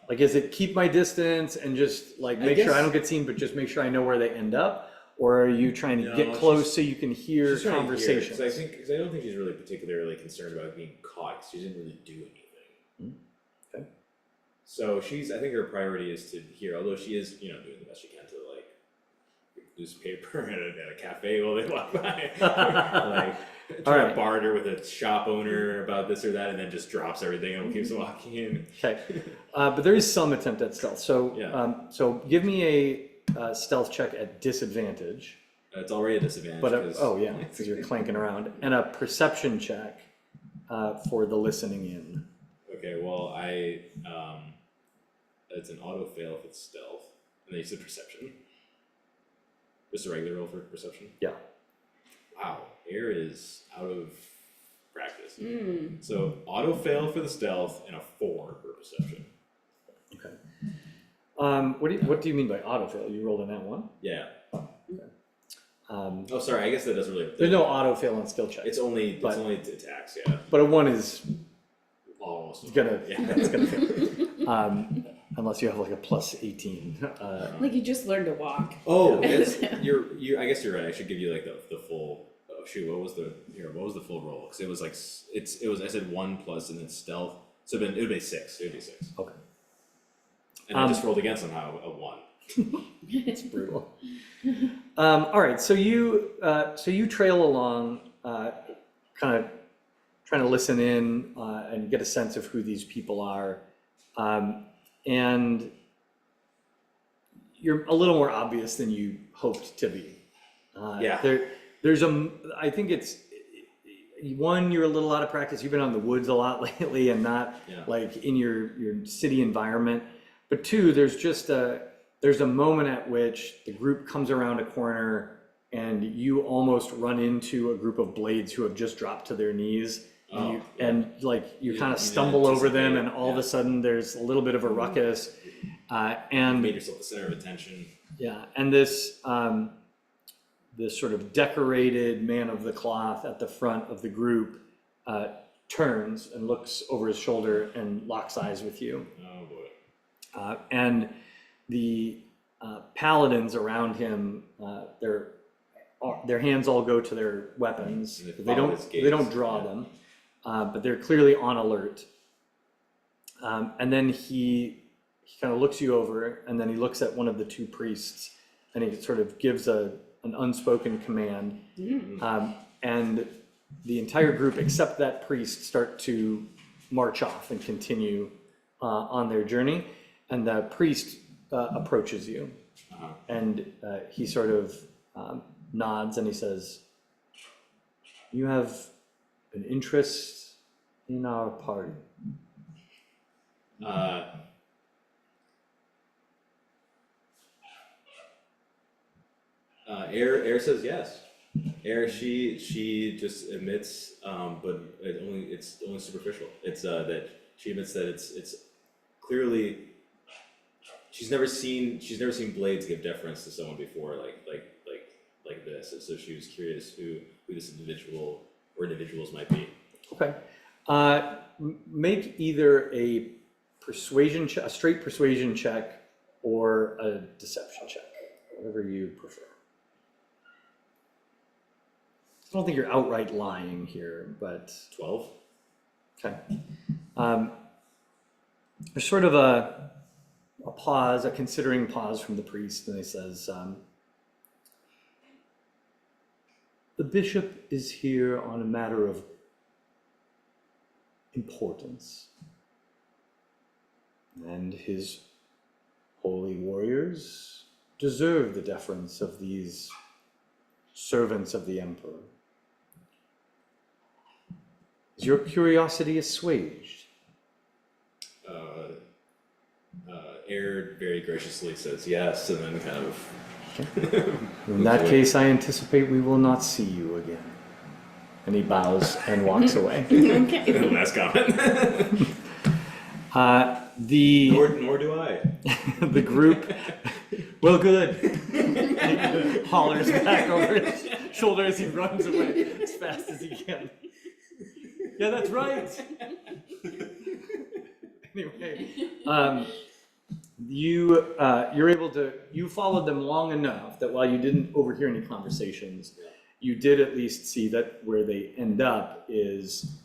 Like, is it keep my distance and just like make sure I guess- don't get seen, but just make sure I know where they end up? Or are you trying to No, get close so you can hear She's trying to hear, conversations? because I don't think she's really particularly concerned about being caught, 'cause she didn't really do anything. Okay. So I think her priority is to hear, although she is, doing the best she can to like newspaper at a cafe while they walk by. Like try Alright. to barter with a shop owner about this or that, and then just drops everything and keeps walking in. Okay, but there is some attempt at stealth. So, Yeah. so give me a stealth check at disadvantage. It's already a disadvantage. But 'cause- oh yeah, because you're clanking around, and a perception check for the listening in. Okay, well, it's an auto fail if it's stealth, and then you said perception. Just a regular roll for perception. Yeah. Wow, air is out of practice. Hmm. So auto fail for the stealth and a 4 for perception. Okay. What do you mean by autofill? You rolled in that one. Yeah. Um, Oh, sorry. I guess that doesn't really. there's no autofill on skill checks. It's only but- attacks. Yeah. But a one is Almost. gonna Yeah. it's gonna fail. Unless you have like a plus 18. Like you just learned to walk. Oh, it's, I guess you're right. I should give you like the full. Oh shoot! What was the full roll? Because it was like it was. I said 1 plus and then stealth. So it would be 6. It would be 6. Okay. And I just rolled again somehow a 1. It's brutal. All right, so you trail along, kind of trying to listen in and get a sense of who these people are, and you're a little more obvious than you hoped to be. Yeah. I think it's one, you're a little out of practice. You've been out in the woods a lot lately and not Yeah. like in your city environment. But two, there's a moment at which the group comes around a corner and you almost run into a group of blades who have just dropped to their knees. Oh, And like you You kind of didn't stumble over them, anticipate and it, all of a yeah. sudden there's a little bit of a ruckus. And Made yourself the center of attention. yeah, and this sort of decorated man of the cloth at the front of the group turns and looks over his shoulder and locks eyes with you. Oh boy. And the paladins around him, their hands all go to their weapons. And they They follow don't his they don't gaze, draw yeah. them, but they're clearly on alert. And then he kind of looks you over, and then he looks at one of the two priests, and he sort of gives an unspoken command. And the entire group, except that priest, start to march off and continue on their journey. And the priest approaches you, Uh-huh. and he sort of nods and he says, "You have an interest in our party." Air says yes. Air she just admits, but it's only superficial. It's that she admits that it's clearly she's never seen blades give deference to someone before like this, and so she was curious who this individual or individuals might be. Okay. Make either a straight persuasion check, or a deception check, whatever you prefer. I don't think you're outright lying here, but 12. okay. There's sort of a pause, a considering pause from the priest, and he says, "The bishop is here on a matter of importance, and his holy warriors deserve the deference of these servants of the emperor. Is your curiosity assuaged?" Air very graciously says yes, and then kind of In that case, I anticipate we will not see you again. And he bows and walks away. Okay. Last comment. The Nor do I. the group, well, good. Hollers back over his shoulder as he runs away as fast as he can. Yeah, that's right. Anyway, you're able to, you followed them long enough that while you didn't overhear any conversations, you did at least see that where they end up is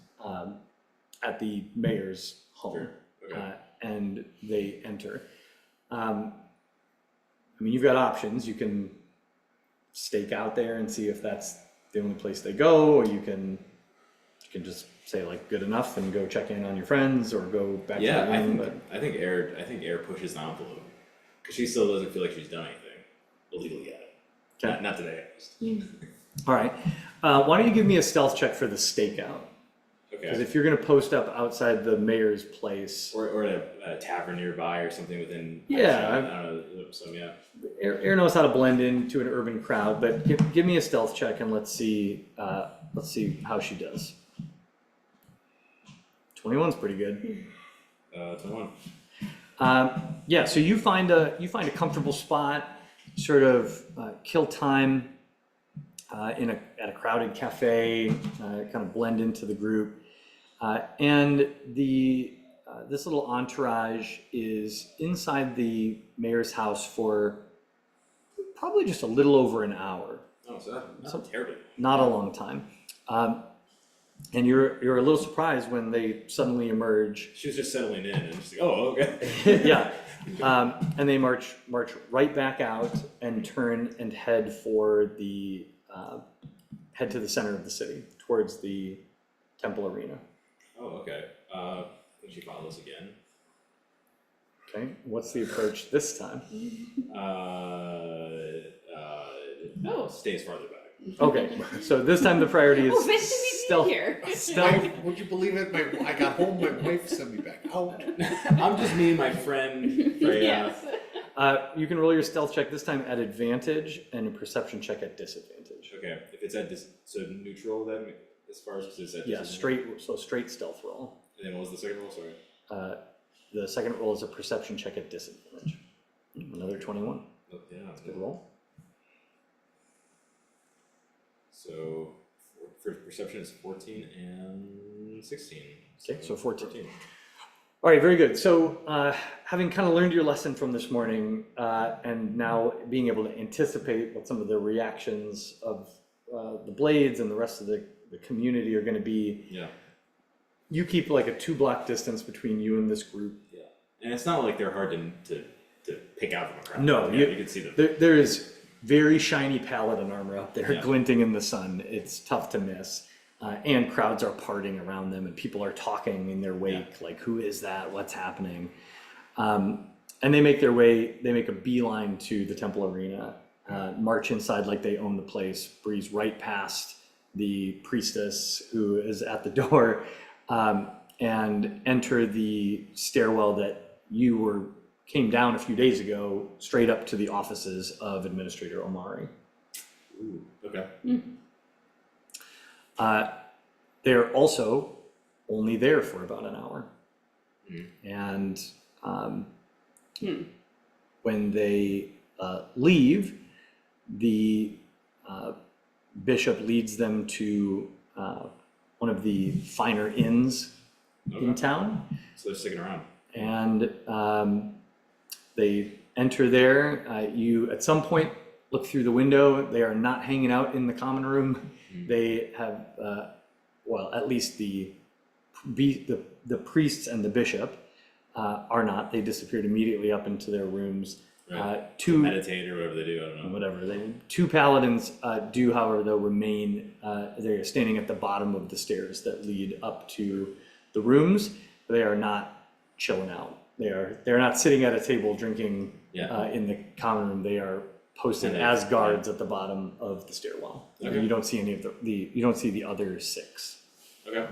at the mayor's home. Sure. Okay. And they enter. I mean, you've got options. You can stake out there and see if that's the only place they go, or you can just say like good enough and go check in on your friends or go back to the room. I think Air pushes the envelope because she still doesn't feel like she's done anything illegal yet. Okay. Not today, at least. All right. Why don't you give me a stealth check for the stakeout? Because Okay. if you're going to post up outside the mayor's place, Or a tavern nearby or something within. Yeah. I don't know. So yeah. Air knows how to blend into an urban crowd. But give me a stealth check and let's see how she does. 21's pretty good. 21. Yeah, so you find a comfortable spot, sort of kill time at a crowded cafe, kind of blend into the group, and this little entourage is inside the mayor's house for probably just a little over an hour, Oh, so that's not terribly. not a long time. And you're a little surprised when they suddenly emerge. She was just settling in and just like, oh, okay. Yeah, and they march right back out and turn and head to the center of the city towards the temple arena. Oh, okay. Then she follows again. Okay, what's the approach this time? Stays farther back. Okay, so this time the priority is Oh, nice to meet you stealth. here. Stealth. Would you believe it? I got home, my wife sent me back out. I'm just me and my friend Freya. Yes. You can roll your stealth check this time at advantage and a perception check at disadvantage. Okay, if it's at so neutral then, as far as it's at Yeah, disadvantage? straight stealth roll. And then what was the second roll? Sorry. The second roll is a perception check at disadvantage. Another 21. Oh, yeah, that's Good good. roll. So for perception, it's 14 and 16. Okay, so 14. 14. All right, very good. So having kind of learned your lesson from this morning and now being able to anticipate what some of the reactions of the Blades and the rest of the community are going to be, Yeah. you keep like a 2-block distance between you and this group. Yeah. And it's not like they're hard to pick out from a crowd. No, Yeah, you can see them. There is very shiny paladin armor up there Yeah. glinting in the sun. It's tough to miss. And crowds are parting around them and people are talking in their wake, like, who is that? What's happening? And they make a beeline to the temple arena, march inside like they own the place, breeze right past the priestess who is at the door, and enter the stairwell that came down a few days ago, straight up to the offices of Administrator Omari. Ooh, okay. They're also only there for about an hour. And when they leave, the bishop leads them to one of the finer inns in town. So they're sticking around. And they enter there. You, at some point, look through the window. They are not hanging out in the common room. They have, well, at least the priests and the bishop are not. They disappeared immediately up into their rooms. Right. Two, Meditate or whatever they do, I don't know. whatever. Two paladins do, however, though, remain. They're standing at the bottom of the stairs that lead up to the rooms. They are not chilling out. They're not sitting at a table drinking in the common room. They are posted as guards at the bottom of the stairwell. Okay. You don't see any of you don't see the other 6. Okay.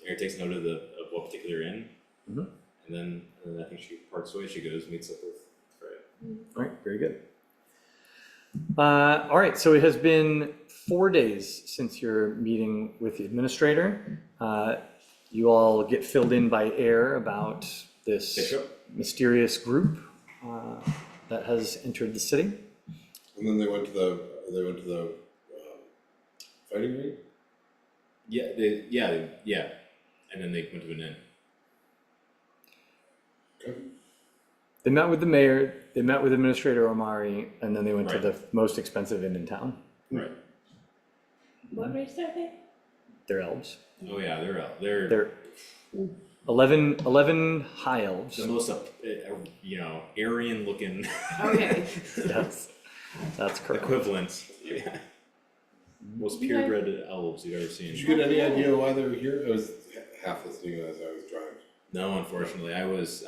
Air takes note of what particular inn, Mhm. and then I think she parts ways. She goes meets up with Freya. All right, very good. All right, so it has been 4 days since your meeting with the administrator. You all get filled in by air about this Bishop? mysterious group that has entered the city. And then they went to the fighting ring. Yeah, and then they went to an inn. Okay. They met with the mayor, they met with Administrator Omari, and then they went to Right. the most expensive inn in town. Right. What race are they? They're elves. Oh yeah, they're out. They're They're 11 high elves. the most, Aryan looking Okay. Yes, that's correct. equivalent. Yeah. Most purebred elves you've ever seen. Did you get any idea why they were here? I was half listening as I was driving. No, unfortunately, I was.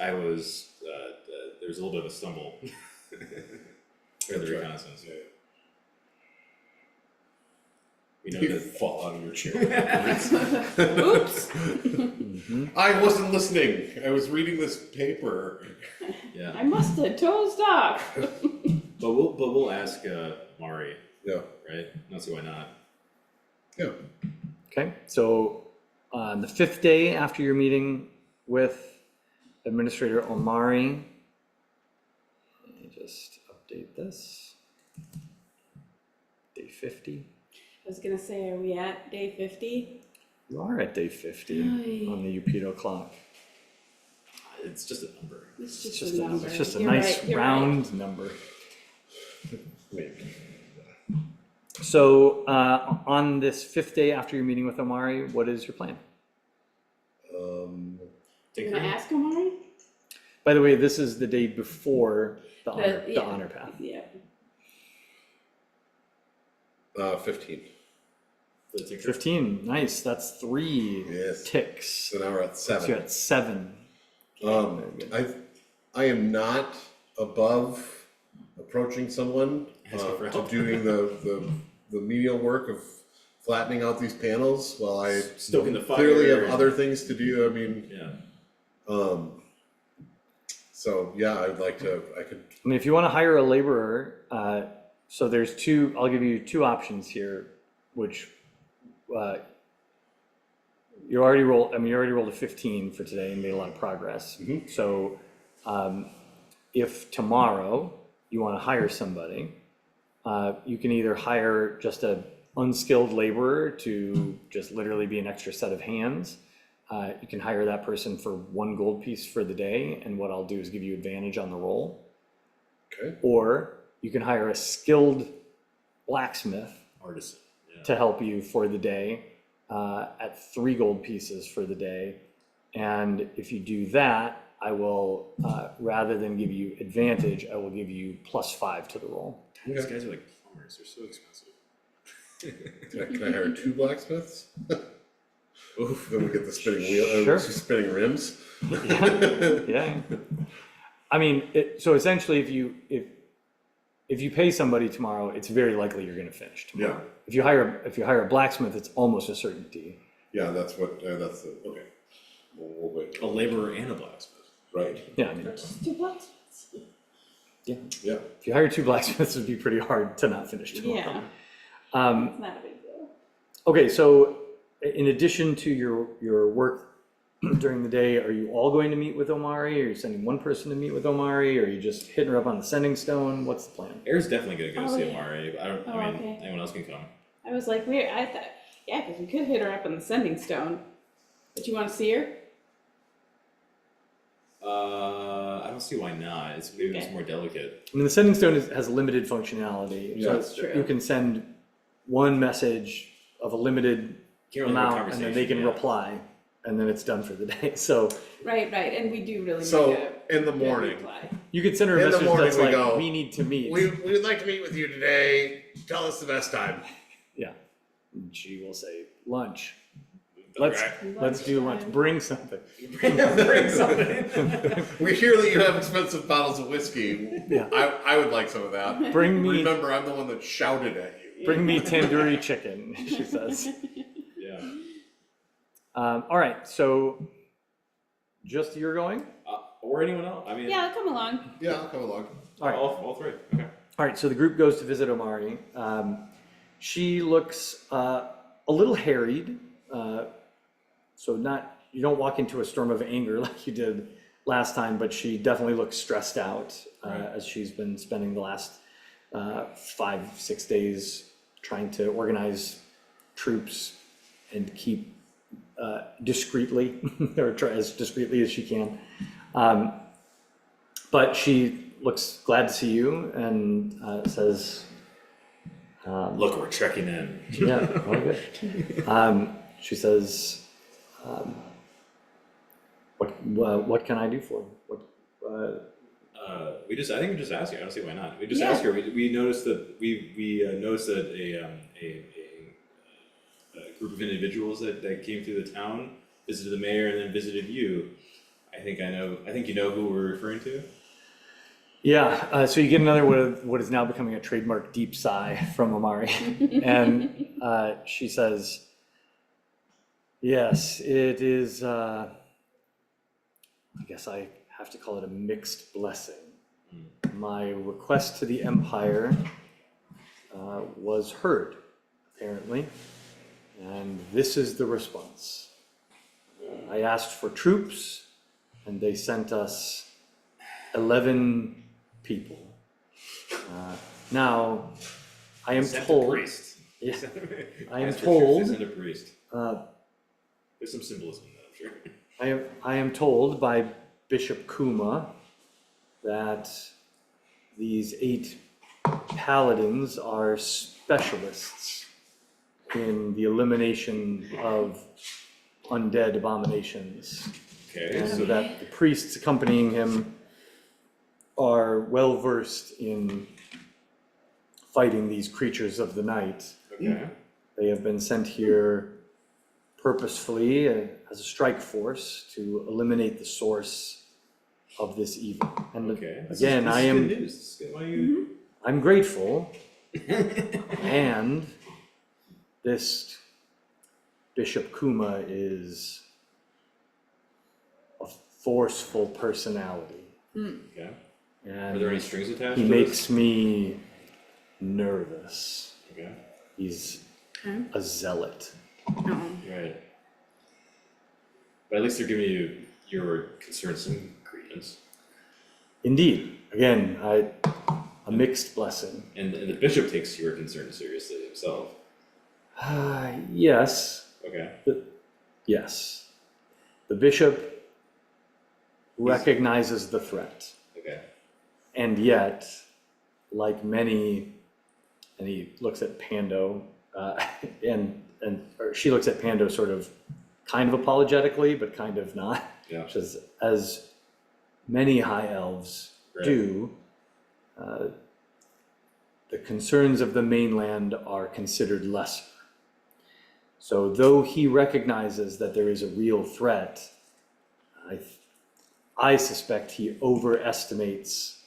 There was a little bit of a stumble for the reconnaissance. Yeah. We know You that. fall out of your chair. Oops. I wasn't listening. I was reading this paper. Yeah, I must have dozed off. but we'll ask Mari, Yeah. right? Not see why not. Yeah. Okay, so on the 5th day after your meeting with Administrator Omari, let me just update this. Day 50. I was gonna say, are we at day 50? You are at day 50 Aye. on the Upido clock. It's just a number. It's It's just a number. it's just a You're nice right, you're right. round number. Maybe. So on this 5th day after your meeting with Omari, what is your plan? Take You're gonna her. ask Omari? By the way, this is the day before the Yeah. honor path. Yeah. 15. Take her. 15, nice, that's 3 Yes. ticks. So now we're at So you're 7. at 7. I am not above approaching someone Asking for to help. doing the menial work of flattening out these panels while I Stoking the fire. clearly have other things to do. I mean, Yeah. so yeah, I'd like to. I could. I mean, if you want to hire a laborer, so there's I'll give you 2 options here, which you already rolled a 15 for today and made a lot of progress. Mhm. So if tomorrow you want to hire somebody, you can either hire just a unskilled laborer to just literally be an extra set of hands. You can hire that person for 1 gold piece for the day, and what I'll do is give you advantage on the roll. Okay. Or you can hire a skilled blacksmith Artisan. Yeah. to help you for the day at 3 gold pieces for the day. And if you do that, I will, rather than give you advantage, I will give you +5 to the roll. These guys are like plumbers. They're so expensive. Can I hire 2 blacksmiths? Oof. Then we get the spinning wheel. Sure. Spinning rims. Yeah. I mean, so essentially, if you pay somebody tomorrow, it's very likely you're going to finish tomorrow. Yeah. If you hire a blacksmith, it's almost a certainty. Yeah, that's what. That's the okay. We'll wait. A laborer and a blacksmith. Right. Yeah, I mean, Just 2 blacksmiths. yeah. Yeah. If you hire 2 blacksmiths, it'd be pretty hard to not finish tomorrow. Yeah. Um, It's not a big deal. Okay, so in addition to your work during the day, are you all going to meet with Omari? Are you sending one person to meet with Omari? Or are you just hitting her up on the sending stone? What's the plan? Air's definitely gonna go Oh, see yeah. Amari. I mean, Okay. anyone else can come. I was like, weird. I thought, yeah, because we could hit her up on the sending stone. But you want to see her? I don't see why not. Maybe it's Okay. more delicate. I mean, the sending stone has limited functionality. Yeah, So that's true. you can send one message of a limited Can't really have a amount, and then they can conversation, yeah. reply, and then it's done for the day. So Right, right. And we do really So make a in the good morning, reply. you could send her a In the message morning that's we like, go, "We need to meet." we would like to meet with you today. Tell us the best time. Yeah, and she will say lunch. Let's Lunch do lunch. time. Bring something. Bring something. We hear that you have expensive bottles of whiskey. Yeah. I would like some of that. Bring me Remember, I'm the one that shouted at you. Bring me tandoori chicken, she says. Yeah. All right, so just you're going? Or anyone else. I mean, Yeah, I'll come along. Yeah, I'll come along. All right. all 3. Okay. All right, so the group goes to visit Omari. She looks a little harried, so not, you don't walk into a storm of anger like you did last time, but she definitely looks stressed out as she's been spending the last 5-6 days trying to organize troops and keep discreetly, or try as discreetly as she can. But she looks glad to see you and says, Look, we're trekking in. yeah, well, good. She says, what can I do for you? I think we just asked you. I don't see why not. We just Yeah. asked her. We noticed that we noticed that a group of individuals that came through the town visited the mayor and then visited you. I think you know who we're referring to. Yeah, so you get another what is now becoming a trademark deep sigh from Omari. And she says, yes, it is, I guess I have to call it a mixed blessing. My request to the Empire was heard, apparently, and this is the response. I asked for troops, and they sent us 11 people. Now, I am Sent a told. priest. Yeah, I am Asked for troops, told. they sent a priest. Uh, There's some symbolism in that, I'm sure. I am told by Bishop Kuma that these 8 paladins are specialists in the elimination of undead abominations, Okay, and so that the priests accompanying him are well versed in fighting these creatures of the night. okay. They have been sent here purposefully as a strike force to eliminate the source of this evil. And Okay. again, this I is am good news. This is good. Why you? I'm grateful, and this Bishop Kuma is a forceful personality, Okay. Are and there any strings attached? he to makes me nervous. this? Okay. He's a zealot. Right. But at least they're giving you your concerns some credence. Indeed, again, a mixed blessing. And the bishop takes your concerns seriously himself. Yes, Okay. yes. The bishop recognizes the threat, Okay. and yet, like many, and he looks at Pando, or she looks at Pando sort of, kind of apologetically, but kind of not. Yeah. Which is, as many high elves Right. do, the concerns of the mainland are considered lesser. So though he recognizes that there is a real threat, I suspect he overestimates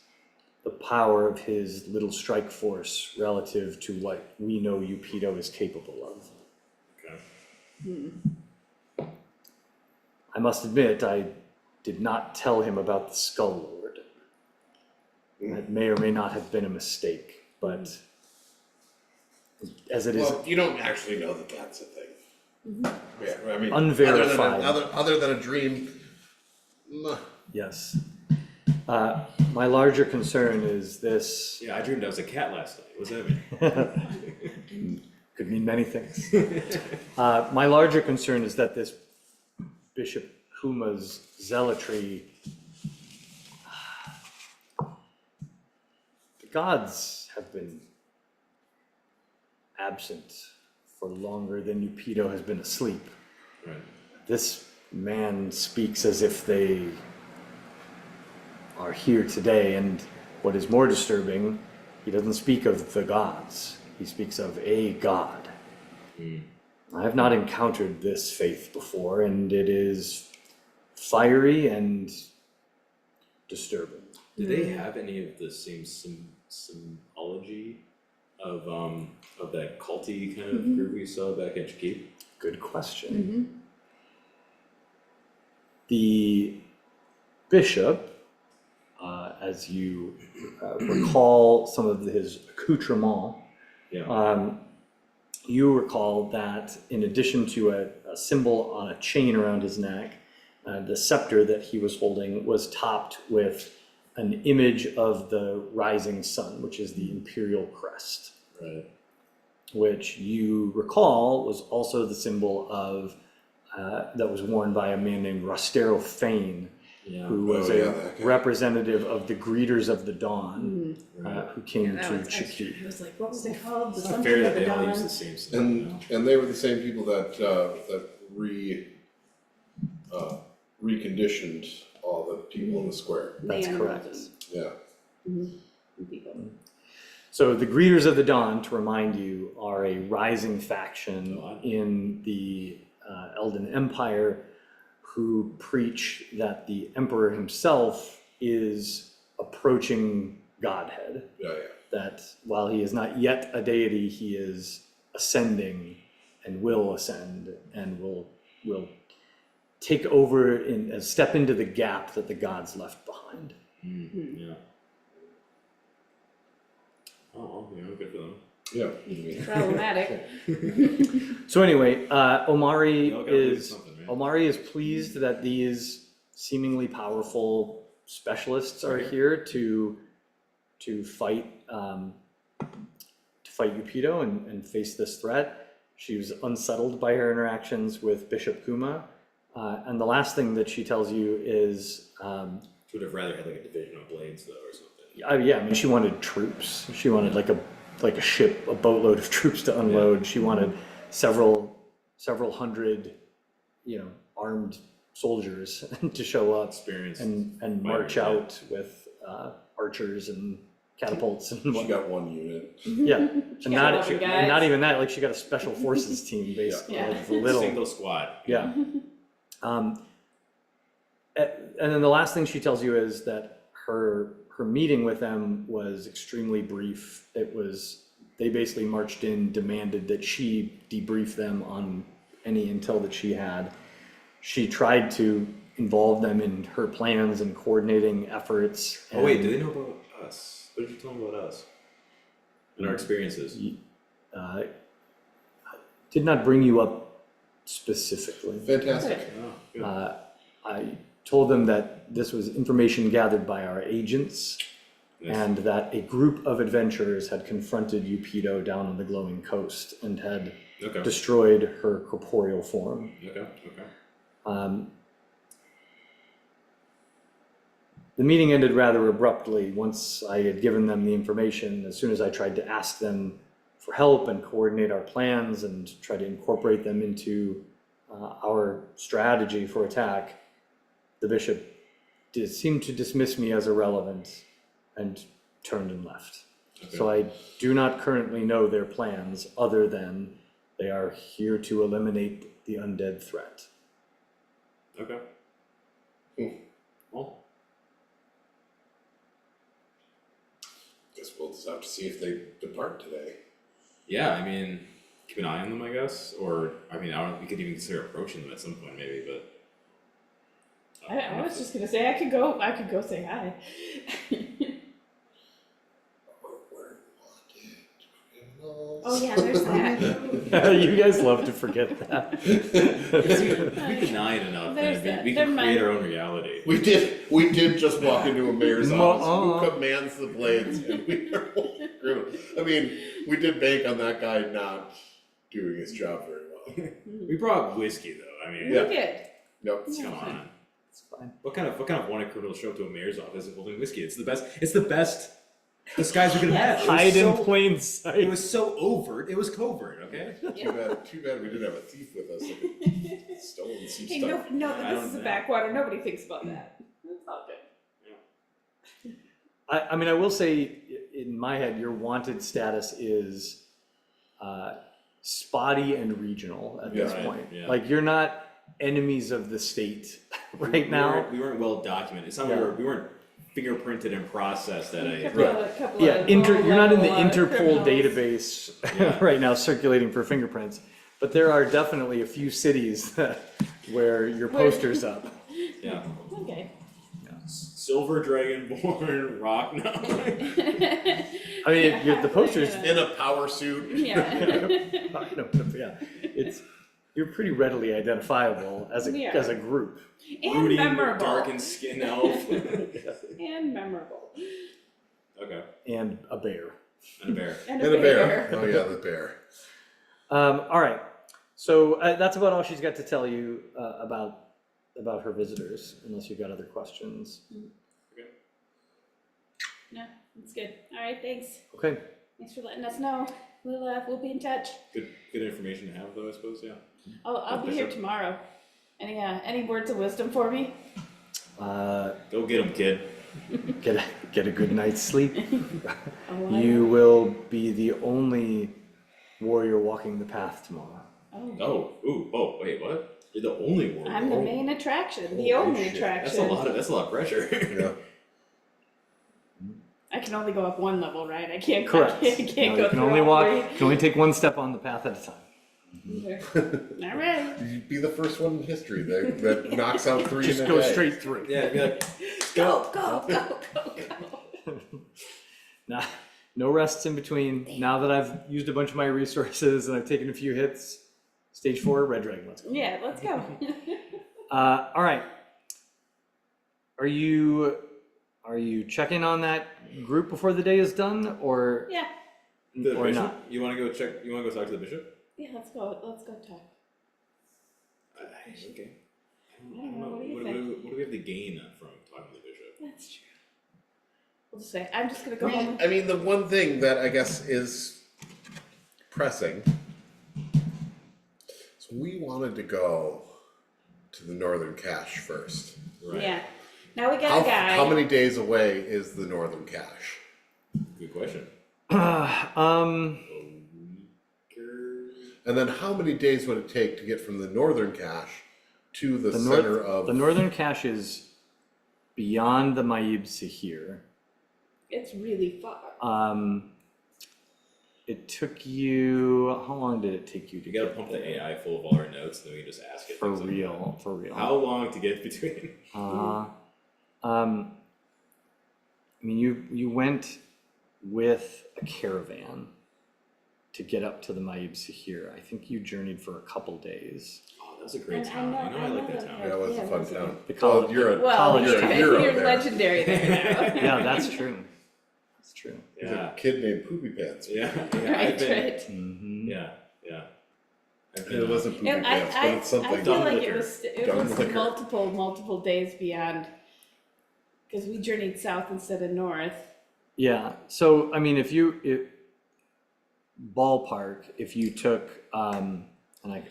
the power of his little strike force relative to what we know Upido is capable of. Okay. I must admit, I did not tell him about the Skull Lord. That may or may not have been a mistake, but as it is Well, you don't actually know that that's a thing. Yeah, I mean, Unverified. Other than a dream. yes. My larger concern is this Yeah, I dreamed I was a cat last night. What does that mean? could mean many things. My larger concern is that this Bishop Kuma's zealotry, the gods have been absent for longer than Upido has been asleep. Right. This man speaks as if they are here today, and what is more disturbing, he doesn't speak of the gods, he speaks of a god. I have not encountered this faith before, and it is fiery and disturbing. Do they have any of the same symbology of that culty kind of group we saw back at Keep? Good question. The bishop, as as you recall some of his accoutrement, Yeah. you recall that in addition to a symbol on a chain around his neck, the scepter that he was holding was topped with an image of the rising sun, which is the imperial crest, Right. which you recall was also the symbol of that was worn by a man named Rostero Fane, Yeah. who was Oh, yeah, a that guy. representative of the Greeters of the Dawn, who came That to was extra. Chakit. It was like, what was it called? The It's not something fair of that the they all dawn. use the same symbol. you know? And they were the same people that reconditioned all the people in the square. That's The correct. animals Yeah. and people. So the Greeters of the Dawn, to remind you, are a rising faction Oh, I know. in the Elden Empire who preach that the Emperor himself is approaching Godhead. Yeah, yeah. That while he is not yet a deity, he is ascending and will ascend and will take over and step into the gap that the gods left behind. Yeah. Oh, you know, good for them. Yeah. Problematic. So anyway, Omari They all gotta believe is something, right? Omari is pleased that these seemingly powerful specialists are here to fight Yupido and face this threat. She was unsettled by her interactions with Bishop Kuma, and the last thing that she tells you is, She would have rather had like a division of blades though, or something. yeah, I mean, she wanted troops. She wanted like a ship, a boatload of troops to unload. She wanted several hundred, armed soldiers to show up Experience. and march Fighters, yeah. out with archers and catapults and She whatnot. got one unit. Yeah, and got not, 11 and guys. not even that, like she got a special forces team basically, Yeah. of little. Single squad. Yeah. And then the last thing she tells you is that her meeting with them was extremely brief. They basically marched in, demanded that she debrief them on any intel that she had. She tried to involve them in her plans and coordinating efforts. Oh wait, and, do they know about us? What did you tell them about us? And our experiences? did not bring you up specifically. Fantastic. Oh, good. I told them that this was information gathered by our agents, Nice. and that a group of adventurers had confronted Yupido down on the glowing coast and had Okay. destroyed her corporeal form. Okay. The meeting ended rather abruptly once I had given them the information. As soon as I tried to ask them for help and coordinate our plans and try to incorporate them into our strategy for attack, the bishop seemed to dismiss me as irrelevant and turned and left. Okay. So I do not currently know their plans other than they are here to eliminate the undead threat. Okay. Well, Guess we'll just have to see if they depart today. yeah, I mean, keep an eye on them, I guess. Or, I mean, I don't, we could even consider approaching them at some point, maybe, but. I was just gonna say I could go say hi. We're wanted criminals. Oh yeah, there's that. You guys love to forget that. If we deny it enough, There's then that. we Never can create mind. our own reality. We did just walk into a mayor's office. Uh-uh. Who commands the blades? And we are criminals. I mean, we did bank on that guy not doing his job very well. We brought whiskey, though. I mean, Yeah. We did. Nope. come on. It's fine. What kind of wanted criminals show up to a mayor's office and holding whiskey? It's the best. It's the best disguise we could have. It was Hide in so- plain It sight. was so overt. It was covert. Okay. Too bad we didn't have a thief with us that could stolen some Hey, stuff. no, I this don't is a know. backwater. Nobody thinks about that. It's all good. I mean, I will say, in my head, your wanted status is spotty and regional at this Right, point. yeah. Like, you're not enemies of the state right now. We weren't well documented. It's not we weren't fingerprinted and processed at a. Couple Yeah, of you're not in the low-level, Interpol criminals. database Yeah. right now circulating for fingerprints, but there are definitely a few cities where your poster's up. Yeah. Okay. Silver Dragonborn rock now. I mean, the posters, In a power suit. Yeah. yeah, you're pretty readily identifiable as Yeah. as a group. And Brooding, memorable. darkened skin elf. And memorable. Okay. And a bear. And a bear. And And a bear. Oh yeah, the bear. All right, so that's about all she's got to tell you about her visitors, unless you've got other questions. Okay. No, it's good. All right, thanks. Okay, Thanks for letting us know. We'll be in touch. Good information to have, though, I suppose. Yeah. I'll be here tomorrow. Any words of wisdom for me? Go get him, kid. get a good night's sleep. Oh, You will be the only warrior walking the path tomorrow. Oh, wait, what? You're the only one. I'm the main attraction, the only attraction. That's a lot of pressure. Yeah. I can only go up one level, right? I can't. Correct. I can't No, go you can through only all walk. three. You can only take one step on the path at a time. All right. You'd be the first one in history that knocks out 3 Just in a go day. straight through. Yeah, be like, Go. Nah, no rests in between. Now that I've used a bunch of my resources and I've taken a few hits, stage 4, red dragon. Let's go. Yeah, let's go. All right. Are you checking on that group before the day is done, or Yeah. the or bishop? not? You want to go check? You want to go talk to the bishop? Yeah, let's go. Let's go talk. Okay. I don't know, what do you think? What do we have to gain from talking to the bishop? That's true. We'll just say, I'm just gonna go home. I mean, the one thing that I guess is pressing. So we wanted to go to the Northern Cache first. Right. Yeah. Now we got a guy. How many days away is the Northern Cache? Good question. And then how many days would it take to get from the Northern Cache to the center of... The Northern Cache is beyond the Maib Sahir. It's really far. It took you, how long did it take you to You gotta get pump there? the AI full of all our notes, and then we can just ask it. For things like real, for real. that. How long to get between? I mean, you went with a caravan to get up to the Maib Sahir. I think you journeyed for a couple days. Oh, that's a great And I town. know- I I like know that that town. Yeah, it was a fun was town. The college- You're a Well, college you're, hero you're there. legendary there now. Yeah, that's true. That's true. There's Yeah. a kid named Poopy Pants. Yeah. Right, I've been, right. Mm-hmm. Yeah. I've And been, it wasn't Poopy And Pants, but it's I something. feel Dumb like liquor. it Dumb was liquor. multiple days beyond, because we journeyed south instead of north. Yeah, so I mean, ballpark, if you took, and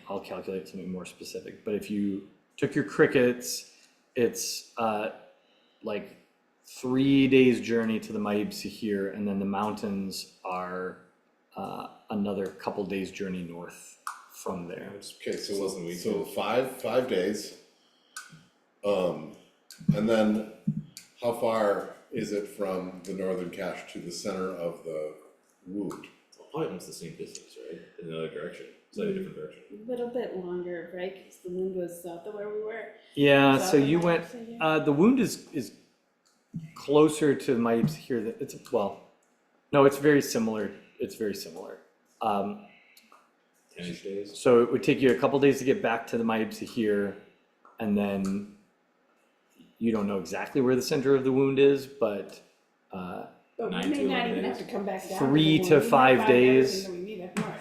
I'll calculate something more specific, but if you took your crickets, it's like 3 days journey to the Maib Sahir, and then the mountains are another couple days journey north from there. Okay, so Less than a week. so 5 days. And then how far is it from the Northern Cache to the center of the wound? well, probably almost the same distance, right? In another direction, slightly different direction. A little bit longer, right? Because the wind was south of where we were. Yeah, South so of you Maib went, Sahir. the wound is closer to Maib Sahir, it's, well, no, it's very similar, it's very similar. 10-ish days. So it would take you a couple days to get back to the Maib Sahir, and then you don't know exactly where the center of the wound is, but But 9 we may to not 11 even days. have to come back down. 3 the to wind. We 5 might find days. everything that we need up north.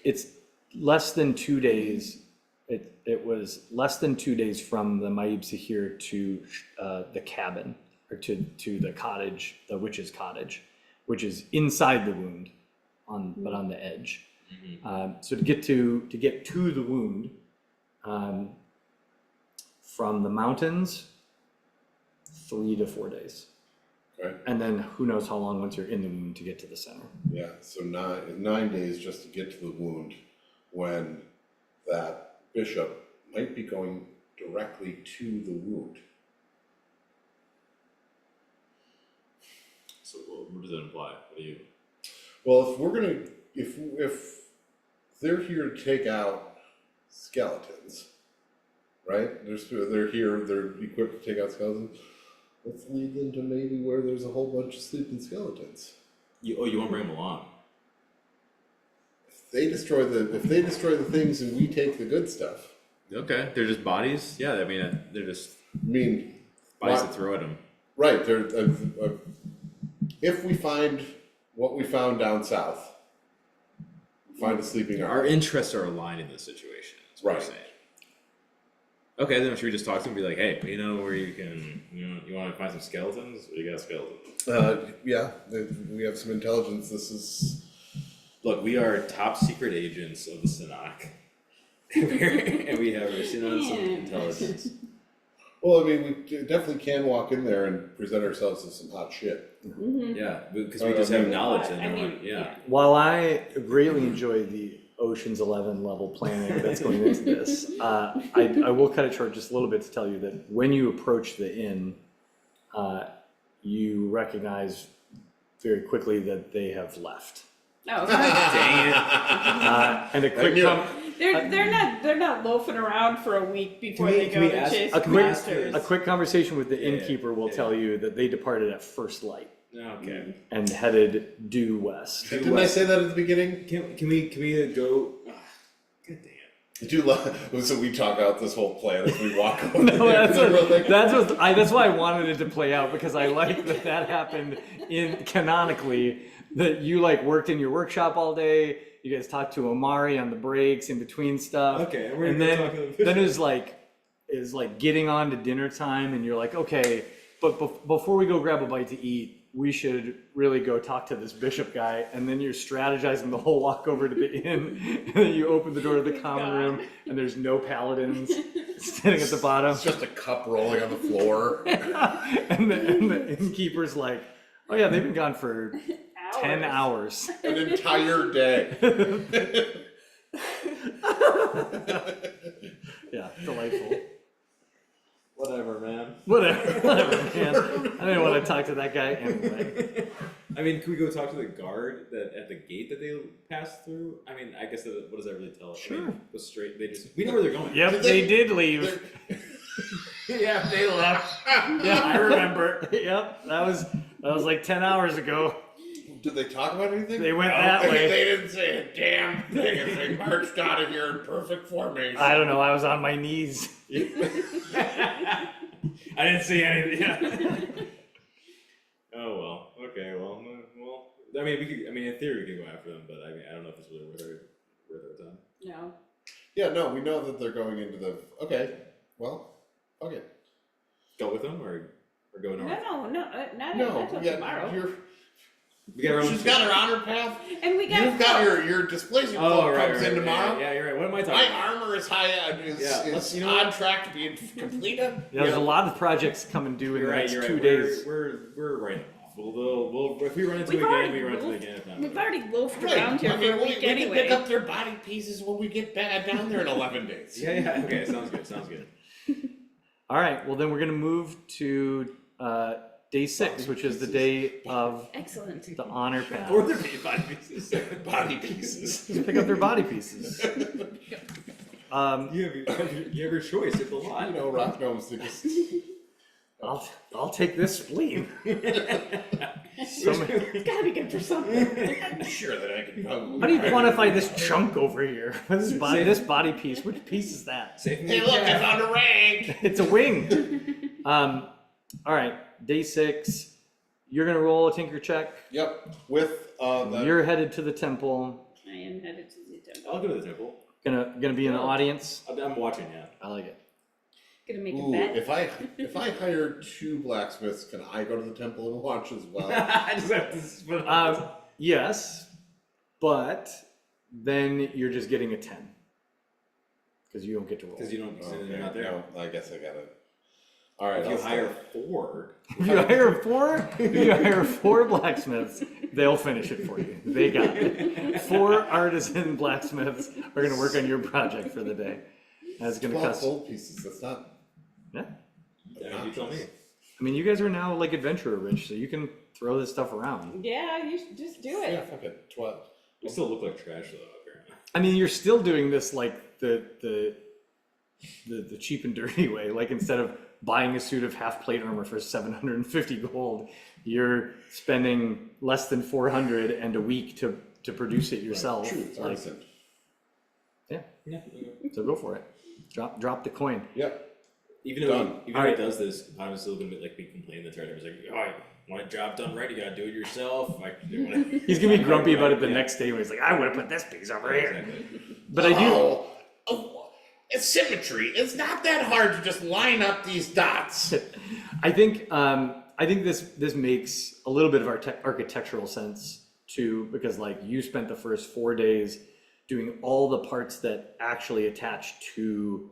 it's less than 2 days. It was less than 2 days from the Maib Sahir to the cabin, or to the cottage, the witch's cottage, which is inside the wound, but on the edge. So to get to the wound, from the mountains, 3 to 4 days. Right. And then who knows how long once you're in the wound to get to the center. Yeah, so 9 days just to get to the wound, when that bishop might be going directly to the wound. So what does that imply? What do you? Well, if they're here to take out skeletons, right? They're here, they're equipped to take out skeletons. Let's lead them to maybe where there's a whole bunch of sleeping skeletons. You want to bring them along? If they destroy the things and we take the good stuff, Okay, they're just bodies. Yeah, I mean they're just I mean, bodies why- to throw at them. right, if we find what we found down south, find a sleeping Our ark. interests are aligned in this situation. That's what Right. I'm saying. Okay, then should we just talk to them and be like, hey, you know where you can, you want to find some skeletons? You got skeletons. Yeah, we have some intelligence. This is Look, we are top secret agents of the Sanhok. And we have received on some intelligence. well. I mean, we definitely can walk in there and present ourselves as some hot shit. Yeah, because we Oh, just I have mean, knowledge I and mean, yeah. While I greatly enjoy the Ocean's 11 level planning that's going into this, I will cut it short just a little bit to tell you that when you approach the inn, you recognize very quickly that they have left. Oh, Dang it. And a quick knew they're not loafing around for a week before Can we- they can go we to ask- chase a quick monsters. a quick conversation with the Yeah, innkeeper will yeah. tell you that they departed at first light Okay. and headed due west. Didn't I say that at the beginning? Can we go? God damn. Do so we talk out this whole plan as we walk over. No, there. that's why I wanted it to play out, because I like that happened canonically, that you like worked in your workshop all day, you guys talked to Omari on the breaks in between stuff. Okay, and we're and gonna then go talk to the then it was like getting on to dinner time, and you're like, okay, but before we go grab a bite to eat, we should really go talk to this bishop guy. And then you're strategizing the whole walk over to the inn, and then you open the door to the common room, and there's no paladins standing at the bottom. It's just a cup rolling on the floor. and the innkeeper's like, oh yeah, they've been gone for 10 hours. An entire day. Yeah, delightful. Whatever, man. Whatever, man. I didn't want to talk to that guy anyway. I mean, can we go talk to the guard that at the gate that they passed through? I mean, I guess what does that really tell us? I mean, Sure. go straight. We know where they're going. Yep, they did leave. Yeah, they left. Yeah, I remember. Yep, that was like 10 hours ago. Did they talk about anything? They went that way. They didn't say a damn thing as they marched out of here in perfect formation. I don't know, I was on my knees. I didn't see anything. Yeah. Oh well. Okay. Well. I mean, we could. I mean, in theory, we could go after them, but I mean, I don't know if it's really worth our time. No. Yeah, no, we know that they're going into the. Okay, well, okay. Go with them or go north. No, not No, until yeah, tomorrow. We got our own. she's got her honor path. And we got You've got your displacer cloak comes in tomorrow. Yeah, you're right. What am I talking My about? armor is high. Yeah, Is on track to be completed. Yeah, there's a lot of projects coming due in You're the right. next You're 2 right. days. We're writing them off. We'll if we run into We've it again, already we run into it loafed- again. If not, We've already loafed Right. around here I mean, for a we week can anyway. pick up their body pieces when we get back down there in 11 days. Yeah. Okay. Sounds good. Sounds good. All right, well then we're gonna move to day 6, which is the day of Excellent. the honor path. Or their body pieces. Body pieces. Just pick up their body pieces. You have your choice. It's a lot. You know, rock gnomes, they just. I'll take this spleen. It's gotta be good for something. I'm sure that I can probably. How do you quantify this chunk over here? This body piece? Which piece is that? Hey, look, I found a rag. It's a wing. All right, day 6. You're gonna roll a tinker check. Yep, with the. You're headed to the temple. I am headed to the temple. I'll go to the temple. Gonna be in the audience. I'm watching. Yeah. I like it. Gonna make Ooh, a bet. if I hire 2 blacksmiths, can I go to the temple and watch as well? I just have to split Yes, but then you're just getting a 10 because you don't get to roll. because you don't. Okay, You're not there. no, I guess I got it. All right, If you I'll hire stay. 4, If you hire 4 blacksmiths, they'll finish it for you. They got it. 4 artisan blacksmiths are going to work on your project for the day. That's going to 12 cost. gold pieces. That's not. Yeah. you tell me. I mean, you guys are now like adventurer rich, so you can throw this stuff around. Yeah, you should just do Yeah, it. fuck it. 12. We still look like trash though. Apparently. I mean, you're still doing this like the the cheap and dirty way. Like instead of buying a suit of half plate armor for 750 gold, you're spending less than 400 and a week to produce it yourself. True, it's Like, artisan. yeah, Yeah. so go for it. Drop the coin. Yep. Even Done. though he Alright. does this, I'm still gonna be like be complaining the turn. He's like, oh, I want a job done right. You gotta do it yourself. He's gonna be grumpy about it the next day when he's like, I would have put this piece over here. Exactly. But I do. It's symmetry. It's not that hard to just line up these dots. I think this makes a little bit of architectural sense too, because like you spent the first 4 days doing all the parts that actually attach to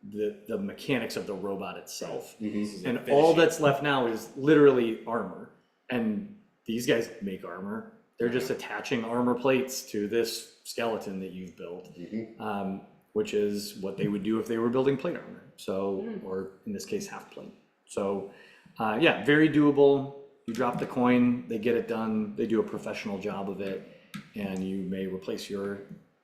the mechanics of the robot itself. This is And like all finishing. that's left now is literally armor. And these guys make armor. They're just attaching armor plates to this skeleton that you've built, which is what they would do if they were building plate armor. So, or in this case, half plate. So, yeah, very doable. You drop the coin, they get it done, they do a professional job of it, and you may replace your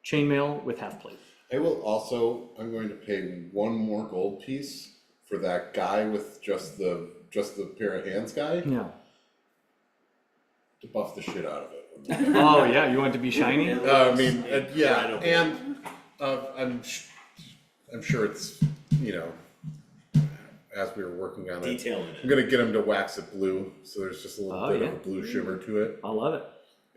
chainmail with half plate. I will also, I'm going to pay one more gold piece for that guy with just the pair of hands guy Yeah. to buff the shit out of it. Oh, yeah, you want it to be shiny? I mean, yeah, Right over. and I'm sure it's, you know, as we were working on it, Detail in I'm it. gonna get him to wax it blue, so there's just a little Oh, bit yeah. of a blue shimmer to it. I love it.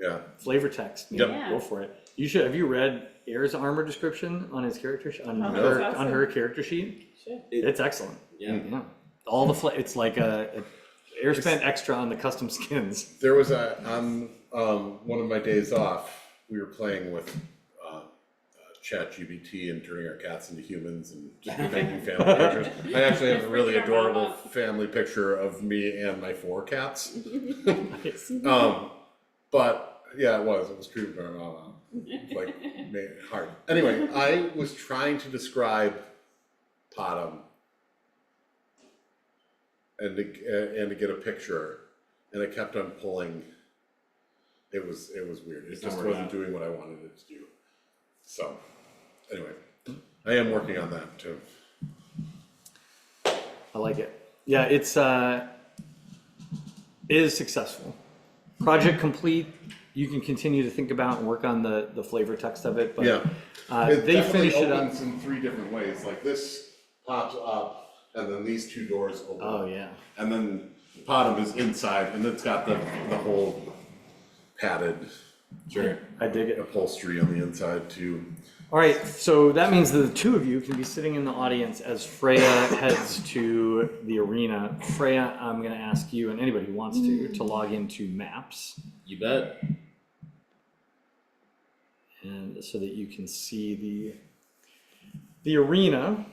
Yeah, Flavor text. Yep. Yeah. Go for it. You should. Have you read Air's armor description on his character on Oh, her that's on awesome. her character sheet? Sure. It's excellent. Yeah. Yeah. All the it's like Air spent extra on the custom skins. there was on one of my days off, we were playing with ChatGPT and turning our cats into humans and just making family pictures. I actually have a really Freaking our mom adorable up. family picture of me and my 4 cats. Nice. But yeah, it was creepy. Like made it hard. Anyway, I was trying to describe Potom and to get a picture, and it kept on pulling. It was weird. It It's just not wasn't working out. doing what I wanted it to do. So anyway, I am working on that too. I like it. Yeah, it is successful. Project complete. You can continue to think about and work on the flavor text of it, but Yeah, it they definitely finish it up. opens in 3 different ways. Like this pops up, and then these 2 doors open. Oh up. yeah. And then the bottom is inside, and it's got the whole padded Sure. I dig it. upholstery on the inside too. All right, so that means that the two of you can be sitting in the audience as Freya heads to the arena. Freya, I'm going to ask you and anybody who wants to log into maps, You bet. and so that you can see the arena.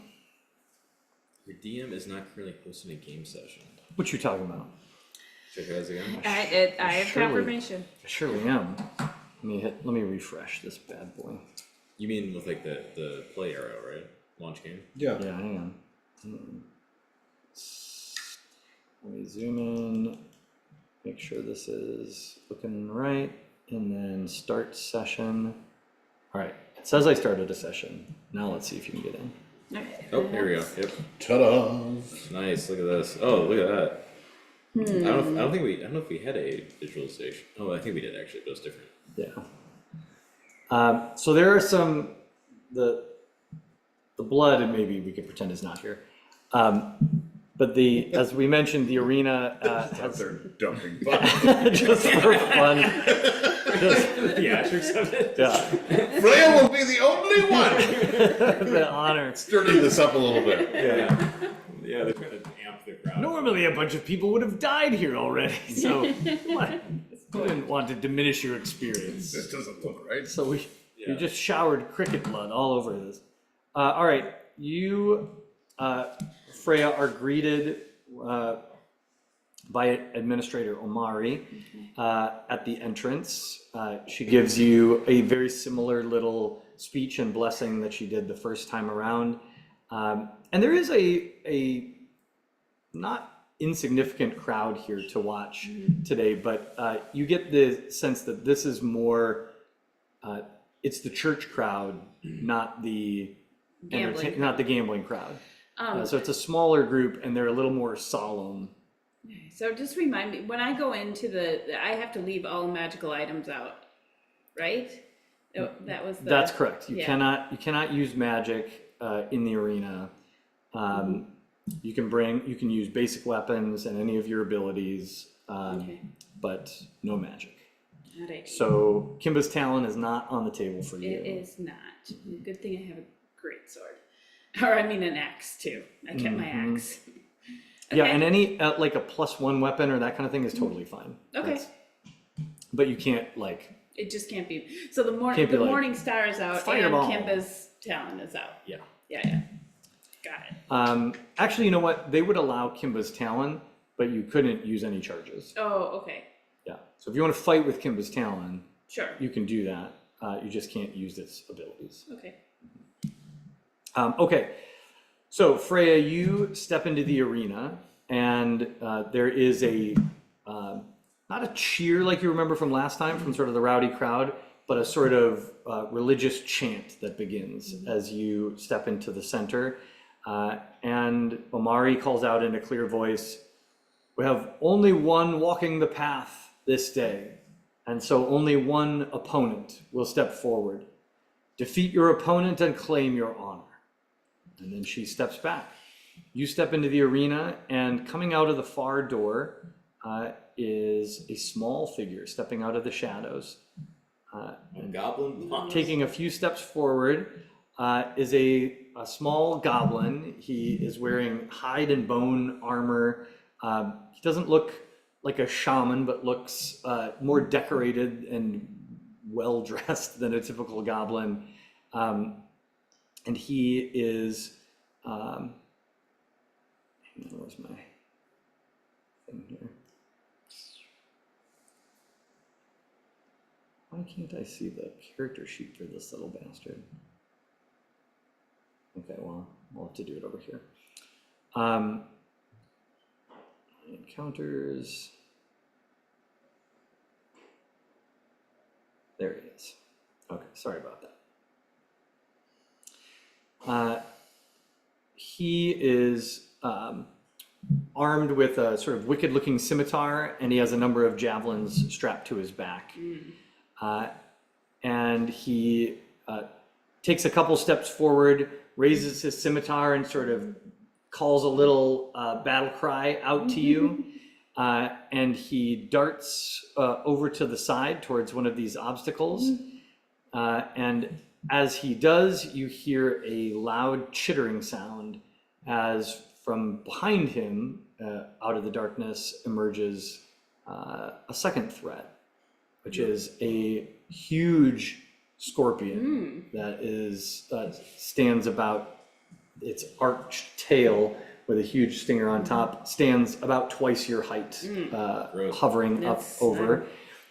Your DM is not currently hosting a game session. What you talking about? Check it out again. I have Surely. confirmation. I surely am. Let me refresh this bad boy. You mean with like the play arrow, right? Launch game. Yeah. Yeah, hang on. Let me zoom in, make sure this is looking right, and then start session. All right, it says I started a session. Now let's see if you can get in. Oh, here we go. Yep. Ta-da! Nice. Look at this. Oh, look at that. I don't know if we had a visualization. Oh, I think we did actually, but it was different. Yeah. So there are some, the blood, and maybe we could pretend is not here. But as we mentioned, the arena has, They're dumping butt. just for fun, Theatrics of it. yeah, Freya will be the only one! the honor. Stirring this up a little bit. Yeah. Yeah, they're trying to amp the crowd. Normally, a bunch of people would have died here already, so what? We didn't want to diminish your experience. This doesn't look right. So we Yeah. just showered cricket blood all over this. All right, you, Freya, are greeted by Administrator Omari at the entrance. She gives you a very similar little speech and blessing that she did the first time around. And there is a not insignificant crowd here to watch today, but you get the sense that this is more, it's the church crowd, not the Gambling. not the gambling crowd. Um, So it's a smaller group and they're a little more solemn. So just remind me, when I go into I have to leave all magical items out, right? Oh, that was the. That's correct. You yeah. cannot use magic in the arena. You can use basic weapons and any of your abilities, Okay. but no magic. All right. So Kimba's Talon is not on the table for you. It is not. Good thing I have a great sword. Or I mean an axe too. I kept my axe. Yeah, Okay. and any like a +1 weapon or that kind of thing is totally fine. Okay. But you can't like. It just can't be. So the Can't be like, morning star is out fireball. and Kimba's Talon is out. Yeah. Yeah. Got it. Actually, you know what? They would allow Kimba's Talon, but you couldn't use any charges. Oh, okay. Yeah. So if you want to fight with Kimba's Talon, Sure. you can do that. You just can't use its abilities. Okay. Okay. So Freya, you step into the arena, and there is not a cheer like you remember from last time from sort of the rowdy crowd, but a sort of religious chant that begins as you step into the center. And Omari calls out in a clear voice, "We have only one walking the path this day, and so only one opponent will step forward. Defeat your opponent and claim your honor." And then she steps back. You step into the arena, and coming out of the far door is a small figure stepping out of the shadows. A goblin boss. Taking a few steps forward is a small goblin. He is wearing hide and bone armor. He doesn't look like a shaman, but looks more decorated and well dressed than a typical goblin. And he is, hang on, where's my thing here? Why can't I see the character sheet for this little bastard? Okay, well, we'll have to do it over here. Encounters. There he is. Okay, sorry about that. He is armed with a sort of wicked-looking scimitar, and he has a number of javelins strapped to his back. And he takes a couple steps forward, raises his scimitar, and sort of calls a little battle cry out to you. And he darts over to the side towards one of these obstacles. And as he does, you hear a loud chittering sound as from behind him, out of the darkness, emerges a second threat, which is a huge scorpion that is stands about, its arched tail with a huge stinger on top, stands about twice your height, hovering up over.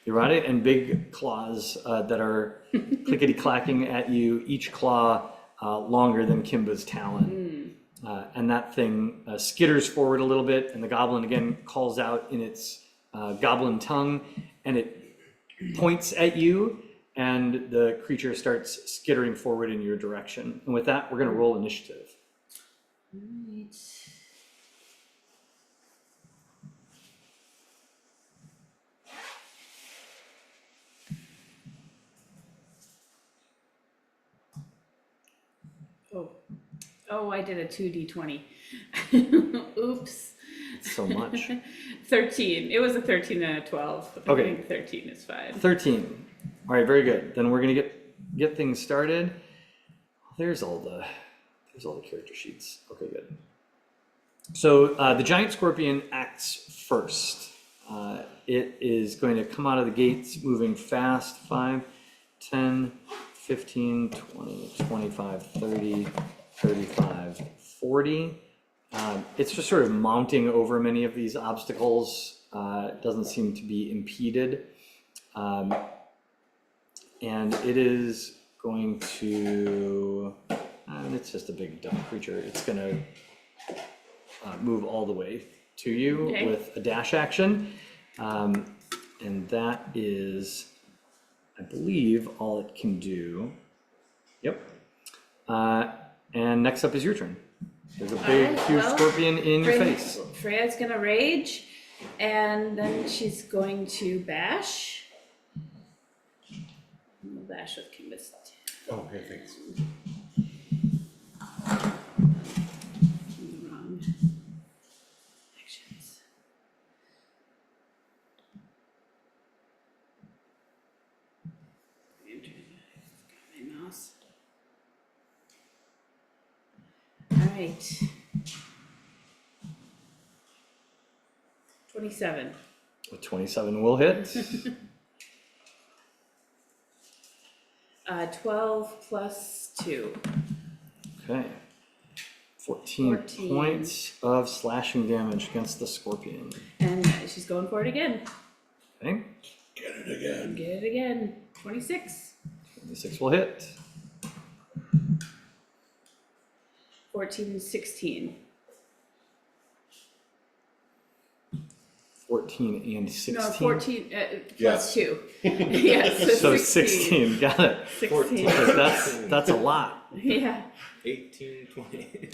You're on it, and big claws that are clickety-clacking at you, each claw longer than Kimba's talon. And that thing skitters forward a little bit, and the goblin again calls out in its goblin tongue, and it points at you, and the creature starts skittering forward in your direction. And with that, we're going to roll initiative. Oh, I did a 2d20. Oops. So much. 13. It was a 13 and a 12. But Okay. I think 13 is fine. 13. All right, very good. Then we're going to get things started. There's all the character sheets. Okay, good. So the giant scorpion acts first. It is going to come out of the gates moving fast. 5, 10, 15, 20, 25, 30, 35, 40. It's just sort of mounting over many of these obstacles. It doesn't seem to be impeded. And it is going to, it's just a big dumb creature. It's going to move all the way to you with a dash action. And that is, I believe, all it can do. Yep. And next up is your turn. There's a big, Alright, huge well, scorpion in your face. Freya's gonna rage, and then she's going to bash. We'll bash with Kimbus. Oh, hey, thanks. Wrong. Actions. Got my mouse. Alright. 27. A 27 will hit. 12 plus 2. Okay. 14 14. points of slashing damage against the scorpion. And she's going for it again. Okay. Get it again. Get it again. 26. 26 will hit. 14, 16. 14 and 16. No, 14 plus Yes. 2. Yes, So 16, got it. 16. That's a lot. Yeah. 18, 20.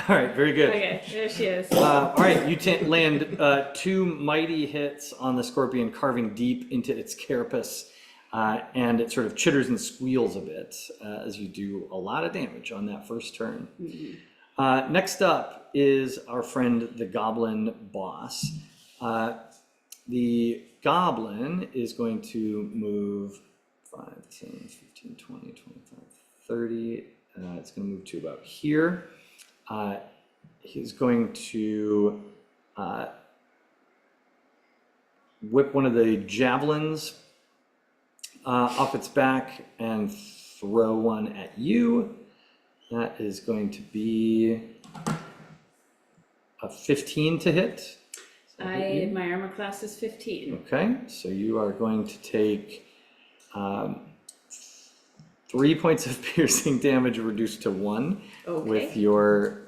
All right, very good. Okay, there she is. All right, you land 2 mighty hits on the scorpion, carving deep into its carapace, and it sort of chitters and squeals a bit as you do a lot of damage on that first turn. Next up is our friend the goblin boss. The goblin is going to move 5, 10, 15, 20, 25, 30. It's going to move to about here. He's going to whip one of the javelins off its back and throw one at you. That is going to be a 15 to hit. My armor class is 15. Okay, so you are going to take 3 points of piercing damage reduced to 1 with Okay. your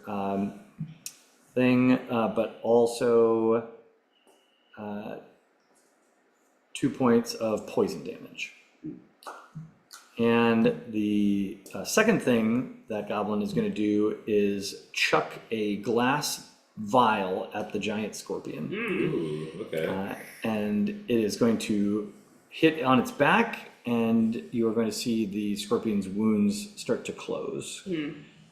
thing, but also 2 points of poison damage. And the second thing that goblin is going to do is chuck a glass vial at the giant scorpion. Ooh, okay. And it is going to hit on its back, and you are going to see the scorpion's wounds start to close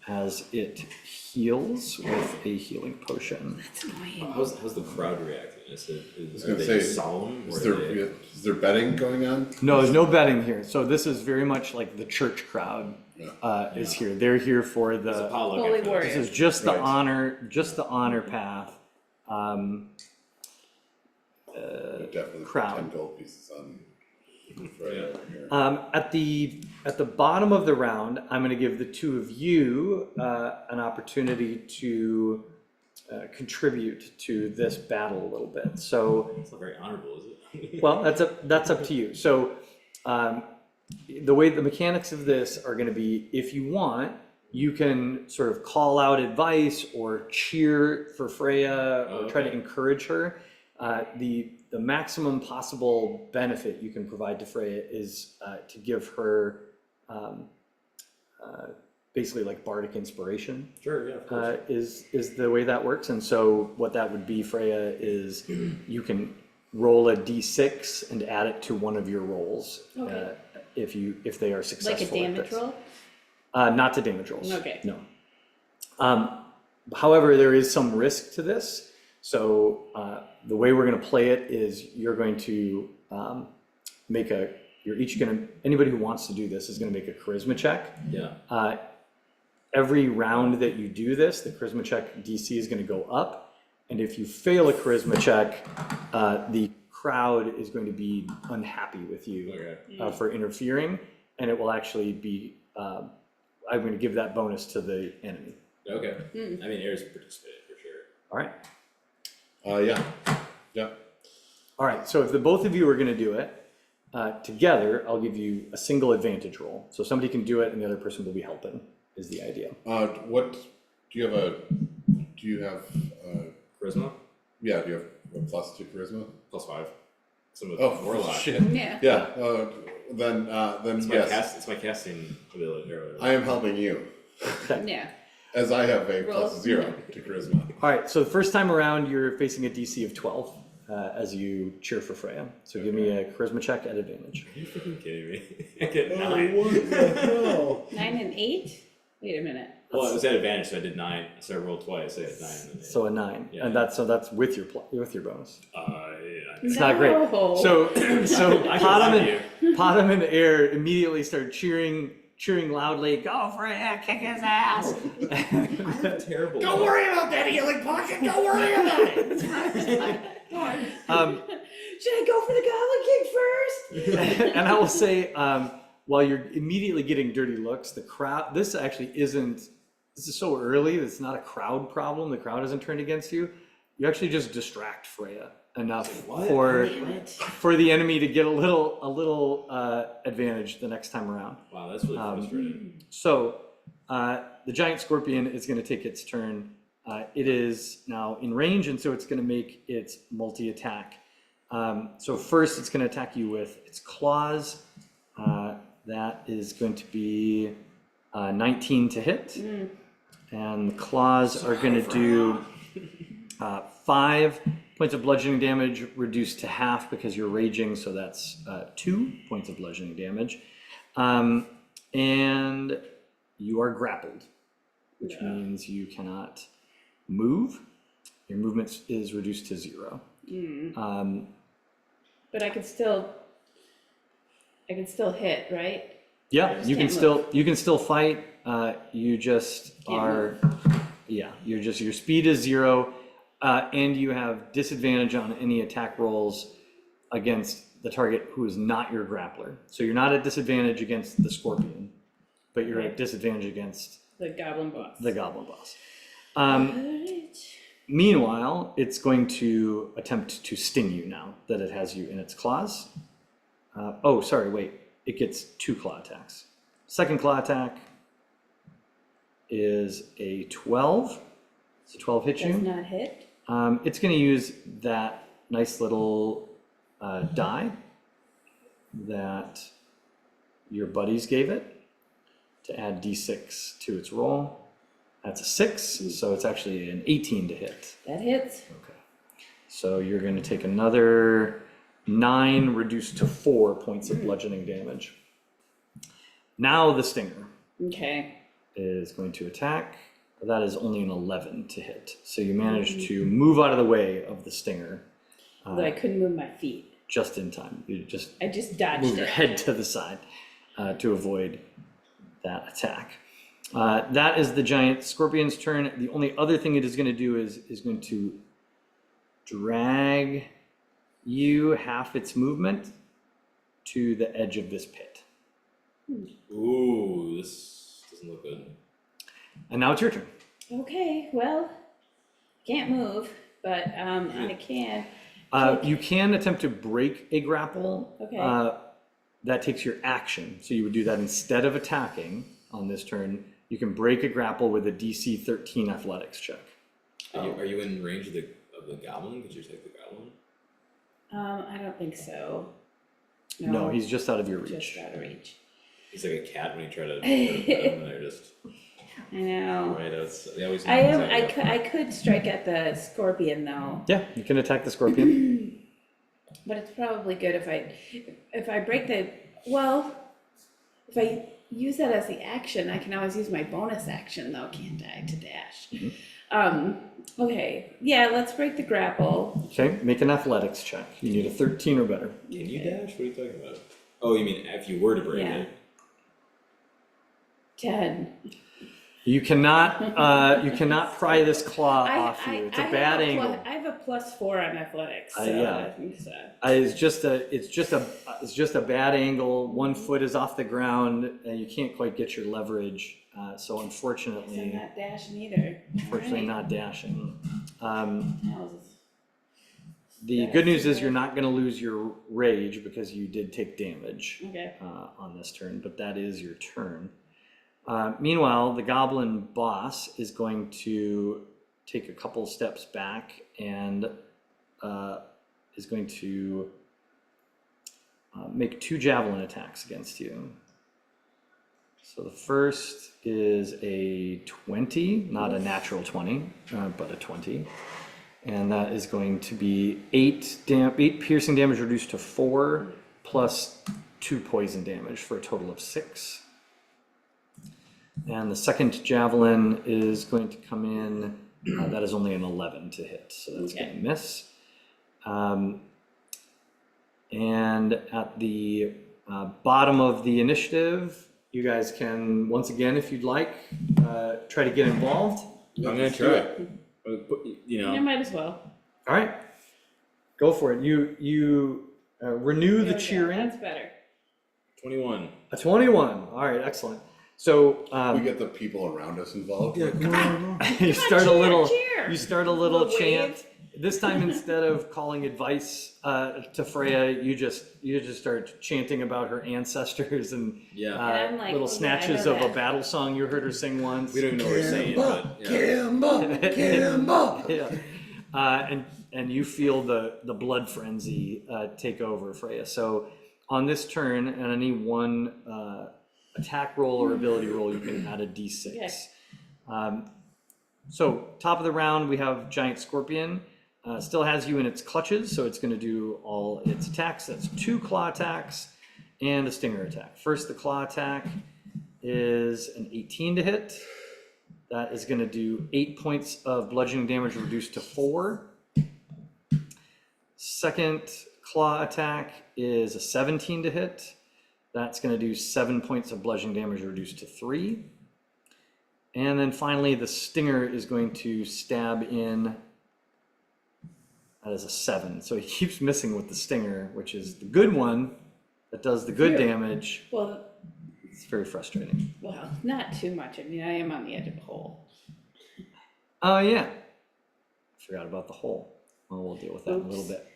as it heals with a healing potion. That's annoying. How's the crowd reacting? was Are gonna they say, just solemn? Or Is are there, they... is there betting going on? No, there's no betting here. So this is very much like the church crowd is here. They're here for It's the. Apollo Holy effect. warrior. This is just the Right. honor path. Definitely crowd. 10 gold pieces on Freya Yeah. over here. At the bottom of the round, I'm going to give the two of you an opportunity to contribute to this battle a little bit. So, It's not very honorable, is it? well, that's up to you. So, the way the mechanics of this are going to be, if you want, you can sort of call out advice or cheer for Freya or try to encourage her. The maximum possible benefit you can provide to Freya is to give her basically like bardic inspiration. Sure, yeah, of course. Is the way that works. And so what that would be, Freya, is you can roll a d6 and add it to one of your rolls. Okay. If they are successful. Like a damage this. roll? Not to damage rolls. Okay. No. However, there is some risk to this. So the way we're going to play it is you're going to anybody who wants to do this is going to make a charisma check. Yeah. Every round that you do this, the charisma check DC is going to go up. And if you fail a charisma check, the crowd is going to be unhappy with you Okay. for interfering. And it will actually be, I'm going to give that bonus to the enemy. Okay. I mean, Air's participated for sure. All right. Yeah. All right. So if the both of you are going to do it together, I'll give you a single advantage roll. So somebody can do it and the other person will be helping, is the idea. What, do you have, Charisma? yeah, do you have a +2 charisma? +5. Some of Oh, Warlock. shit. Yeah. Yeah, then It's my, yes, it's my casting ability. Or I am helping you. Okay. Yeah. As I have a Roll. +0 to charisma. All right, so the first time around, you're facing a DC of 12 as you cheer for Freya. So give me a charisma check at advantage. Are you freaking kidding me? I get 9. What the hell? 9 and 8? Wait a minute. Well, it was at advantage, so I did 9. So I rolled twice. I had 9 and then 8. So a 9, Yeah. and that's with your with your bonus. Yeah. It's not great. No. So I can lie to Potham in the air immediately started cheering loudly. Go Freya, kick his ass! I'm terrible. Don't worry about that healing potion. Don't worry about it. Should I go for the goblin king first? And I will say, while you're immediately getting dirty looks, the crowd, this actually isn't, this is so early, it's not a crowd problem, the crowd isn't turned against you. You actually just distract Freya enough for the enemy to get a little advantage the next time around. Wow, that's really frustrating. So, the giant scorpion is gonna take its turn. It is now in range, and so it's gonna make its multi-attack. So first, it's gonna attack you with its claws. That is going to be 19 to hit. And the claws are gonna do 5 points of bludgeoning damage, reduced to half because you're raging, so that's 2 points of bludgeoning damage. And you are grappled, which means you cannot move. Your movement is reduced to 0. But I can still hit, right? Yeah, you can can't still fight. You just are, your speed is 0, and you have disadvantage on any attack rolls against the target who is not your grappler. So you're not at disadvantage against the scorpion, but you're at disadvantage against The goblin boss. the goblin boss. Alright. Meanwhile, it's going to attempt to sting you now that it has you in its claws. It gets 2 claw attacks. Second claw attack is a 12. So 12 hits Does you. not hit. It's going to use that nice little die that your buddies gave it to add d6 to its roll. That's a 6, so it's actually an 18 to hit. That hits. Okay. So you're going to take another 9 reduced to 4 points of bludgeoning damage. Now the stinger Okay. is going to attack. That is only an 11 to hit. So you managed to move out of the way of the stinger But I couldn't move my feet. just in time. You just I just dodged move your it. head to the side to avoid that attack. That is the giant scorpion's turn. The only other thing it is going to do is going to drag you half its movement to the edge of this pit. Ooh, this doesn't look good. And now it's your turn. Okay, well, can't move, but I can. You can attempt to break a grapple. Okay. That takes your action. So you would do that instead of attacking on this turn. You can break a grapple with a DC 13 athletics check. Are you in range of the goblin? Could you take the goblin? I don't think so. No, he's just out of your reach. just out of reach. He's like a cat when you try to put him and they're just I know. right. They always. I could strike at the scorpion though, Yeah, you can attack the scorpion. but it's probably good if I break the if I use that as the action, I can always use my bonus action though, can't I, to dash? Okay, yeah, let's break the grapple. Okay, make an athletics check. You need a 13 or better. Can you dash? What are you talking about? Oh, you mean if you were to break Yeah. it? 10. You cannot pry this claw off you. It's a bad angle. I have a +4 on athletics. So Yeah. I think so. It's just a bad angle. 1 foot is off the ground, and you can't quite get your leverage. So So I'm unfortunately, not dashing either. unfortunately, not dashing. Alright. The good news is you're not going to lose your rage because you did take damage Okay. on this turn, but that is your turn. Meanwhile, the goblin boss is going to take a couple steps back and is going to make 2 javelin attacks against you. So the first is a 20, not a natural 20, but a 20. And that is going to be 8 piercing damage reduced to 4, plus 2 poison damage for a total of 6. And the second javelin is going to come in, that is only an 11 to hit, so that's Okay. going to miss. And at the bottom of the initiative, you guys can, once again, if you'd like, try to get involved. I'm gonna try. You know, You might as well. All right, go for it. You renew There the we go, cheering. That's better. 21. A 21. All right, excellent. So We get the people around us involved. you start a cheer, little. cheer. You start a little Little chant. wave. This time, instead of calling advice to Freya, you just start chanting about her ancestors and Yeah. And I'm like, little oh, yeah, I snatches know of a that. battle song you heard her sing once. We don't even know what we're saying, but yeah. Kimba! Yeah. And you feel the blood frenzy take over, Freya. So on this turn, and any one attack roll or ability roll, you can add a d6. Okay. So top of the round, we have Giant Scorpion. Still has you in its clutches, so it's going to do all its attacks. That's 2 claw attacks and a stinger attack. First, the claw attack is an 18 to hit. That is going to do 8 points of bludgeoning damage reduced to 4. Second claw attack is a 17 to hit. That's going to do 7 points of bludgeoning damage reduced to 3. And then finally, the stinger is going to stab in. That is a 7. So he keeps missing with the stinger, which is the good one that does the good Phew. damage. Well, It's very frustrating. well, not too much. I mean, I am on the edge of the hole. Oh, yeah. Forgot about the hole. Well, we'll deal with that in a little Oops. bit.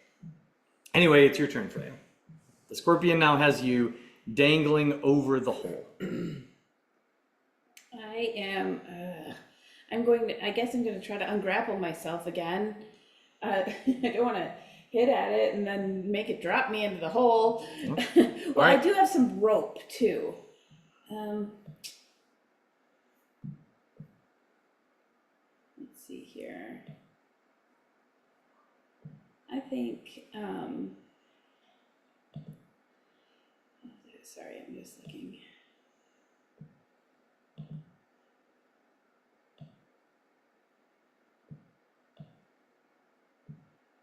Anyway, it's your turn, Freya. The scorpion now has you dangling over the hole. I am, I guess I'm going to try to ungrapple myself again. I don't want to hit at it and then make it drop me into the hole. Well, I Alright. do have some rope too. Let's see here. I think, sorry, I'm just looking.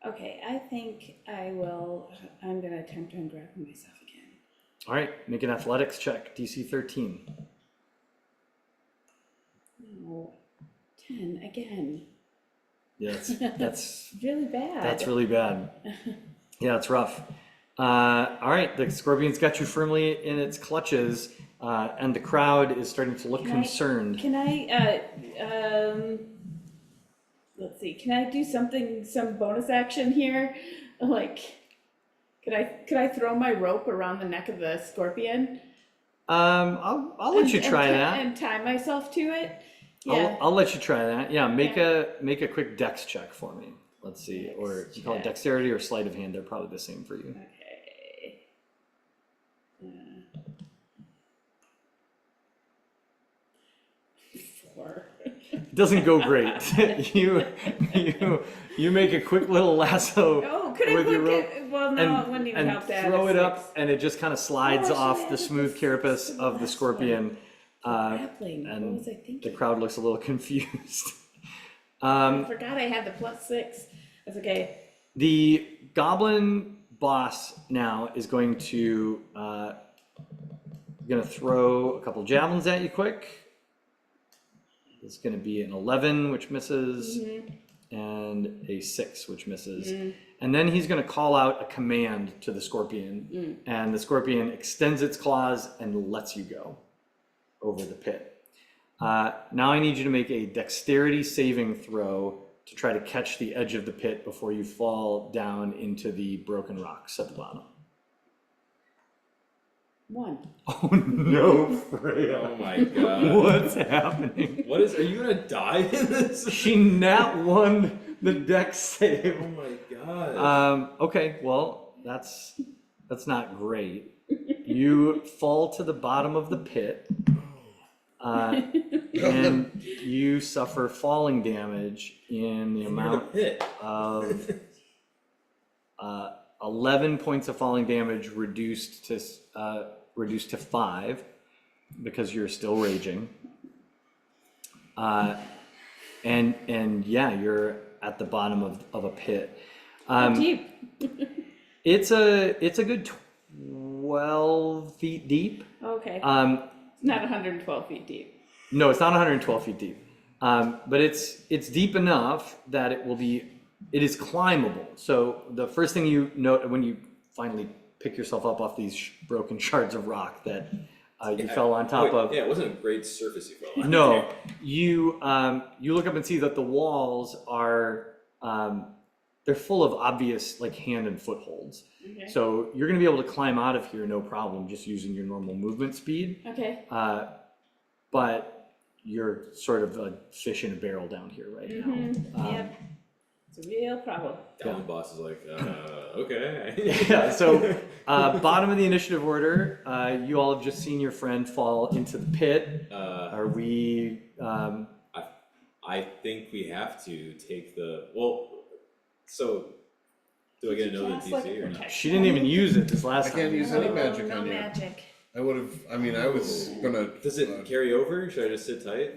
Okay, I think I'm gonna attempt to ungrapple myself again. All right, make an athletics check, DC 13. No, 10 again. Yeah, that's Really bad. That's really bad. Yeah, it's rough. All right, the scorpion's got you firmly in its clutches, and the crowd is starting to look concerned. Can I, let's see, can I do some bonus action here? Like, could I throw my rope around the neck of the scorpion? I'll let you try that. And tie myself to it? Yeah. I'll let you try that. Yeah, make a quick dex check for me. Let's see, or you call it check. dexterity or sleight of hand. They're probably the same for you. Okay. Four. It doesn't go great. you make a quick little lasso Oh, could I with put your rope it? Well, no, it wouldn't even and help that. throw It's it up, six. and it just kind of slides Oh, I off should've the added smooth the carapace six to the of the last scorpion. Grappling. What and was I The thinking? crowd looks a little confused. I forgot I had the +6. That's okay. The goblin boss now is going to throw a couple javelins at you quick. It's going to be an 11, which misses, and a 6, which misses. And then he's going to call out a command to the scorpion, and the scorpion extends its claws and lets you go over the pit. Now I need you to make a dexterity saving throw to try to catch the edge of the pit before you fall down into the broken rocks at the bottom. 1. Oh no, Freya. Oh my god. What's happening? What is, are you gonna die in this? She nat won the dex save. Oh my god. Okay, well, that's not great. You fall to the bottom of the pit, And you suffer falling damage in the You're in amount the pit. of 11 points of falling damage reduced to 5 because you're still raging. And yeah, you're at the bottom of a pit. How deep? It's a good 12 feet deep. Okay. It's Not 112 feet deep. No, it's not 112 feet deep, but it's deep enough that it is climbable. So the first thing you note when you finally pick yourself up off these broken shards of rock that you fell on top of. Yeah, it wasn't a great surface you fell on. No, you look up and see that the walls are they're full of obvious like hand and footholds. Okay. So you're going to be able to climb out of here no problem, just using your normal movement speed. Okay. But you're sort of a fish in a barrel down here right now. Yep. It's a real problem. Goblin boss is like, okay. Yeah, so bottom of the initiative order, you all have just seen your friend fall into the pit. Are we? I think we have to take the, so do I get another Cast like DC a or not? protection. She didn't even use it this I last can't time. use any magic no on you. magic. I was gonna. Does it carry over? Should I just sit tight?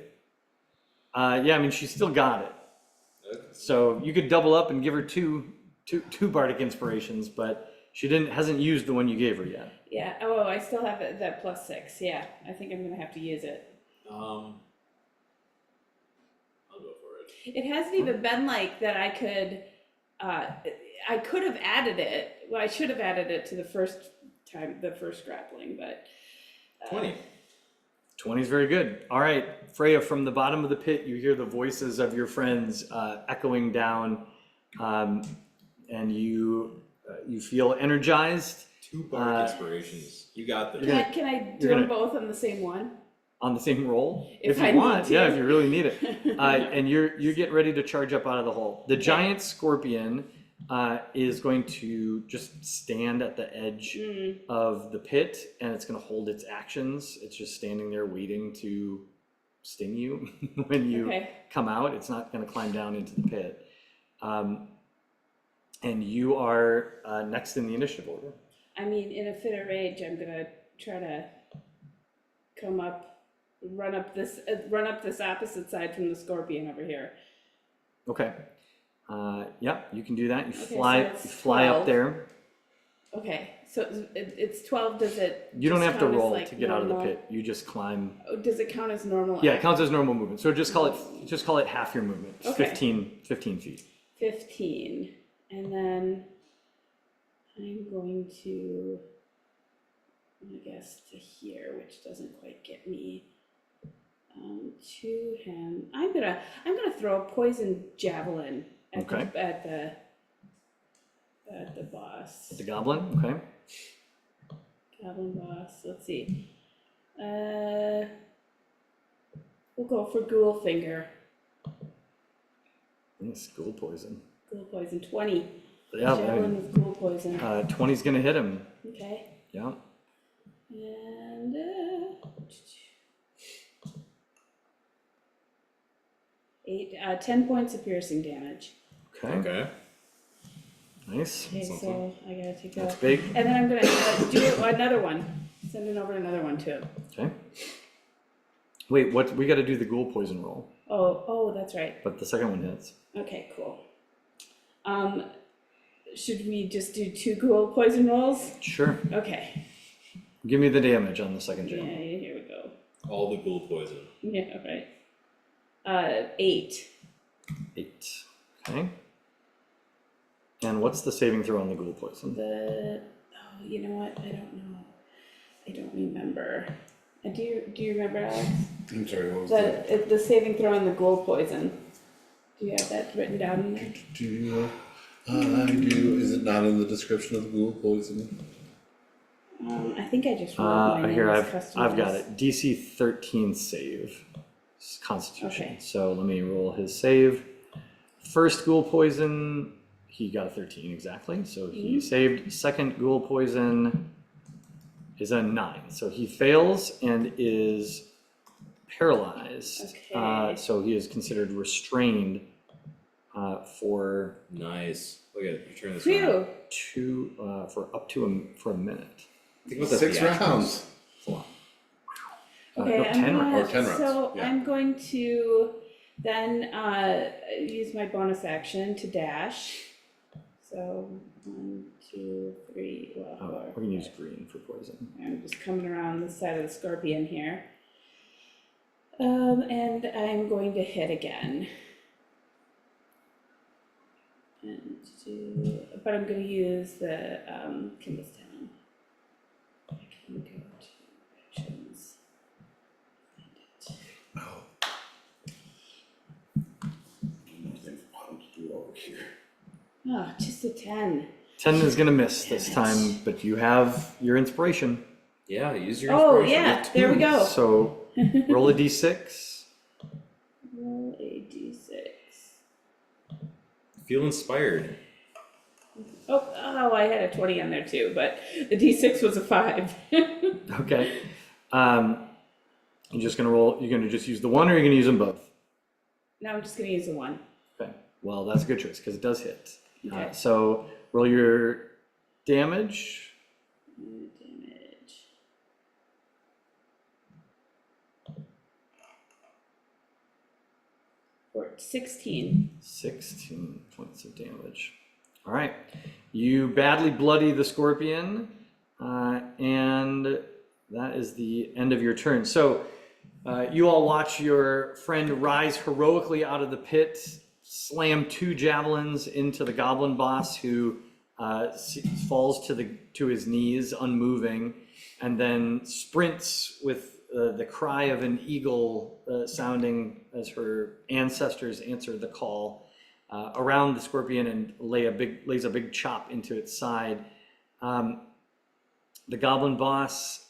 Yeah, I mean she still got it. Okay. So you could double up and give her two bardic inspirations, but she hasn't used the one you gave her yet. Yeah. Oh, I still have that +6. Yeah. I think I'm gonna have to use it. I'll go for it. It hasn't even been like that. I could have added it. Well, I should have added it to the first grappling, but 20. 20 is very good. All right, Freya, from the bottom of the pit, you hear the voices of your friends echoing down, and you feel energized 2 bardic inspirations. You got this. can I do them both on the same one? on the same roll If you I need want. to. Yeah, if you really need it. And you're getting ready to charge up out of the hole. The giant scorpion is going to just stand at the edge of the pit, and it's going to hold its actions. It's just standing there waiting to sting you when you come out. It's not going to climb down into the pit. And you are next in the initiative order. I mean, in a fit of rage, I'm gonna try to run up this opposite side from the scorpion over here. Okay. Yeah, you can do that. You Okay, fly, so it's you fly 12. up there. Okay, so it's 12. Does it? You don't just have to count as, roll like, to get out of the normal? pit. You just climb. Oh, does it count as normal? Yeah, it counts as normal movement. So just call it half your movement. It's Okay. 15 feet. 15, and then I'm going to, I guess, to here, which doesn't quite get me to him. I'm gonna throw a poison javelin at Okay. the boss. The goblin. Okay. Goblin boss. Let's see. We'll go for ghoul finger. School poison. Ghoul poison. 20. Yeah, Javelin with ghoul poison. 20's gonna hit him. Okay. Yeah. And 10 points of piercing damage. Okay. Okay. Nice. Okay, so I gotta take that. That's big. And then I'm gonna do another one. Sending over another one too. Okay. Wait, what? We got to do the ghoul poison roll, Oh, that's right. but the second one hits. Okay, cool. Should we just do 2 ghoul poison rolls? Sure. Okay. Give me the damage on the second Yeah, gem. here we go. All the ghoul poison. Yeah, right. 8. 8. Okay. And what's the saving throw on the ghoul poison? You know what? I don't know. I don't remember. Do you remember, Alex? I'm sorry, what was that? The saving throw on the ghoul poison. Do you have that written down in there? I do. Is it not in the description of the ghoul poison? I think I just wrote my Here name as I've got customized. it. DC 13 save. It's Constitution. Okay. So let me roll his save. First ghoul poison, he got a 13 exactly. So he saved. Second ghoul poison is a 9. So he fails and is paralyzed. Okay. So he is considered restrained for Nice. Look at it, you're turning this Phew. around. for up to a minute. Think about the 6 theatrics. rounds. It's a lot. Okay, No, I'm 10 gonna, rounds. Or 10 rounds, so yeah. I'm going to then use my bonus action to dash. So 1, 2, 3, well, Oh, 4. we're gonna use green for poison. I'm just coming around the side of the scorpion here. And I'm going to hit again. But I'm going to use the Kindle's Town. I can go to actions. Oh. Nothing fun to do over here. Oh, just a 10. 10 is gonna miss this Damn it. time, but you have your inspiration. Yeah, use your Oh, inspiration. yeah, there we go. So roll a d6. Roll a d6. Feel inspired. Oh, I had a 20 on there too, but the d6 was a 5. Okay. You're just gonna roll, you're gonna just use the one or you're gonna use them both? No, I'm just going to use a 1. Okay, well, that's a good choice because it does hit. Okay. So roll your damage. Damage. For 16. 16 points of damage. All right. You badly bloody the scorpion, and that is the end of your turn. So you all watch your friend rise heroically out of the pit, slam 2 javelins into the goblin boss, who falls to his knees, unmoving, and then sprints with the cry of an eagle sounding as her ancestors answer the call around the scorpion and lays a big chop into its side. The goblin boss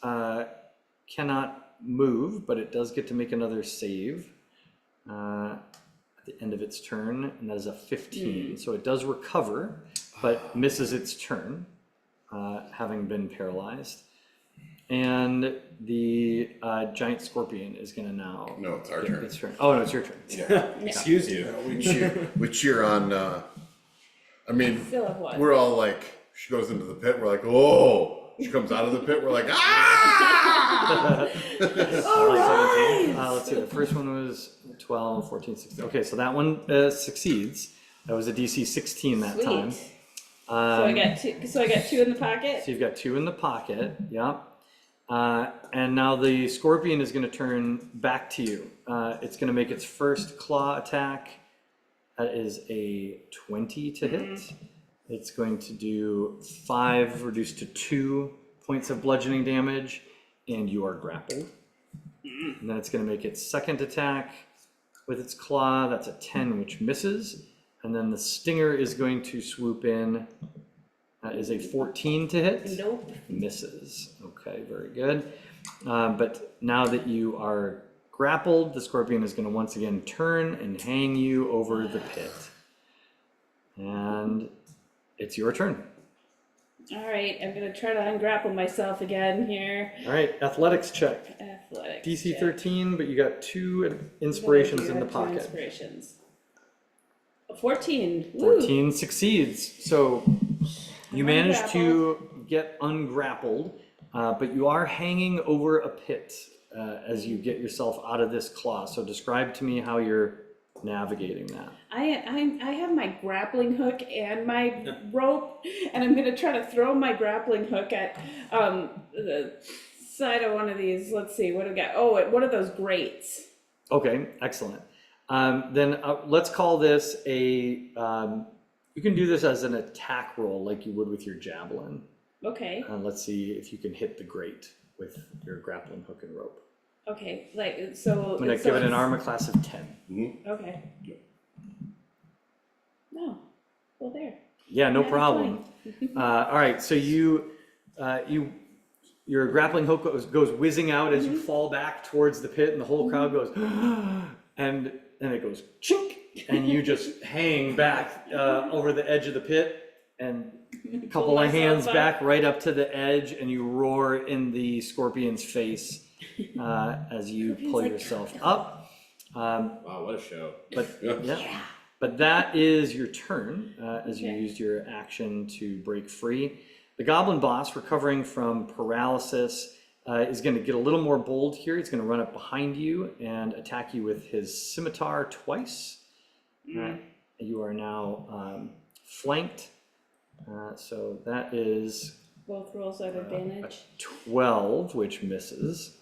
cannot move, but it does get to make another save at the end of its turn, and that is a 15. So it does recover, but misses its turn, having been paralyzed. And the giant scorpion is going to now No, it's our get turn. its turn. Oh, no, it's your turn. Excuse you. We cheer on, I mean, Still have 1. we're all like, she goes into the pit, we're like, oh! She comes out of the pit, we're like, ah! All right. Let's see, the first one was 12, 14, 16. Okay, so that one succeeds. That was a DC 16 that Sweet. time. So I got 2. So I got 2 in the pocket. So you've got 2 in the pocket, yeah. And now the scorpion is going to turn back to you. It's going to make its first claw attack. That is a 20 to hit. It's going to do 5 reduced to 2 points of bludgeoning damage, and you are grappled. And then it's going to make its second attack with its claw. That's a 10, which misses. And then the stinger is going to swoop in. That is a 14 to hit. Nope. Misses. Okay, very good. But now that you are grappled, the scorpion is going to once again turn and hang you over the pit. And it's your turn. All right, I'm gonna try to ungrapple myself again here. All right, athletics check. Athletics. DC check. 13, but you got 2 inspirations You in the have 2 pocket. Inspirations. 14. Woo. 14 succeeds. So you managed to get ungrappled, but you are hanging over a pit as you get yourself out of this claw. So describe to me how you're navigating that. I have my grappling hook and my rope, and I'm gonna try to throw my grappling hook at the side of one of these. Let's see, what do we got? Oh, one of those grates. Okay, excellent. Then let's call this a, you can do this as an attack roll like you would with your javelin. Okay. Let's see if you can hit the grate with your grappling hook and rope. Okay, like so. I'm gonna so give it an it's- armor class of 10. Okay. No. Well, there. Yeah, no Nat problem. All right, so your grappling hook goes whizzing out as you fall back towards the pit, and the whole crowd goes, and it goes chink, and you just hang back over the edge of the pit, and a couple of hands back right up to the edge, and you roar in the scorpion's face. as you Scorpion's pull like yourself tropical. up. Wow, what a show. But Yeah. yeah, but that is your turn as you Okay. used your action to break free. The goblin boss, recovering from paralysis, is going to get a little more bold here. He's going to run up behind you and attack you with his scimitar twice. You are now flanked. So that is Both rolls at advantage. 12, which misses.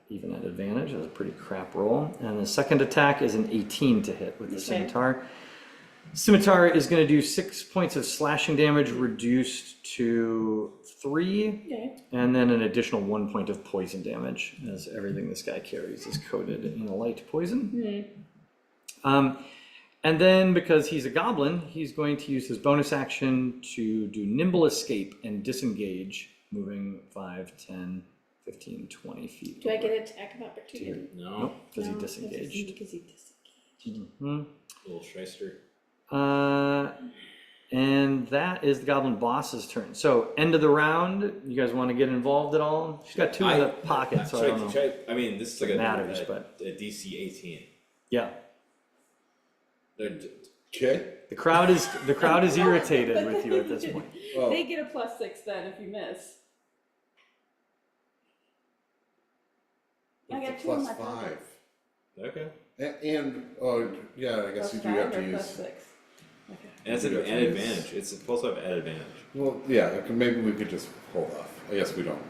Even at advantage, that's a pretty crap roll. And the second attack is an 18 to hit with the Okay. scimitar. Scimitar is going to do 6 points of slashing damage, reduced to 3, Okay. and then an additional 1 point of poison damage, as everything this guy carries is coated in a light poison. And then, because he's a goblin, he's going to use his bonus action to do nimble escape and disengage, moving 5, 10, 15, 20 feet. Do I over. get an attack of opportunity? No, Nope, because he No, disengaged. Because he disengaged. Mhm. little shyster. And that is the goblin boss's turn. So, end of the round. You guys want to get involved at all? She's got 2 in the pocket, so I don't know. I mean, this is like Matters, a but- DC 18. Yeah, Okay. the crowd is irritated with you at this point. Well, They get a +6 then if you miss. I got it's a 2 in plus my pocket. 5. Okay. Yeah, I guess Plus you do 5 have to or use. +6? Okay. And it's You an have to use- advantage. It's supposed to have an advantage. Well, yeah, maybe we could just hold off. I guess we don't.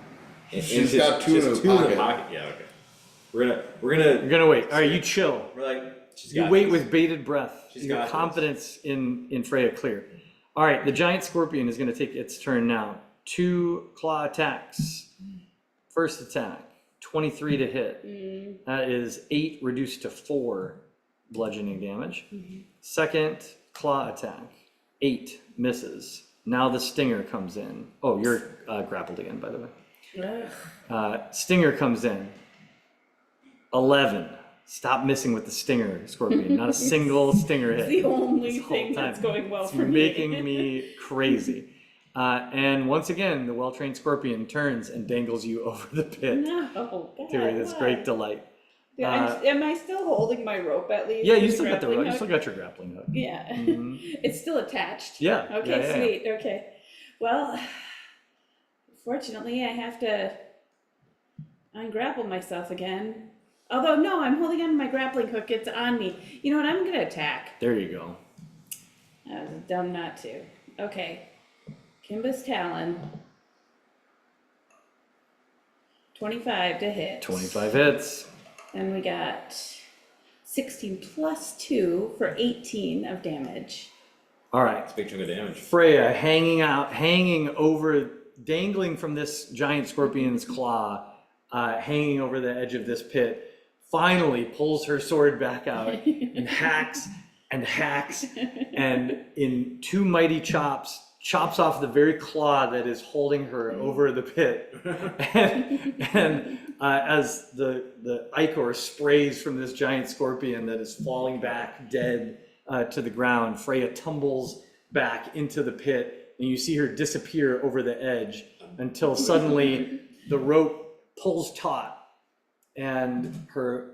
And She's just- got 2 in just her 2 pocket. Yeah, okay. We're You're gonna, gonna wait. All right, you chill. we're like, she's You got wait this. with bated breath. She's Your got this. confidence in Freya clear. All right, the giant scorpion is going to take its turn now. 2 claw attacks. First attack, 23 to hit. That is 8 reduced to 4 bludgeoning damage. Second claw attack, 8 misses. Now the stinger comes in. Oh, you're grappled again, by the way. Stinger comes in. 11. Stop missing with the stinger, Scorpion. Not a single stinger hit. It's the only this whole thing that's time. going well It's for making me. me crazy. And once again, the well-trained Scorpion turns and dangles you over the pit No, God, to this why? great delight. Am I still holding my rope at least? Yeah, with you the still got the grappling you hook? still got your grappling hook. Yeah, Mhm. it's still attached. Yeah. Okay, yeah, yeah. sweet. Okay. Well, fortunately, I have to ungrapple myself again. Although, no, I'm holding on to my grappling hook. It's on me. You know what? I'm gonna attack. There you go. I was dumb not to. Okay. Kimba's Talon. 25 to hit. 25 hits. And we got 16 plus 2 for 18 of damage. All right. It's a big chunk of damage. Freya hanging over, dangling from this giant scorpion's claw, hanging over the edge of this pit, finally pulls her sword back out and hacks, and in 2 mighty chops off the very claw that is holding her over the pit. And as the ichor sprays from this giant scorpion that is falling back dead to the ground, Freya tumbles back into the pit, and you see her disappear over the edge until suddenly the rope pulls taut and her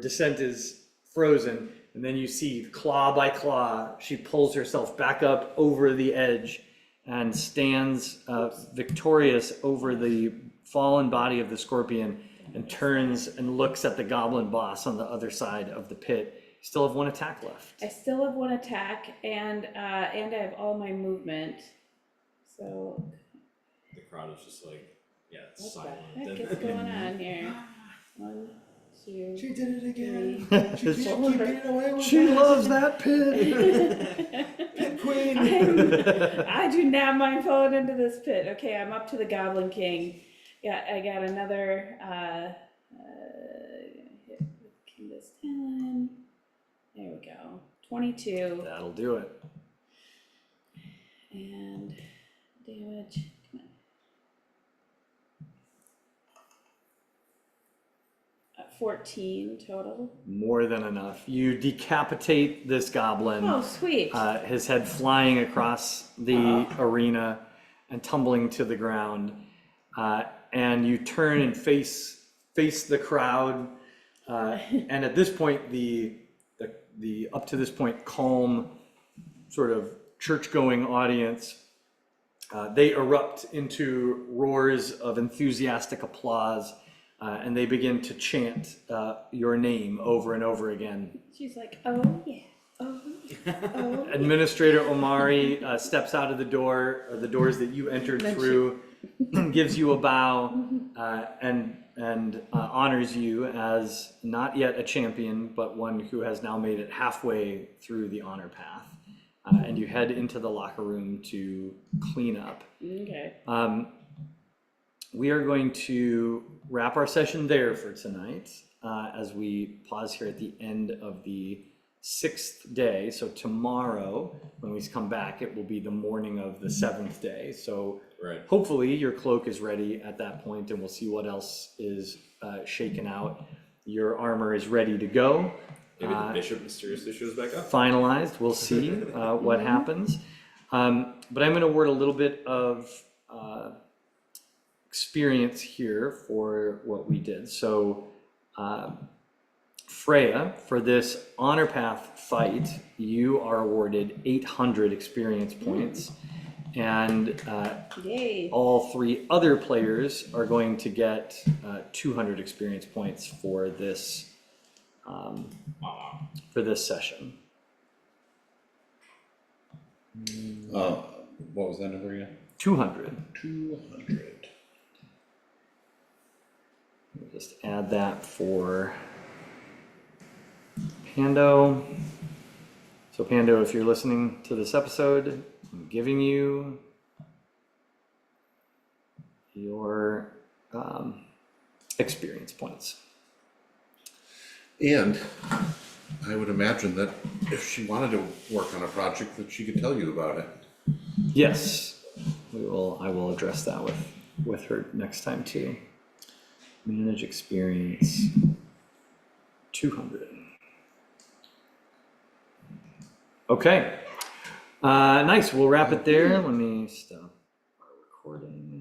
descent is frozen. And then you see claw by claw, she pulls herself back up over the edge and stands victorious over the fallen body of the scorpion and turns and looks at the goblin boss on the other side of the pit. You still have 1 attack left. I still have 1 attack, and I have all my movement. So, The crowd is just like, yeah, it's what silent. the heck is going on here? 1, 2, She did it again. She She keep getting away with She it. loves that pit. Pit queen. I do not mind falling into this pit. Okay, I'm up to the Goblin King. Yeah, I got another hit with Kimba's Talon. There we go. 22 That'll do it. and damage. Come on. 14 total. More than enough. You decapitate this goblin. Oh, sweet. His head flying across the arena and tumbling to the ground. and you turn and face the crowd. And at this point, the up to this point calm sort of church-going audience, they erupt into roars of enthusiastic applause, and they begin to chant your name over and over again. She's like, oh yeah, oh yeah, oh. Administrator Omari steps out of the door, or the doors that you entered through, gives you a bow, and honors you as not yet a champion, but one who has now made it halfway through the honor path. And you head into the locker room to clean up. Okay. We are going to wrap our session there for tonight, as we pause here at the end of the 6th day. So tomorrow, when we come back, it will be the morning of the 7th day. So hopefully your cloak is ready at that point, and we'll see what else is shaken out. Your armor is ready to go. Maybe the bishop mysteriously shows back up. Finalized. We'll see what happens. But I'm going to word a little bit of experience here for what we did. So Freya, for this honor path fight, you are awarded 800 experience points. And Yay. all 3 other players are going to get 200 experience points for this session. What was that number again? 200. 200. We'll just add that for Pando. So Pando, if you're listening to this episode, I'm giving you your experience points. And I would imagine that if she wanted to work on a project, that she could tell you about it. Yes, I will address that with her next time too. Manage experience 200. Okay, nice. We'll wrap it there. Let me stop our recording.